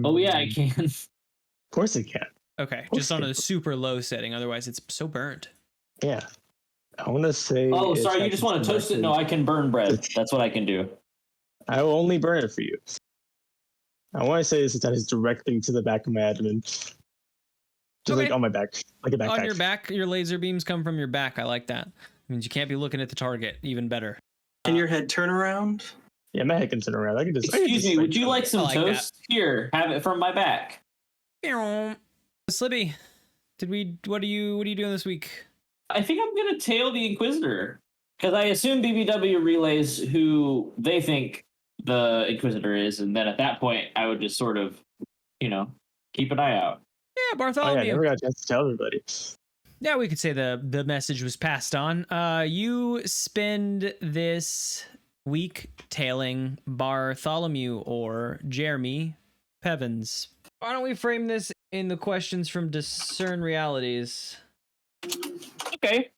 Oh yeah, I can. Of course it can. Okay, just on a super low setting. Otherwise, it's so burnt. Yeah. I want to say. Oh, sorry, you just want to toast it? No, I can burn bread. That's what I can do. I will only burn it for you. I want to say this is directly to the back of my abdomen. Just like on my back, like a backpack. On your back, your laser beams come from your back. I like that. It means you can't be looking at the target. Even better. Can your head turn around? Yeah, my head can turn around. Excuse me, would you like some like toast? that. Here, have it from my back. Slippy, what are you doing this week? I think I'm gonna tail the Inquisitor because I assume BBW relays who they think the Inquisitor is, and then at that point I would just sort of, keep an eye out. Yeah, Bartholomew. I never got a chance to tell everybody. Yeah, we could say the message was passed on. You spend this week tailing Bartholomew or Jeremy Pevins. Why don't we frame this in the questions from Discern Realities? Okay.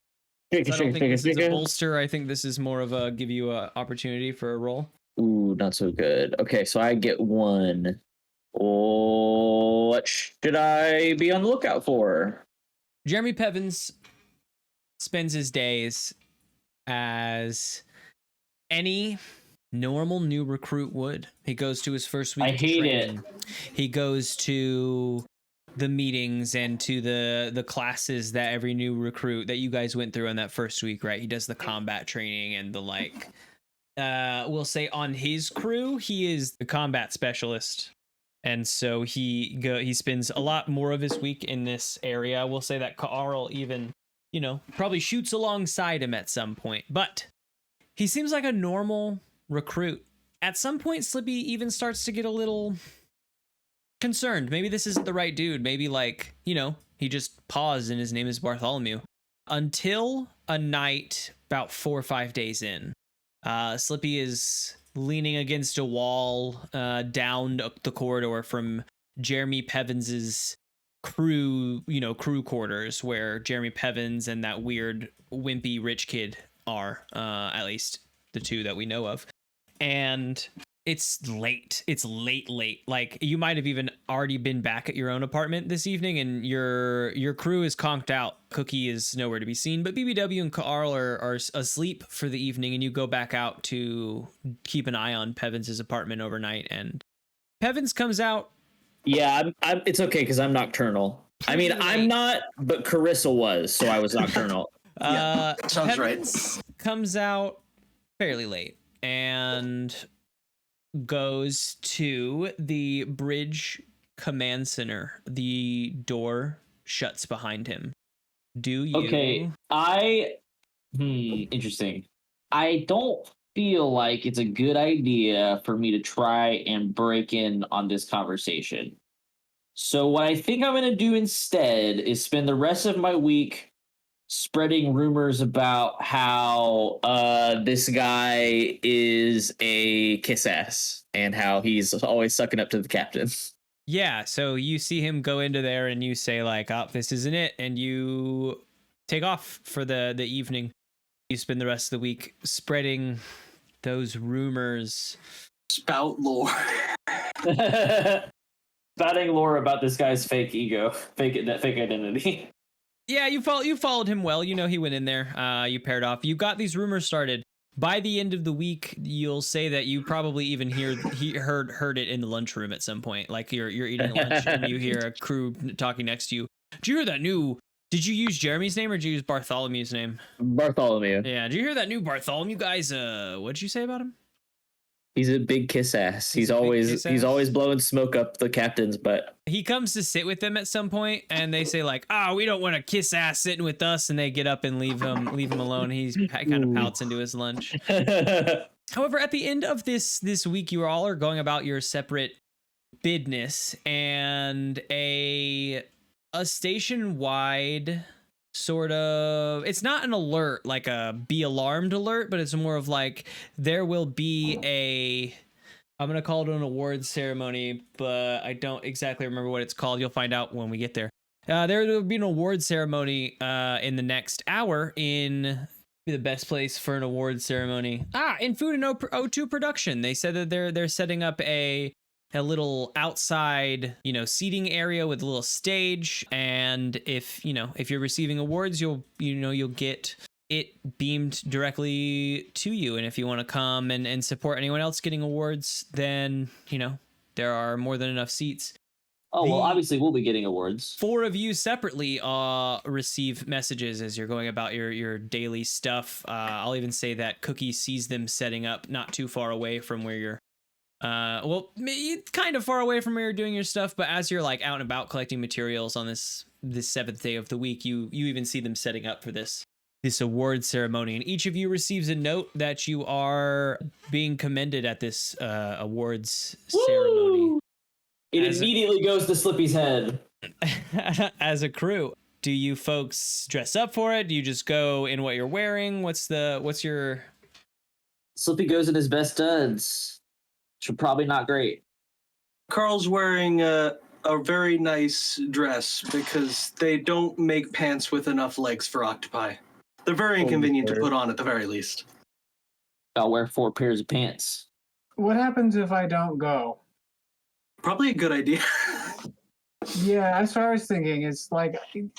I don't think this is a bolster. I think this is more of a give you an opportunity for a roll. Ooh, not so good. Okay, so I get 1. What should I be on the lookout for? Jeremy Pevins spends his days as any normal new recruit would. He goes to his first week. I hate it. He goes to the meetings and to the classes that every new recruit that you guys went through on that first week, right? He does the combat training and the like. We'll say on his crew, he is the combat specialist. And so he spends a lot more of his week in this area. We'll say that Carl even, probably shoots alongside him at some point. But he seems like a normal recruit. At some point, Slippy even starts to get a little concerned. Maybe this isn't the right dude. Maybe he just paused and his name is Bartholomew. Until a night about 4 or 5 days in, Slippy is leaning against a wall down the corridor from Jeremy Pevins's crew quarters, where Jeremy Pevins and that weird wimpy rich kid are, at least the 2 that we know of. And it's late. It's late. Like, you might have even already been back at your own apartment this evening, and your crew is conked out. Cookie is nowhere to be seen, but BBW and Carl are asleep for the evening, and you go back out to keep an eye on Pevins' apartment overnight. And Pevins comes out. Yeah, it's okay because I'm nocturnal. I mean, I'm not, but Carissa was, so I was nocturnal. Yeah, sounds Pevins right. Comes out fairly late and goes to the bridge command center. The door shuts behind him. Do you? Okay, interesting. I don't feel like it's a good idea for me to try and break in on this conversation. So what I think I'm going to do instead is spend the rest of my week spreading rumors about how this guy is a kiss ass and how he's always sucking up to the captain. Yeah, so you see him go into there and you say like, oh, this isn't it. And you take off for the evening. You spend the rest of the week spreading those rumors. Spout lore. Spouting lore about this guy's fake ego, fake identity. Yeah, you followed him well. He went in there. You paired off. You got these rumors started. By the end of the week, you'll say that you probably even heard it in the lunchroom at some point. Like you're eating lunch and you hear a crew talking next to you. Did you hear that new? Did you use Jeremy's name or did you use Bartholomew's name? Bartholomew. Yeah. Did you hear that new Bartholomew guys? What did you say about him? He's a big kiss ass. He's a big always kiss he's ass? always blowing smoke up the captain's butt. He comes to sit with them at some point, and they say like, "Oh, we don't want to kiss ass sitting with us," and they get up and leave him alone. He kind of pouts into his lunch. However, at the end of this week, you all are going about your separate business, and a station-wide sort of, it's not an alert like a be alarmed alert, but it's more of like there will be a, I'm gonna call it an awards ceremony, but I don't exactly remember what it's called. You'll find out when we get there. There will be an award ceremony in the next hour in the best place for an award ceremony. In Food and O2 production. They said that they're setting up a little outside, seating area with a little stage, and if you're receiving awards, you'll get it beamed directly to you. And if you want to come and support anyone else getting awards, then there are more than enough seats. Oh, well, obviously we'll be getting awards. 4 of you separately receive messages as you're going about your daily stuff. I'll even say that Cookie sees them setting up not too far away from where you're kind of far away from where you're doing your stuff, but as you're like out and about collecting materials on this 7th day of the week, you even see them setting up for this award ceremony, and each of you receives a note that you are being commended at this awards ceremony. It immediately goes to Slippy's head. As a crew, do you folks dress up for it? Do you just go in what you're wearing? What's your... Slippy goes in his best studs. Which are probably not great. Carl's wearing a very nice dress because they don't make pants with enough legs for octopi. They're very inconvenient to put on at the very least. I'll wear 4 pairs of pants. What happens if I don't go? Probably a good idea. Yeah, that's what I was thinking. It's like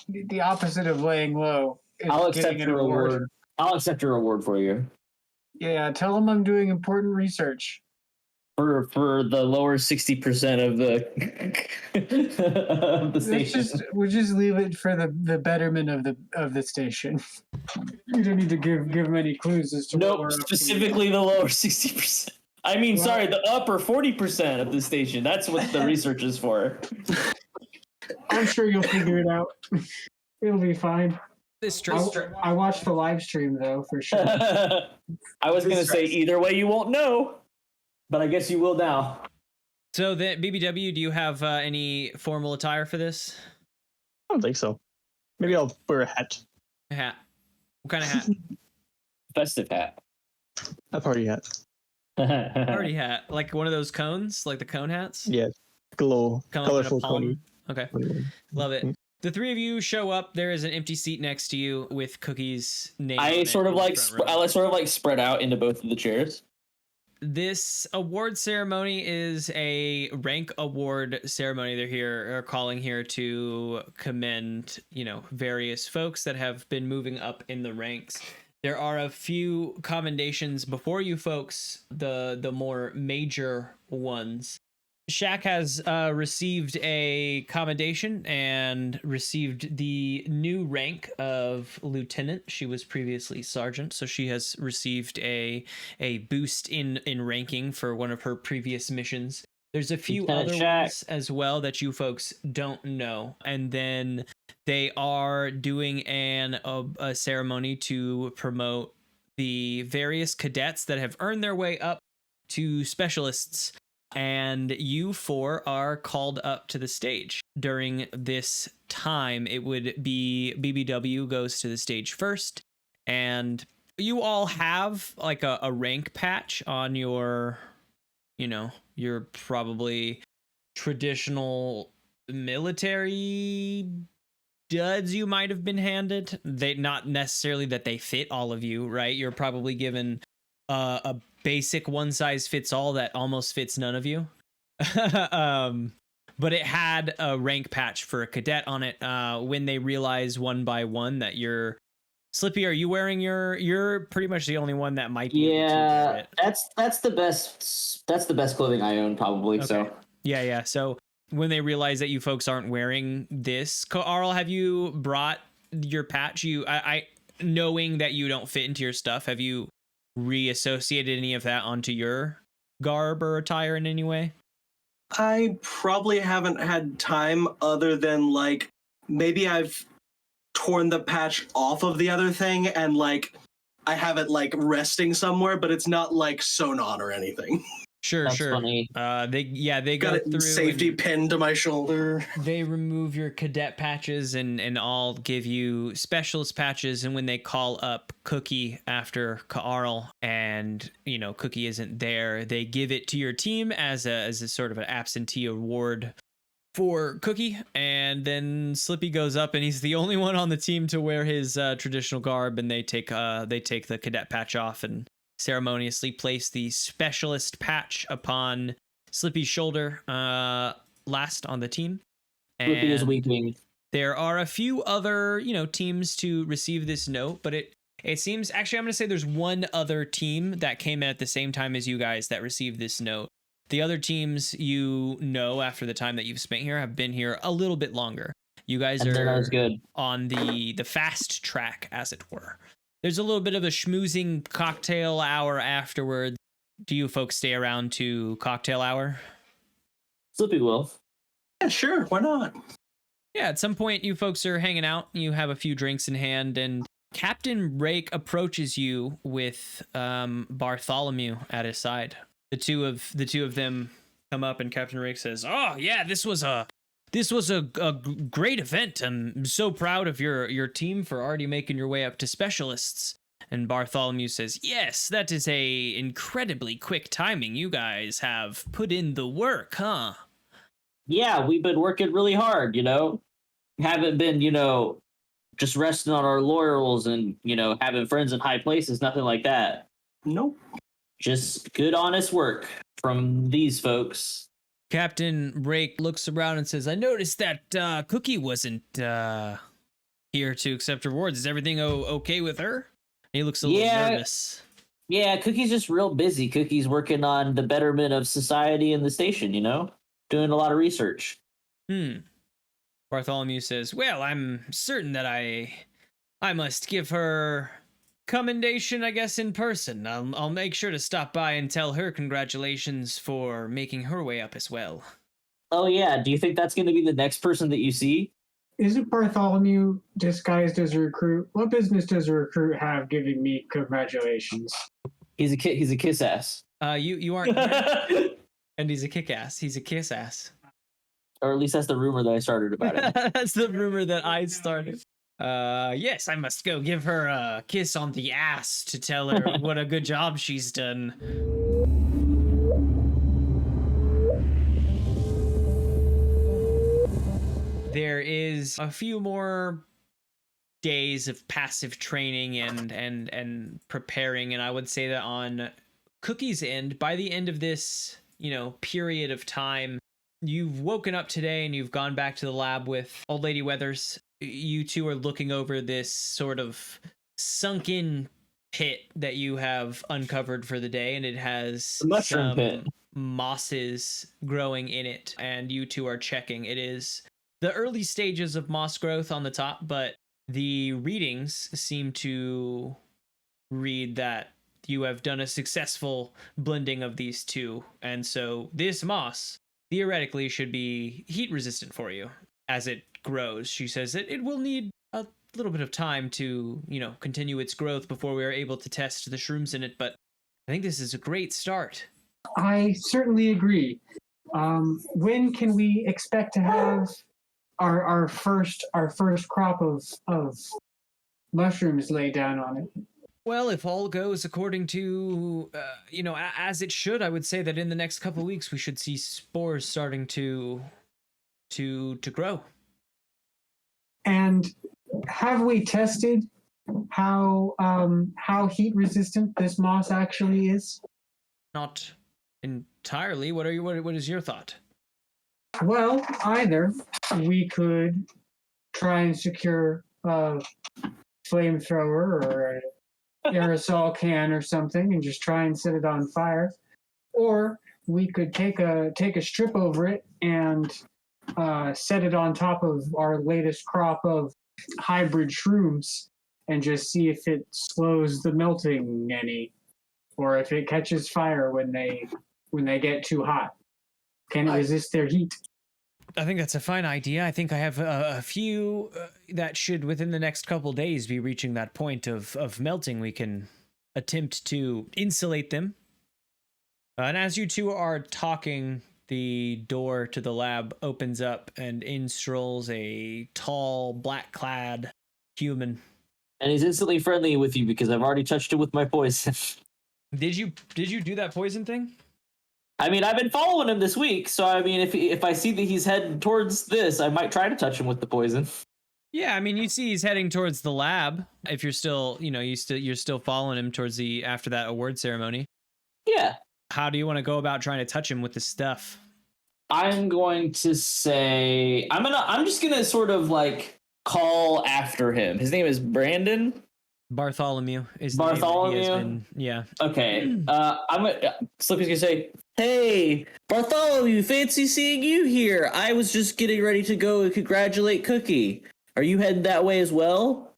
the opposite of laying low. I'll accept your award. I'll accept your award for you. Yeah, tell them I'm doing important research. For the lower 60% of the station. We'll just leave it for the betterment of the station. You don't need to give them any clues as to what we're up to. Specifically the lower 60%. I mean, sorry, the upper 40% of the station. That's what the research is for. I'm sure you'll figure it out. It'll be fine. I watched the live stream though, for sure. I was gonna say either way you won't know. But I guess you will now. So, BBW, do you have any formal attire for this? I don't think so. Maybe I'll wear a hat. A hat. What kind of hat? Festive hat. A party hat. Party hat. Like one of those cones? Like the cone hats? Yeah. Colorful cone. Okay. Love it. The 3 of you show up. There is an empty seat next to you with Cookie's name. I sort of spread out into both of the chairs. This award ceremony is a rank award ceremony. They're calling here to commend, various folks that have been moving up in the ranks. There are a few commendations before you folks, the more major ones. Shaq has received a commendation and received the new rank of lieutenant. She was previously sergeant, so she has received a boost in ranking for one of her previous missions. There's a few other ones as well that you folks don't know. And then they are doing a ceremony to promote the various cadets that have earned their way up to specialists. And you 4 are called up to the stage. During this time, it would be BBW goes to the stage first, and you all have like a rank patch on your, your probably traditional military duds you might have been handed. They not necessarily that they fit all of you, right? You're probably given a basic one-size-fits-all that almost fits none of you. But it had a rank patch for a cadet on it. When they realize one by one that you're Slippy, are you wearing you're pretty much the only one that might be able to wear it. That's the best clothing I own, probably. Okay. So yeah. So when they realize that you folks aren't wearing this, Carl, have you brought your patch? I knowing that you don't fit into your stuff, have you reassociated any of that onto your garb or attire in any way? I probably haven't had time other than like maybe I've torn the patch off of the other thing and like I have it like resting somewhere, but it's not like sewn on or anything. Sure, That's sure. funny. They Got go it through safety and pinned to my shoulder. they remove your cadet patches and all give you specialist patches. And when they call up Cookie after Carl and Cookie isn't there, they give it to your team as a sort of an absentee award for Cookie. And then Slippy goes up and he's the only one on the team to wear his traditional garb, and they take the cadet patch off and ceremoniously place the specialist patch upon Slippy's shoulder, last on the team. Slippy is And weeping. there are a few other, teams to receive this note, but it seems, actually, I'm going to say there's one other team that came in at the same time as you guys that received this note. The other teams, after the time that you've spent here, have been here a little bit longer. You guys And they're not are as good. on the fast track, as it were. There's a little bit of a schmoozing cocktail hour afterward. Do you folks stay around to cocktail hour? Slippy will. Yeah, sure. Why not? Yeah, at some point you folks are hanging out. You have a few drinks in hand, and Captain Rake approaches you with Bartholomew at his side. The two of them come up, and Captain Rake says, "Oh yeah, this was a great event. I'm so proud of your team for already making your way up to specialists." And Bartholomew says, "Yes, that is a incredibly quick timing. You guys have put in the work, huh?" Yeah, we've been working really hard, Haven't been, just resting on our laurels and, having friends in high places, nothing like that. Nope. Just good, honest work from these folks. Captain Rake looks around and says, "I noticed that Cookie wasn't here to accept rewards. Is everything okay with her?" He looks a little nervous. Yeah, Cookie's just real busy. Cookie's working on the betterment of society and the station, doing a lot of research. Bartholomew says, "Well, I'm certain that I must give her commendation, I guess, in person. I'll make sure to stop by and tell her congratulations for making her way up as well." Oh, yeah. Do you think that's going to be the next person that you see? Isn't Bartholomew disguised as a recruit? What business does a recruit have giving me congratulations? He's a kiss ass. You aren't here, and he's a kick ass. He's a kiss ass. Or at least that's the rumor that I started about it. That's the rumor that I started. Yes, I must go give her a kiss on the ass to tell her what a good job she's done. There is a few more days of passive training and preparing, and I would say that on Cookie's end, by the end of this, period of time, you've woken up today and you've gone back to the lab with Old Lady Weathers. You two are looking over this sort of sunken pit that you have uncovered for the day, and it has The mushroom pit. mosses growing in it, and you two are checking. It is the early stages of moss growth on the top, but the readings seem to read that you have done a successful blending of these two, and so this moss theoretically should be heat resistant for you as it grows. She says that it will need a little bit of time to, continue its growth before we are able to test the shrooms in it, but I think this is a great start. I certainly agree. When can we expect to have our first crop of mushrooms laid down on it? Well, if all goes according to, as it should, I would say that in the next couple of weeks we should see spores starting to grow. And have we tested how heat resistant this moss actually is? Not entirely. What is your thought? Well, either we could try and secure a flamethrower or an aerosol can or something and just try and set it on fire, or we could take a strip over it and set it on top of our latest crop of hybrid shrooms and just see if it slows the melting any, or if it catches fire when they when they get too hot. Can it resist their heat? I think that's a fine idea. I think I have a few that should, within the next couple days, be reaching that point of melting. We can attempt to insulate them. And as you two are talking, the door to the lab opens up, and in strolls a tall, black-clad human. And he's instantly friendly with you because I've already touched it with my poison. Did you do that poison thing? I mean, I've been following him this week, so I mean, if I see that he's heading towards this, I might try to touch him with the poison. Yeah, I mean, you see he's heading towards the lab. If you're still, you're still following him towards after that award ceremony. Yeah. How do you want to go about trying to touch him with the stuff? I'm going to say I'm just gonna sort of like call after him. His name is Brandon. Bartholomew is Bartholomew. The name that he has been, yeah. Okay. Slippy's gonna say, "Hey, Bartholomew, fancy seeing you here. I was just getting ready to go and congratulate Cookie. Are you heading that way as well?"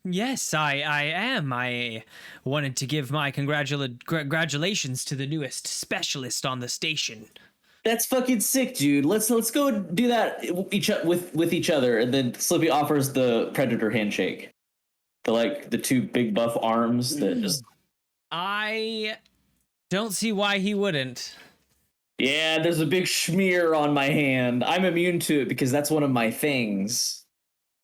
Yes, I am. I wanted to give my congratulations to the newest specialist on the station. That's fucking sick, dude. Let's go do that with each other. And then Slippy offers the Predator handshake. The two big buff arms that just... I don't see why he wouldn't. Yeah, there's a big schmear on my hand. I'm immune to it because that's one of my things.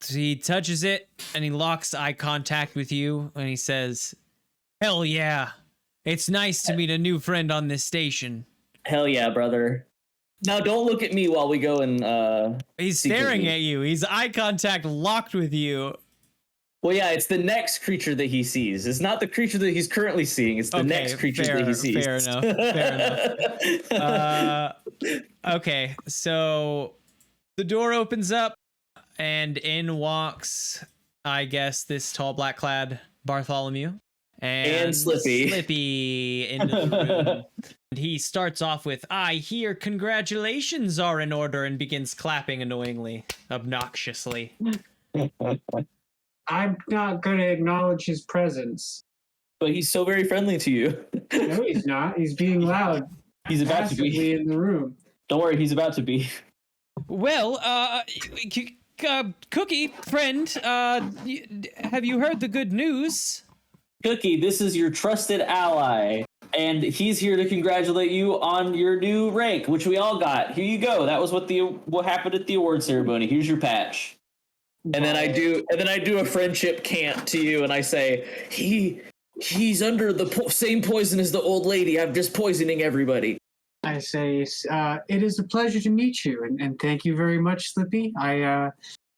So he touches it and he locks eye contact with you and he says, "Hell yeah. It's nice to meet a new friend on this station." Hell yeah, brother. Now don't look at me while we go and he's staring at you. He's eye contact locked with you. Well, yeah, it's the next creature that he sees. It's not the creature that he's currently seeing. It's the next creature that he sees. Fair enough. Fair enough. Okay, so the door opens up, and in walks, I guess, this tall, black-clad Bartholomew. And Slippy. Slippy into the room. And he starts off with, "I hear congratulations are in order," and begins clapping annoyingly, obnoxiously. I'm not going to acknowledge his presence. But he's so very friendly to you. No, he's not. He's being loud. He's about to be in the room. Don't worry, he's about to be. Well, Cookie, friend, have you heard the good news? Cookie, this is your trusted ally, and he's here to congratulate you on your new rank, which we all got. Here you go. That was what happened at the award ceremony. Here's your patch. And then I do a friendship cant to you, and I say, he's under the same poison as the old lady. I'm just poisoning everybody. I say, it is a pleasure to meet you, and thank you very much, Slippy.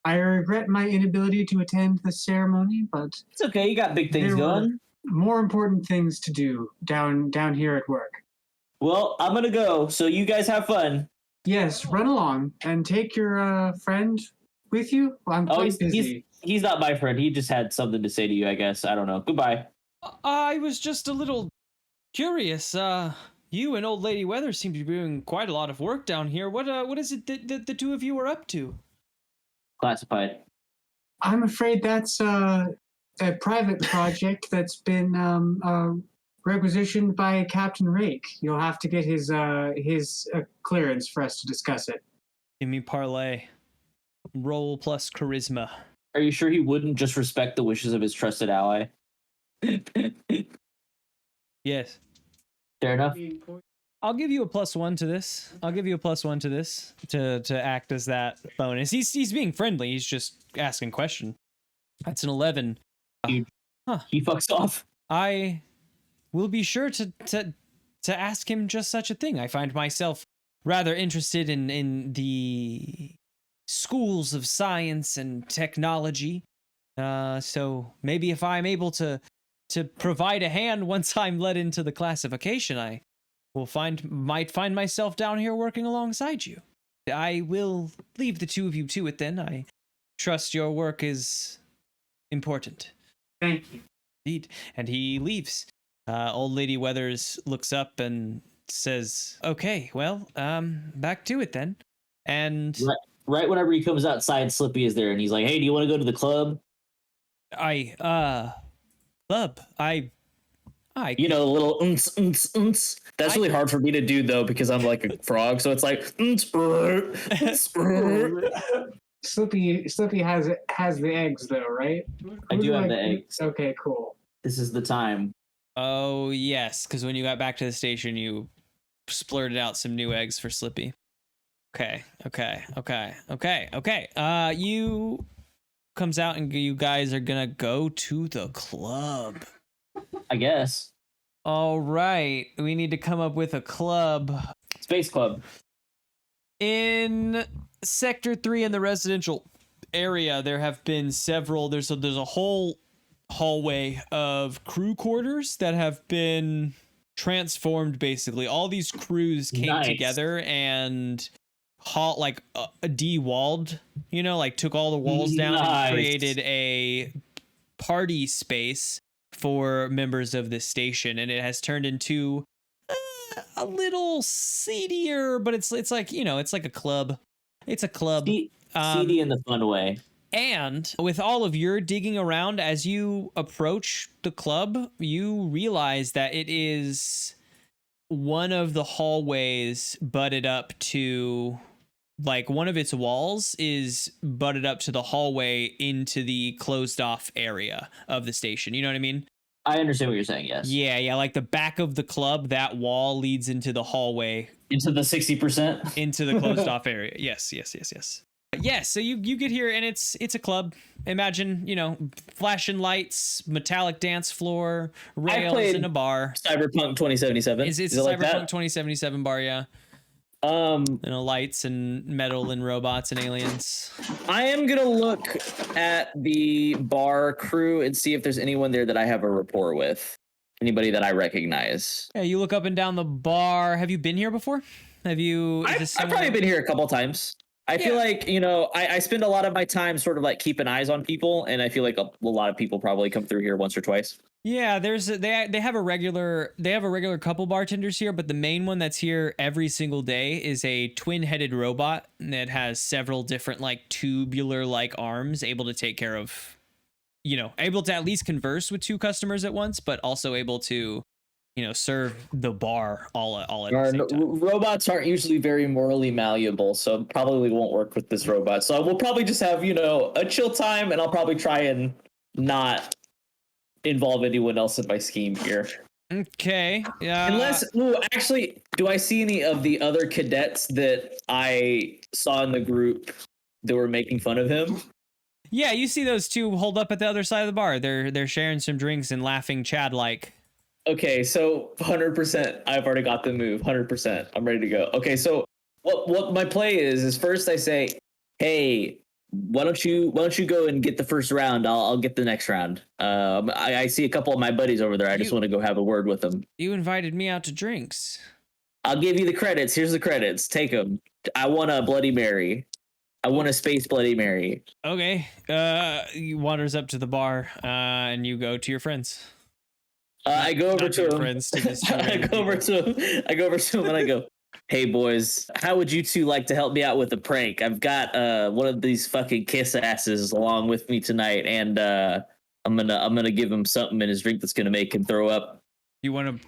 I regret my inability to attend the ceremony, but it's okay. You got big things going. More important things to do down here at work. Well, I'm gonna go. So you guys have fun. Yes, run along and take your friend with you. I'm quite busy. He's not my friend. He just had something to say to you, I guess. I don't know. Goodbye. I was just a little curious. You and Old Lady Weather seem to be doing quite a lot of work down here. What is it that the two of you are up to? Classified. I'm afraid that's a private project that's been requisitioned by Captain Rake. You'll have to get his clearance for us to discuss it. Give me parlay. Roll plus charisma. Are you sure he wouldn't just respect the wishes of his trusted ally? Yes. Fair enough. I'll give you a +1 to this. To act as that bonus. He's being friendly. He's just asking question. That's an 11. He fucks off. I will be sure to ask him just such a thing. I find myself rather interested in the schools of science and technology. So maybe if I'm able to provide a hand once I'm led into the classification, I will might find myself down here working alongside you. I will leave the two of you to it then. I trust your work is important. Thank you. Indeed. And he leaves. Old Lady Weathers looks up and says, "Okay, well, back to it then." And right whenever he comes outside, Slippy is there, and he's like, "Hey, do you want to go to the club?" Club. You know, a little That's really hard for me to do though because I'm like a frog. So it's like Slippy has the eggs though, right? I do have the eggs. Okay, cool. This is the time. Oh yes, because when you got back to the station, you splurted out some new eggs for Slippy. Okay. You comes out and you guys are gonna go to the club. I guess. All right, we need to come up with a club. Space Club. In Sector 3 in the residential area, there have been several. There's a whole hallway of crew quarters that have been transformed. Basically, all these crews came together and de-walled. You know, like took all the walls down and created a party space for members of this station, and it has turned into a little seedier, but it's like, you know, it's like a club. It's a club. Seedy in the fun way. And with all of your digging around, as you approach the club, you realize that it is one of the hallways butted up to, like, one of its walls is butted up to the hallway into the closed off area of the station. You know what I mean? I understand what you're saying, yes. Yeah, like the back of the club, that wall leads into the hallway. Into the 60%? Into the closed off area. Yes. Yeah, so you get here and it's a club. Imagine, you know, flashing lights, metallic dance floor, rails, and a bar. Cyberpunk 2077. It's a Cyberpunk 2077 bar, yeah. You know, lights and metal and robots and aliens. I am gonna look at the bar crew and see if there's anyone there that I have a rapport with. Anybody that I recognize. Yeah, you look up and down the bar. Have you been here before? Have you? I've probably been here a couple times. I feel like, you know, I spend a lot of my time sort of like keeping eyes on people, and I feel like a lot of people probably come through here once or twice. Yeah, they have a regular couple bartenders here, but the main one that's here every single day is a twin-headed robot that has several different like tubular like arms, able to take care of, you know, able to at least converse with two customers at once, but also able to, you know, serve the bar all at the same time. Robots aren't usually very morally malleable, so probably won't work with this robot. So we'll probably just have, you know, a chill time, and I'll probably try and not involve anyone else in my scheme here. Okay. Yeah. Actually, do I see any of the other cadets that I saw in the group that were making fun of him? Yeah, you see those two hold up at the other side of the bar. They're sharing some drinks and laughing Chad-like. Okay, so 100%, I've already got the move. 100%, I'm ready to go. Okay, so what my play is first I say, hey, why don't you go and get the first round? I'll get the next round. I see a couple of my buddies over there. I just want to go have a word with them. You invited me out to drinks. I'll give you the credits. Here's the credits. Take them. I want a Bloody Mary. I want a space Bloody Mary. Okay. He wanders up to the bar, and you go to your friends. I go over to him. I go over to him and I go, hey boys, how would you two like to help me out with a prank? I've got one of these fucking kiss asses along with me tonight, and I'm gonna give him something in his drink that's gonna make him throw up. You want to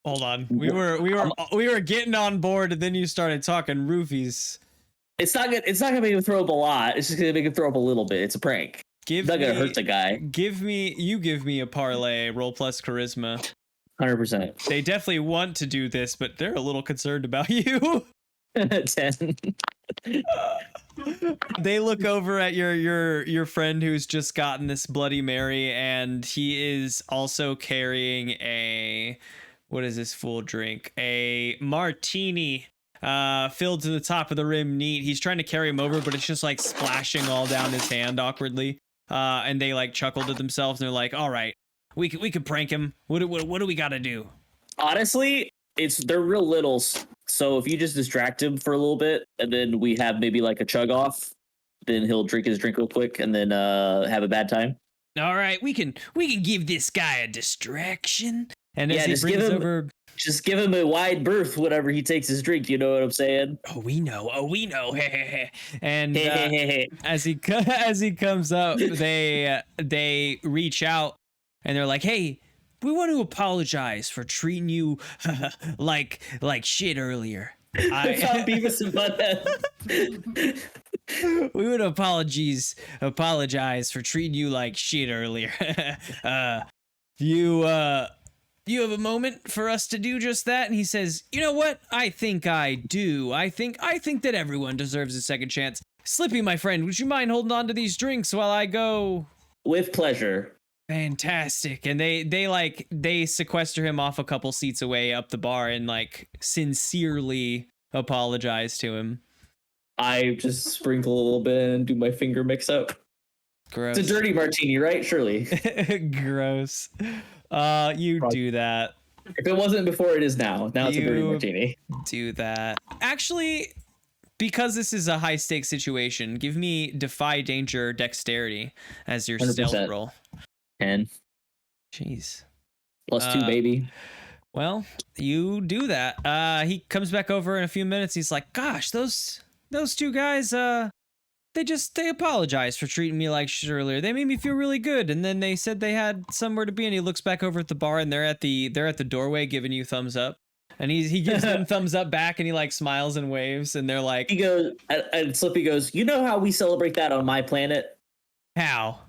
hold on? We were getting on board, and then you started talking roofies. It's not gonna make him throw up a lot. It's just gonna make him throw up a little bit. It's a prank. It's not gonna hurt the guy. Give me a parlay, roll plus charisma. 100%. They definitely want to do this, but they're a little concerned about you. 10. They look over at your friend who's just gotten this Bloody Mary, and he is also carrying a, what is this fool drink? A martini, filled to the top of the rim neat. He's trying to carry him over, but it's just like splashing all down his hand awkwardly. And they like chuckle to themselves, and they're like, all right, we could prank him. What do we gotta do? Honestly, they're real littles. So if you just distract him for a little bit, and then we have maybe like a chug off, then he'll drink his drink real quick and then have a bad time. All right, we can give this guy a distraction. And as he brings over, just give him a wide berth whenever he takes his drink. You know what I'm saying? Oh, we know. And as he comes up, they reach out and they're like, "Hey, want to apologize for treating you like shit earlier. I found Beavis and Butthead. We would apologize for treating you like shit earlier. You have a moment for us to do just that? And he says, you know what? I think I do. I think that everyone deserves a second chance. Slippy, my friend, would you mind holding on to these drinks while I go? With pleasure. Fantastic. And they sequester him off a couple seats away up the bar and like sincerely apologize to him. I just sprinkle a little bit and do my finger mix up. Gross. It's a dirty martini, right? Surely. Gross. You do that. If it wasn't before, it is now. Now it's a dirty martini. Do that. Actually, because this is a high stakes situation, give me defy danger dexterity as your 100%. Stealth roll. 10. Jeez. +2, baby. Well, you do that. He comes back over in a few minutes. He's like, gosh, those two guys, they apologized for treating me like shit earlier. They made me feel really good, and then they said they had somewhere to be. And he looks back over at the bar, and they're at the doorway giving you thumbs up. And he gives them thumbs up back, and he like smiles and waves, and they're like, he goes, and Slippy goes, you know how we celebrate that on my planet? How?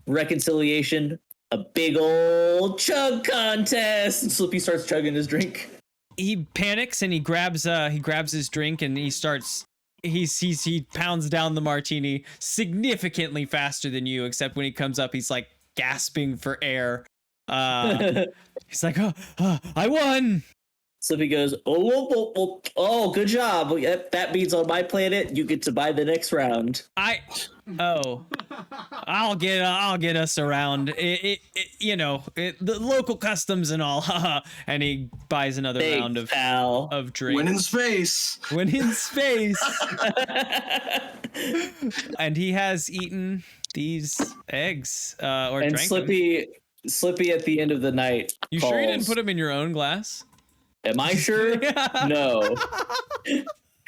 Reconciliation, a big old chug contest. And Slippy starts chugging his drink. He panics and he grabs his drink and he pounds down the martini significantly faster than you, except when he comes up, he's like gasping for air. He's like, I won. Slippy goes, oh, good job. That means on my planet, you get to buy the next round. I'll get us around. The local customs and all. And he buys another round of drinks. Win in space. And he has eaten these eggs or and drank Slippy at the end of the night. You calls, sure you didn't put them in your own glass? Am I sure? No.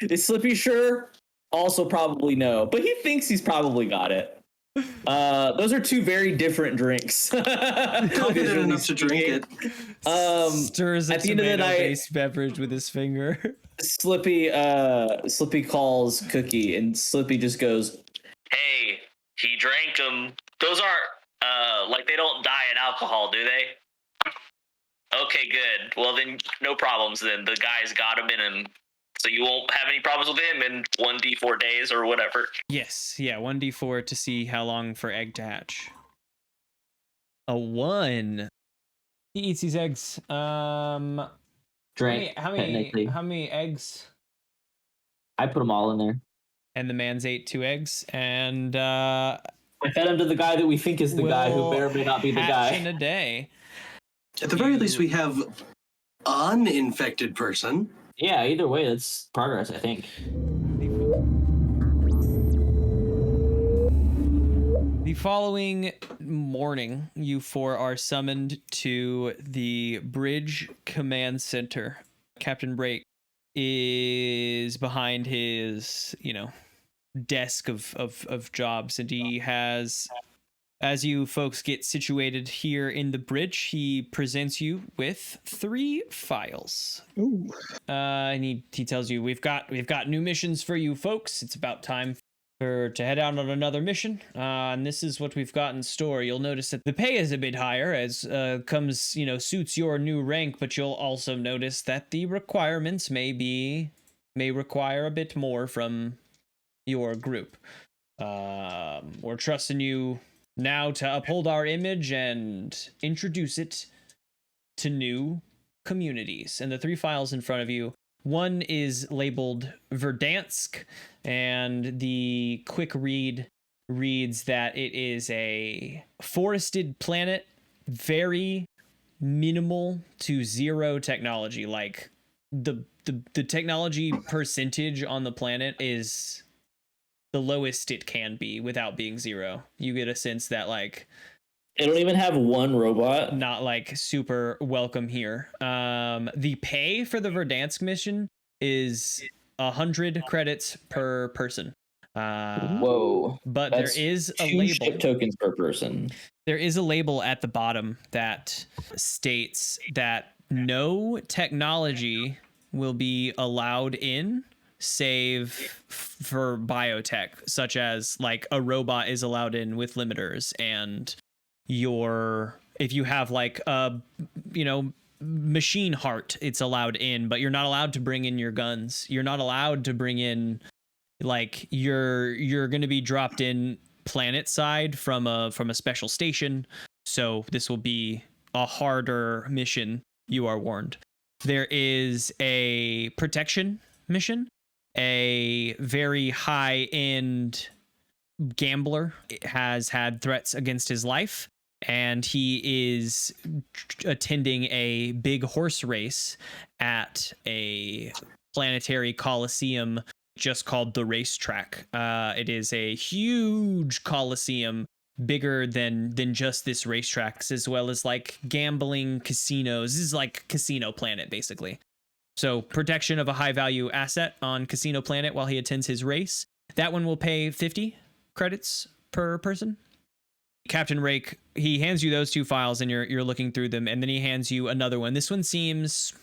Is Slippy sure? Also probably no. But he thinks he's probably got it. Those are two very different drinks. Confident enough to drink it. Stirs at the end of the night, beverage with his finger. Slippy calls Cookie, and Slippy just goes, "Hey, he drank them. Those aren't they don't die in alcohol, do they? Okay, good. Well, then no problems. Then the guy's got him in him, so you won't have any problems with him in 1d4 days or whatever." Yes, yeah, 1d4 to see how long for egg to hatch. A 1. He eats these eggs. Drink. How many eggs? I put them all in there. And the man's ate 2 eggs, and I fed him to the guy that we think is the guy who may or may not be the guy. In a day. At the very least, we have an infected person. Yeah, either way, that's progress, I think. The following morning, you 4 are summoned to the Bridge Command Center. Captain Brake is behind his, desk of jobs, and he has... As you folks get situated here in the bridge, he presents you with 3 files. Ooh. And he tells you, we've got new missions for you folks. It's about time to head out on another mission. And this is what we've got in store. You'll notice that the pay is a bit higher as suits your new rank, but you'll also notice that the requirements may require a bit more from your group. We're trusting you now to uphold our image and introduce it to new communities. And the 3 files in front of you, one is labeled Verdansk, and the quick read reads that it is a forested planet, very minimal to 0 technology. Like the technology percentage on the planet is the lowest it can be without being 0. You get a sense that they don't even have 1 robot. Not super welcome here. The pay for the Verdansk mission is 100 credits per person. Whoa. But That's there is a 2 label. ship tokens per person. There is a label at the bottom that states that no technology will be allowed in save for biotech, such as like a robot is allowed in with limiters, and if you have like a machine heart, it's allowed in, but you're not allowed to bring in your guns. You're not allowed to bring in, like, you're going to be dropped in planet side from a special station, so this will be a harder mission, you are warned. There is a protection mission. A very high-end gambler has had threats against his life, and he is attending a big horse race at a planetary coliseum just called the Racetrack. It is a huge coliseum, bigger than just this racetrack, as well as like gambling casinos. This is like Casino Planet, basically. So protection of a high value asset on Casino Planet while he attends his race. That one will pay 50 credits per person. Captain Rake, he hands you those 2 files and you're looking through them, and then he hands you another one. This one seems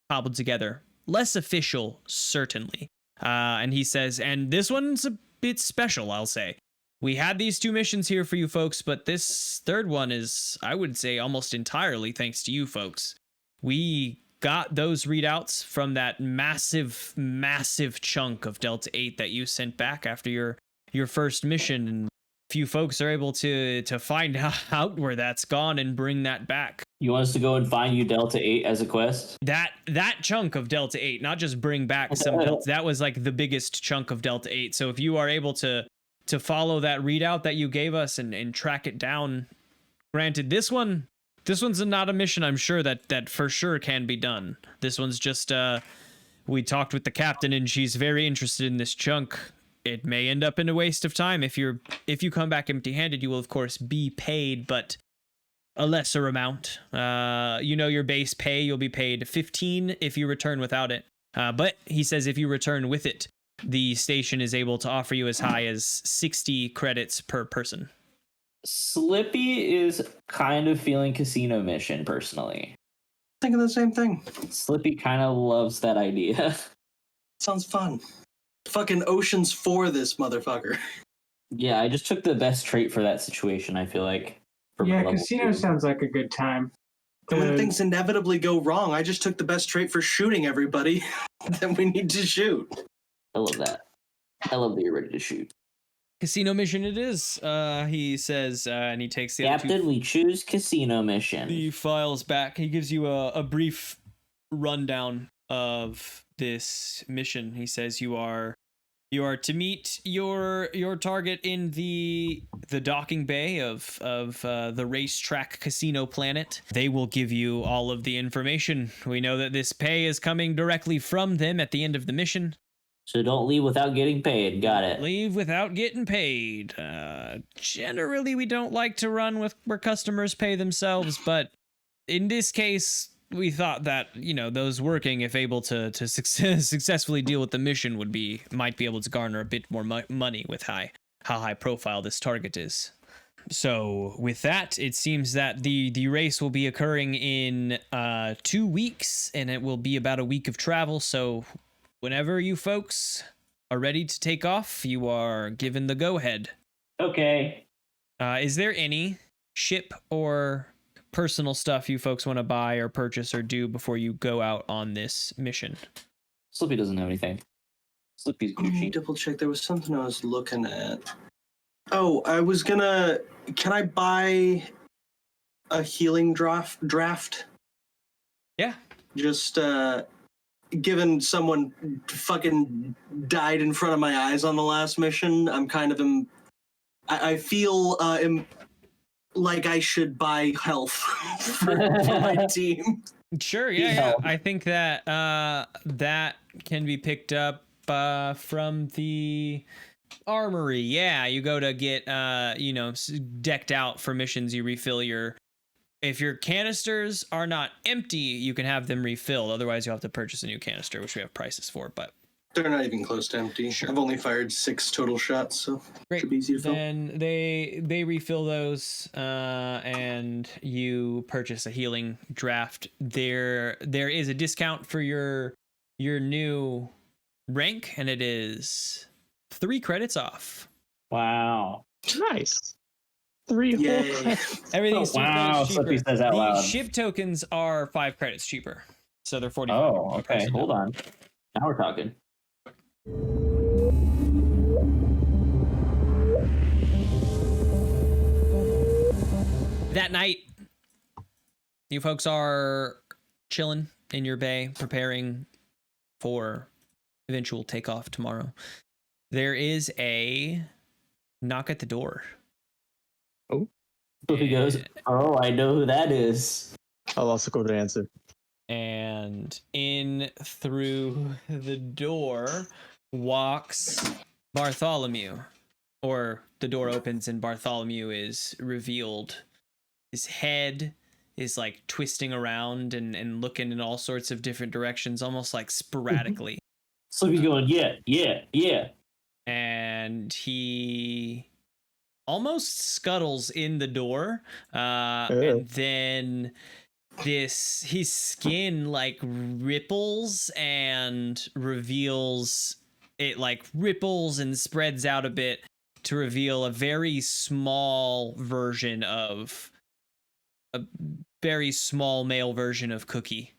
cobbled together. Less official, certainly. And he says, and this one's a bit special, I'll say. We had these 2 missions here for you folks, but this third one is, I would say, almost entirely thanks to you folks. We got those readouts from that massive chunk of Delta 8 that you sent back after your first mission, and few folks are able to find out where that's gone and bring that back. You want us to go and find you Delta 8 as a quest? That chunk of Delta 8, not just bring back some Delta, that was like the biggest chunk of Delta 8. So if you are able to follow that readout that you gave us and track it down, granted, this one's not a mission I'm sure that for sure can be done. This one's just, we talked with the captain and she's very interested in this chunk. It may end up in a waste of time. If you come back empty-handed, you will of course be paid, but a lesser amount. Your base pay, you'll be paid 15 if you return without it. But he says if you return with it, the station is able to offer you as high as 60 credits per person. Slippy is kind of feeling casino mission personally. Thinking the same thing. Slippy kind of loves that idea. Sounds fun. Fucking Oceans for this motherfucker. Yeah, I just took the best trait for that situation, I feel like. Yeah, casino sounds like a good time. And when things inevitably go wrong, I just took the best trait for shooting everybody that we need to shoot. I love that. I love that you're ready to shoot. Casino mission it is, he says, and he takes the Captain, we choose casino mission. The files back. He gives you a brief rundown of this mission. He says you are to meet your target in the docking bay of the Racetrack Casino Planet. They will give you all of the information. We know that this pay is coming directly from them at the end of the mission. So don't leave without getting paid. Got it. Leave without getting paid. Generally, we don't like to run where customers pay themselves, but in this case, we thought that, those working, if able to successfully deal with the mission, might be able to garner a bit more money with how high profile this target is. So with that, it seems that the race will be occurring in 2 weeks, and it will be about a week of travel. So whenever you folks are ready to take off, you are given the go-ahead. Okay. Is there any ship or personal stuff you folks want to buy or purchase or do before you go out on this mission? Slippy doesn't have anything. Slippy's Gucci. Double check. There was something I was looking at. Oh, can I buy a healing draft? Yeah. Just, given someone fucking died in front of my eyes on the last mission, I'm kind of I feel like I should buy health for my team. Sure, yeah. I think that that can be picked up from the armory. Yeah, you go to get decked out for missions. You refill if your canisters are not empty, you can have them refilled. Otherwise, you'll have to purchase a new canister, which we have prices for. But They're not even close to empty. Sure. I've only fired 6 total shots, so Great. should be easy to fill. Then they refill those, and you purchase a healing draft. There is a discount for your new rank, and it is 3 credits off. Wow. Nice. 3 whole Yay. credits. Everything's 2 wow, credits cheaper. Slippy says out The loud. ship tokens are 5 credits cheaper, so they're 45. Oh, per okay. person. Hold on. Now we're talking. That night, you folks are chilling in your bay, preparing for eventual takeoff tomorrow. There is a knock at the door. Slippy goes, oh, I know who that is. I'll also go to answer. And in through the door walks Bartholomew. Or the door opens and Bartholomew is revealed. His head is like twisting around and looking in all sorts of different directions, almost like sporadically. Slippy's going, yeah. And he almost scuttles in the door. And then his skin like ripples and reveals, it like ripples and spreads out a bit to reveal a very small version of a very small male version of Cookie.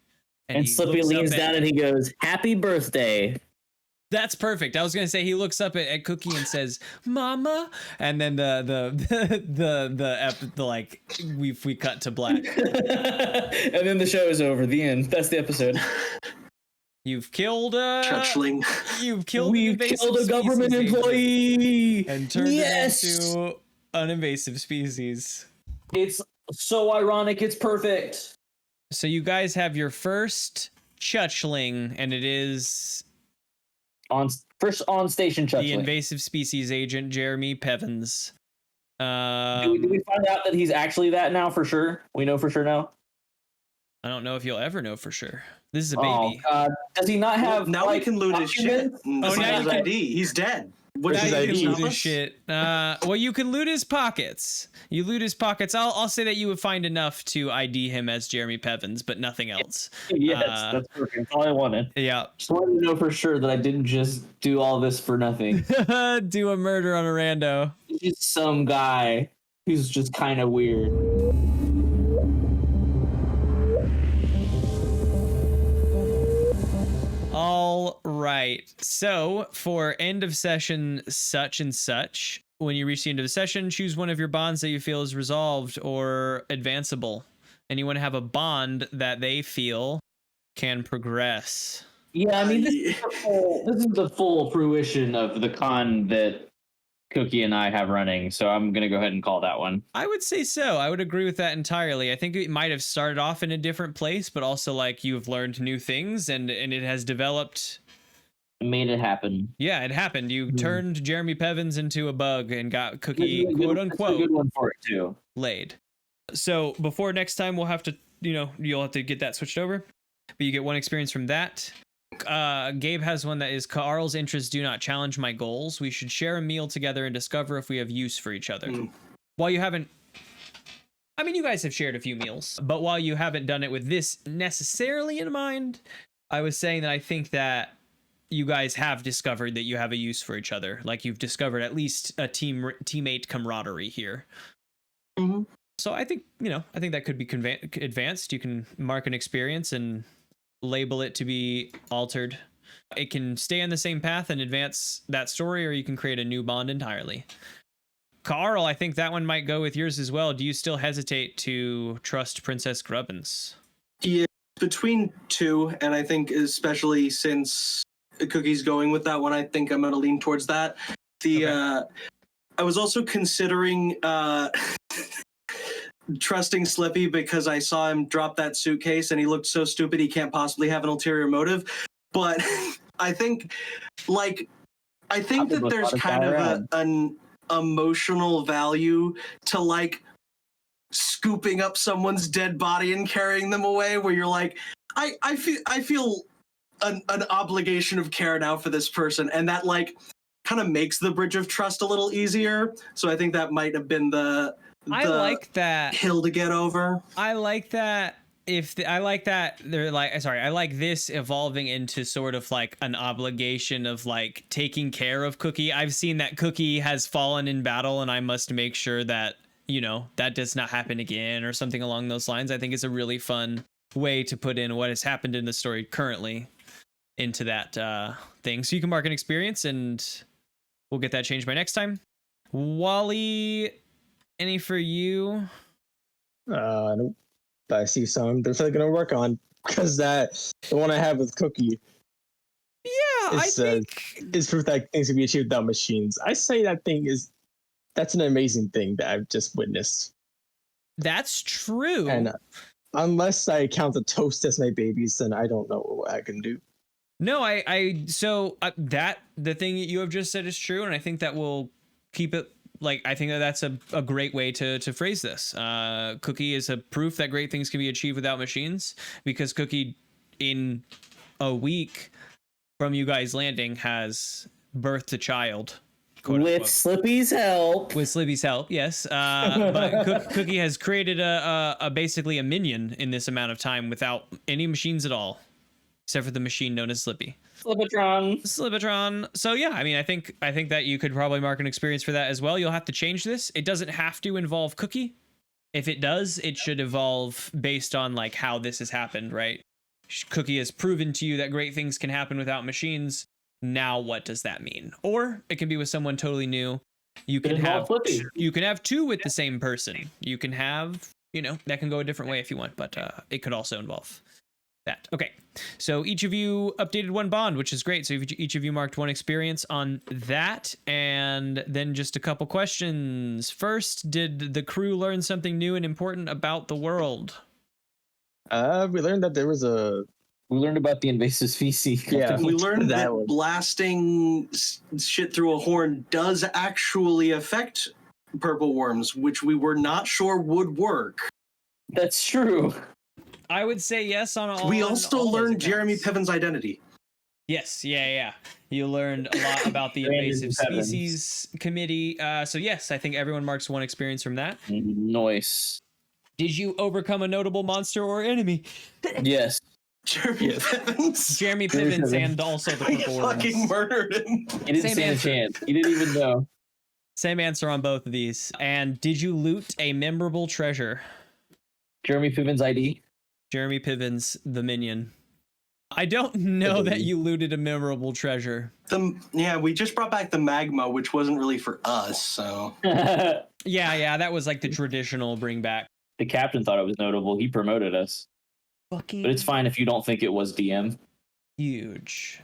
And he Slippy looks up leans at- down and he goes, happy birthday. That's perfect. I was gonna say he looks up at Cookie and says, "Mama," and then the like we cut to black. And then the show is over. The end. That's the episode. You've killed Chutchling. You've killed. We've killed a government employee and turned yes! it into an invasive species. It's so ironic. It's perfect. So you guys have your first Chutchling, and it is First on station the Chutchling. invasive species agent Jeremy Pevins. Do we find out that he's actually that now for sure? We know for sure now? I don't know if you'll ever know for sure. This is a Oh, baby. God. Does he not have Now like, we can loot his shit. documents? Oh, now his you can- ID. He's dead. What Now is you his can ID? loot his shit. Well, you can loot his pockets. You loot his pockets. I'll say that you would find enough to ID him as Jeremy Pevins, but nothing else. Yes, that's perfect. That's all I wanted. Yeah. Just wanted to know for sure that I didn't just do all this for nothing. Do a murder on a rando. Just some guy who's just kind of weird. All right. So for end of session such and such, when you reach the end of the session, choose one of your bonds that you feel is resolved or advanceable. And you want to have a bond that they feel can progress. Yeah, I mean, this is the full fruition of the con that Cookie and I have running, so I'm going to go ahead and call that one. I would say so. I would agree with that entirely. I think it might have started off in a different place, but also like you've learned new things and it has developed. Made it happen. Yeah, it happened. You turned Jeremy Pevins into a bug and got Cookie, That's quote a unquote, good one for it too. laid. So before next time, we'll have to, you'll have to get that switched over, but you get 1 experience from that. Gabe has one that is Carl's interests do not challenge my goals. We should share a meal together and discover if we have use for each other. While you haven't, I mean, you guys have shared a few meals, but while you haven't done it with this necessarily in mind, I was saying that I think that you guys have discovered that you have a use for each other. Like you've discovered at least a teammate camaraderie here. Mm-hmm. So I think, I think that could be advanced. You can mark an experience and label it to be altered. It can stay on the same path and advance that story, or you can create a new bond entirely. Carl, I think that one might go with yours as well. Do you still hesitate to trust Princess Grubbins? Yeah, between 2, and I think especially since Cookie's going with that one, I think I'm going to lean towards that. I was also considering trusting Slippy because I saw him drop that suitcase and he looked so stupid he can't possibly have an ulterior motive. But I think that there's kind of an emotional value to like scooping up someone's dead body and carrying them away, where you're like, I feel an obligation of care now for this person, and that like kind of makes the bridge of trust a little easier. So I think that might have been the I like that hill to get over. I like that. I like that they're like, sorry, I like this evolving into sort of like an obligation of like taking care of Cookie. I've seen that Cookie has fallen in battle, and I must make sure that, you know, that does not happen again or something along those lines. I think it's a really fun way to put in what has happened in the story currently into that thing. So you can mark an experience, and we'll get that changed by next time. Wally, any for you? Nope. But I see some they're really gonna work on, because the one I have with Cookie. Yeah, I think is proof that things can be achieved without machines. I say that's an amazing thing that I've just witnessed. that's true. And unless I count the toast as my babies, then I don't know what I can do. No, that the thing that you have just said is true, and I think that will keep it. Like, I think that's a great way to phrase this. Cookie is a proof that great things can be achieved without machines, because Cookie, in a week from you guys landing, has birthed a child. With Slippy's help. With Slippy's help, yes. But Cookie has created a basically a minion in this amount of time without any machines at all, except for the machine known as Slippy. Slippitron. So yeah, I mean, I think that you could probably mark an experience for that as well. You'll have to change this. It doesn't have to involve Cookie. If it does, it should evolve based on like how this has happened, right? Cookie has proven to you that great things can happen without machines. Now, what does that mean? Or it can be with someone totally new. You can have two with the same person. You can have, you know, that can go a different way if you want, but it could also involve that. Okay, so each of you updated one bond, which is great. So each of you marked one experience on that, and then just a couple questions. First, did the crew learn something new and important about the world? We learned that there was we learned about the invasive species. Yeah, We learned that one. blasting shit through a horn does actually affect purple worms, which we were not sure would work. That's true. I would say yes on all. We also all those learned accounts. Jeremy Piven's identity. Yes, yeah. You learned a lot about the invasive species committee. So yes, I think everyone marks one experience from that. Nice. Did you overcome a notable monster or enemy? Yes. Jeremy Pivens. Jeremy Pivens and also the I purple fucking worms. murdered him. He didn't Same stand answer. a chance. He didn't even know. Same answer on both of these. And did you loot a memorable treasure? Jeremy Piven's ID. Jeremy Pivens, the minion. I don't know that you looted a memorable treasure. We just brought back the magma, which wasn't really for us, so. Yeah, that was like the traditional bring back. The captain thought it was notable. He promoted us. Fucking But it's fine if you don't think it was DM. huge.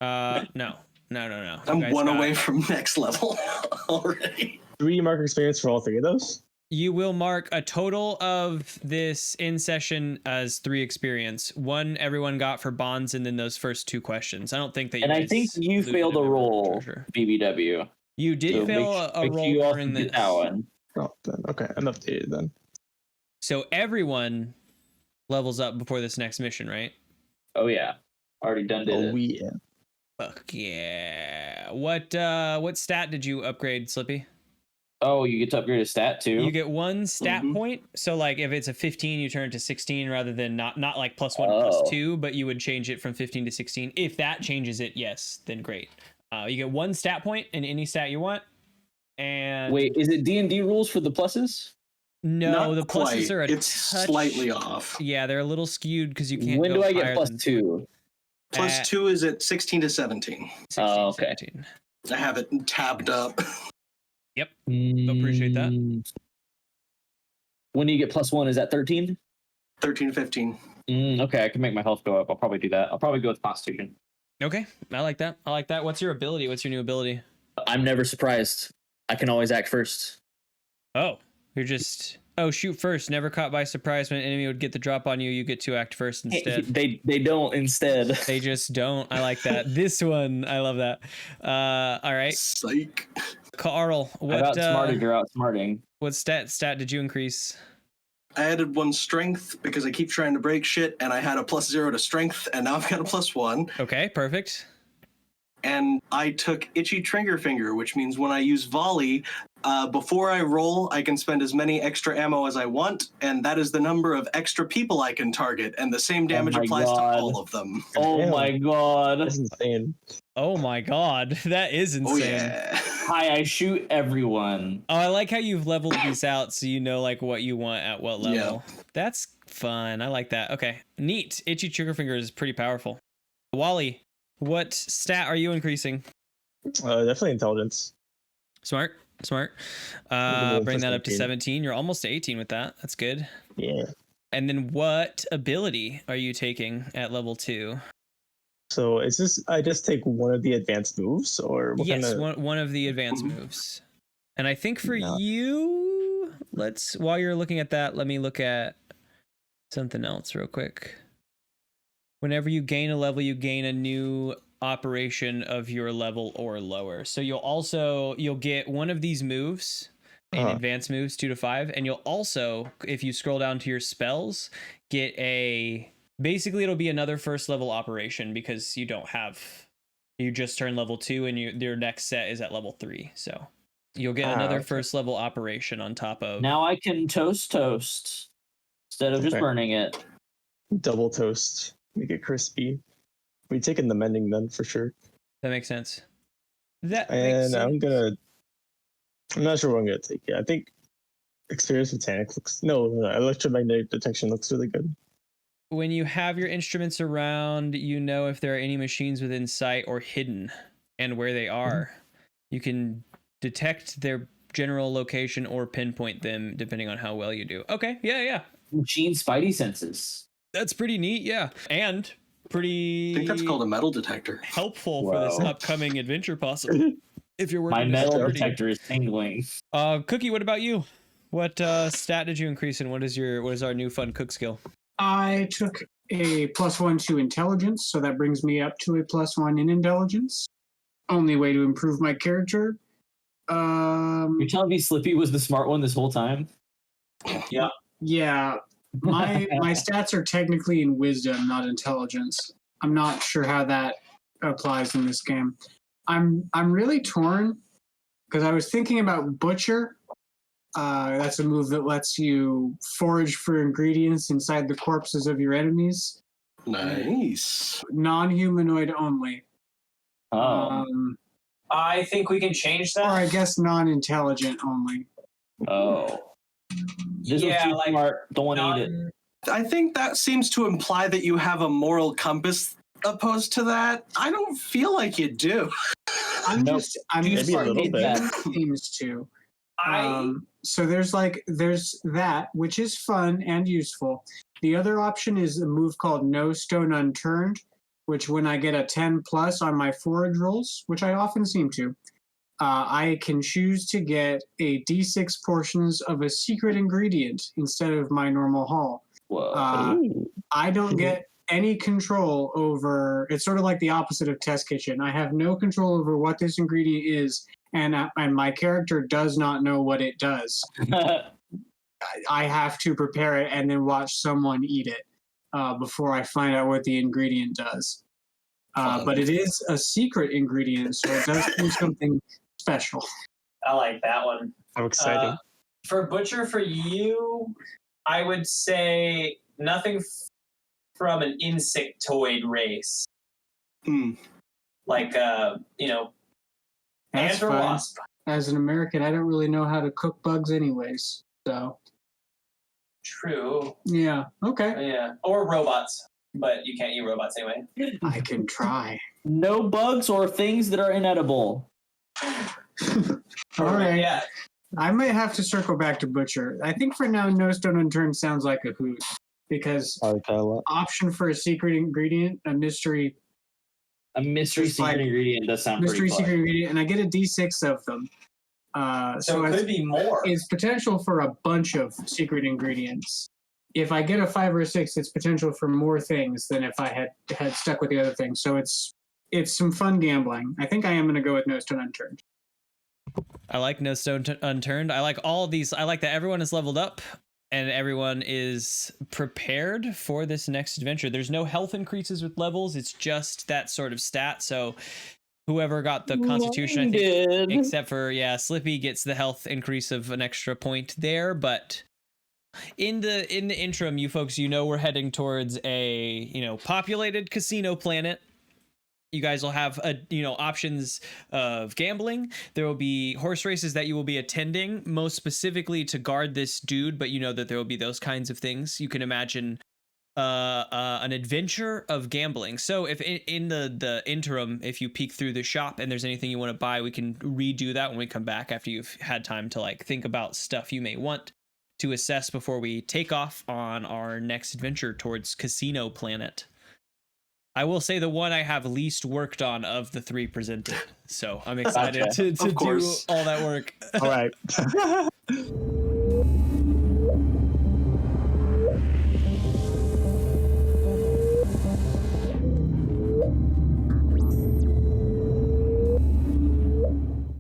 No. I'm one away from next level already. 3 marker experience for all 3 of those. You will mark a total of this in session as 3 experience. 1 everyone got for bonds, and then those first 2 questions. I don't think that you And I guys think you looted failed a memorable roll, treasure. BBW. You did So fail a make roll you also during get this. that one. Oh, then okay, I'm updated then. So everyone levels up before this next mission, right? Oh yeah, already done did it. Yeah. Fuck yeah. What stat did you upgrade, Slippy? Oh, you get to upgrade a stat too. You get 1 stat point. So like if it's a 15, you turn it to 16 rather than not like +1 +2, but you would change it from 15 to 16. If that changes it, yes, then great. You get 1 stat point in any stat you want. And wait, is it D&D rules for the pluses? no, Not the pluses quite. are a It's touch slightly off. Yeah, they're a little skewed because you can't. When go do I higher get than +2? Plus 2 is at 16 to 17. 16, Oh, okay. 17. I have it tabbed up. Yep. Appreciate that. When do you get +1? Is that 13? 13 to 15. Okay, I can make my health go up. I'll probably do that. I'll probably go with Constitution. Okay, I like that. What's your ability? What's your new ability? I'm never surprised. I can always act first. Oh, you're just shoot first. Never caught by surprise when an enemy would get the drop on you. You get to act first instead. They don't instead. They just don't. I like that. This one, I love that. All right, Psych. Carl. I've outsmarted your outsmarting. What stat did you increase? I added 1 strength because I keep trying to break shit, and I had a +0 to strength, and now I've got a +1. Okay, perfect. And I took Itchy Trigger Finger, which means when I use volley, before I roll, I can spend as many extra ammo as I want, and that is the number of extra people I can target, and the same damage applies to all of them. Oh Damn. my god. That's insane. Oh my god, that is insane. Oh yeah. Hi, I shoot everyone. Oh, I like how you've leveled these out so you know like what you want at what level. Yeah. That's fun. I like that. Okay, neat. Itchy Trigger Finger is pretty powerful. Wally, what stat are you increasing? Definitely intelligence. Smart. Bring that up to 17. You're almost to 18 with that. That's good. Yeah. And then what ability are you taking at level 2? So is this? I just take one of the advanced moves, or what Yes, kind of? one of the advanced moves. And I think for No. you, while you're looking at that, let me look at something else real quick. Whenever you gain a level, you gain a new operation of your level or lower. So you'll get one of these moves in advanced moves 2 to 5, and you'll also, if you scroll down to your spells, get basically it'll be another first level operation because you just turned level 2 and your next set is at level 3. So you'll get another first level operation on top of. Now I can toast instead of just burning it. Double toast, make it crispy. We taking the mending then for sure. That makes sense. That And makes sense. I'm not sure what I'm gonna take. Yeah, I think experience mechanic looks electromagnetic detection looks really good. When you have your instruments around, you know if there are any machines within sight or hidden and where they are. You can detect their general location or pinpoint them depending on how well you do. Okay, yeah. Machine spidey senses. That's pretty neat, yeah. And pretty I think that's called a metal detector. helpful for this upcoming adventure, possibly. If you're working My with metal security. detector is tingling. Cookie, what about you? What stat did you increase, and what is our new fun cook skill? I took a +1 to intelligence, so that brings me up to a +1 in intelligence. Only way to improve my character. You're telling me Slippy was the smart one this whole time? Yeah. My stats are technically in wisdom, not intelligence. I'm not sure how that applies in this game. I'm really torn because I was thinking about Butcher. That's a move that lets you forage for ingredients inside the corpses of your enemies. Nice. Non-humanoid only. Oh. I think we can change that. Or I guess non-intelligent only. Oh. This was too smart. Don't want to eat it. I think that seems to imply that you have a moral compass opposed to that. I don't feel like you do. I'm Nope. Maybe a little bit. Seems to. So there's that, which is fun and useful. The other option is a move called No Stone Unturned, which when I get a 10+ on my forage rolls, which I often seem to, I can choose to get a D6 portions of a secret ingredient instead of my normal haul. Whoa. I don't get any control over. It's sort of like the opposite of Test Kitchen. I have no control over what this ingredient is, and my character does not know what it does. I have to prepare it and then watch someone eat it before I find out what the ingredient does. But it is a secret ingredient, so it does do something special. I like that one. How exciting. For Butcher, for you, I would say nothing from an insectoid race. Like, That's ant or fine. wasp. As an American, I don't really know how to cook bugs anyways, so. True. Yeah, okay. Yeah. Or robots. But you can't eat robots anyway. I can try. No bugs or things that are inedible. All right. Yeah. I might have to circle back to Butcher. I think for now, No Stone Unturned sounds like a hoot because I like that a lot. option for a secret ingredient, a mystery Secret ingredient does sound mystery pretty secret fun. ingredient, and I get a D6 of them. So it could be more. It's potential for a bunch of secret ingredients. If I get a 5 or a 6, it's potential for more things than if I had stuck with the other things. So it's some fun gambling. I think I am going to go with No Stone Unturned. I like No Stone Unturned. I like all of these. I like that everyone is leveled up and everyone is prepared for this next adventure. There's no health increases with levels. It's just that sort of stat. So whoever got the constitution, I think, except for Slippy gets the health increase of an extra point there. But in the interim, you folks, we're heading towards a populated casino planet. You guys will have options of gambling. There will be horse races that you will be attending, most specifically to guard this dude. But that there will be those kinds of things. You can imagine an adventure of gambling. So if in the interim, if you peek through the shop and there's anything you want to buy, we can redo that when we come back after you've had time to like think about stuff you may want to assess before we take off on our next adventure towards Casino Planet. I will say the one I have least worked on of the three presented. So I'm excited to do all that work. All right.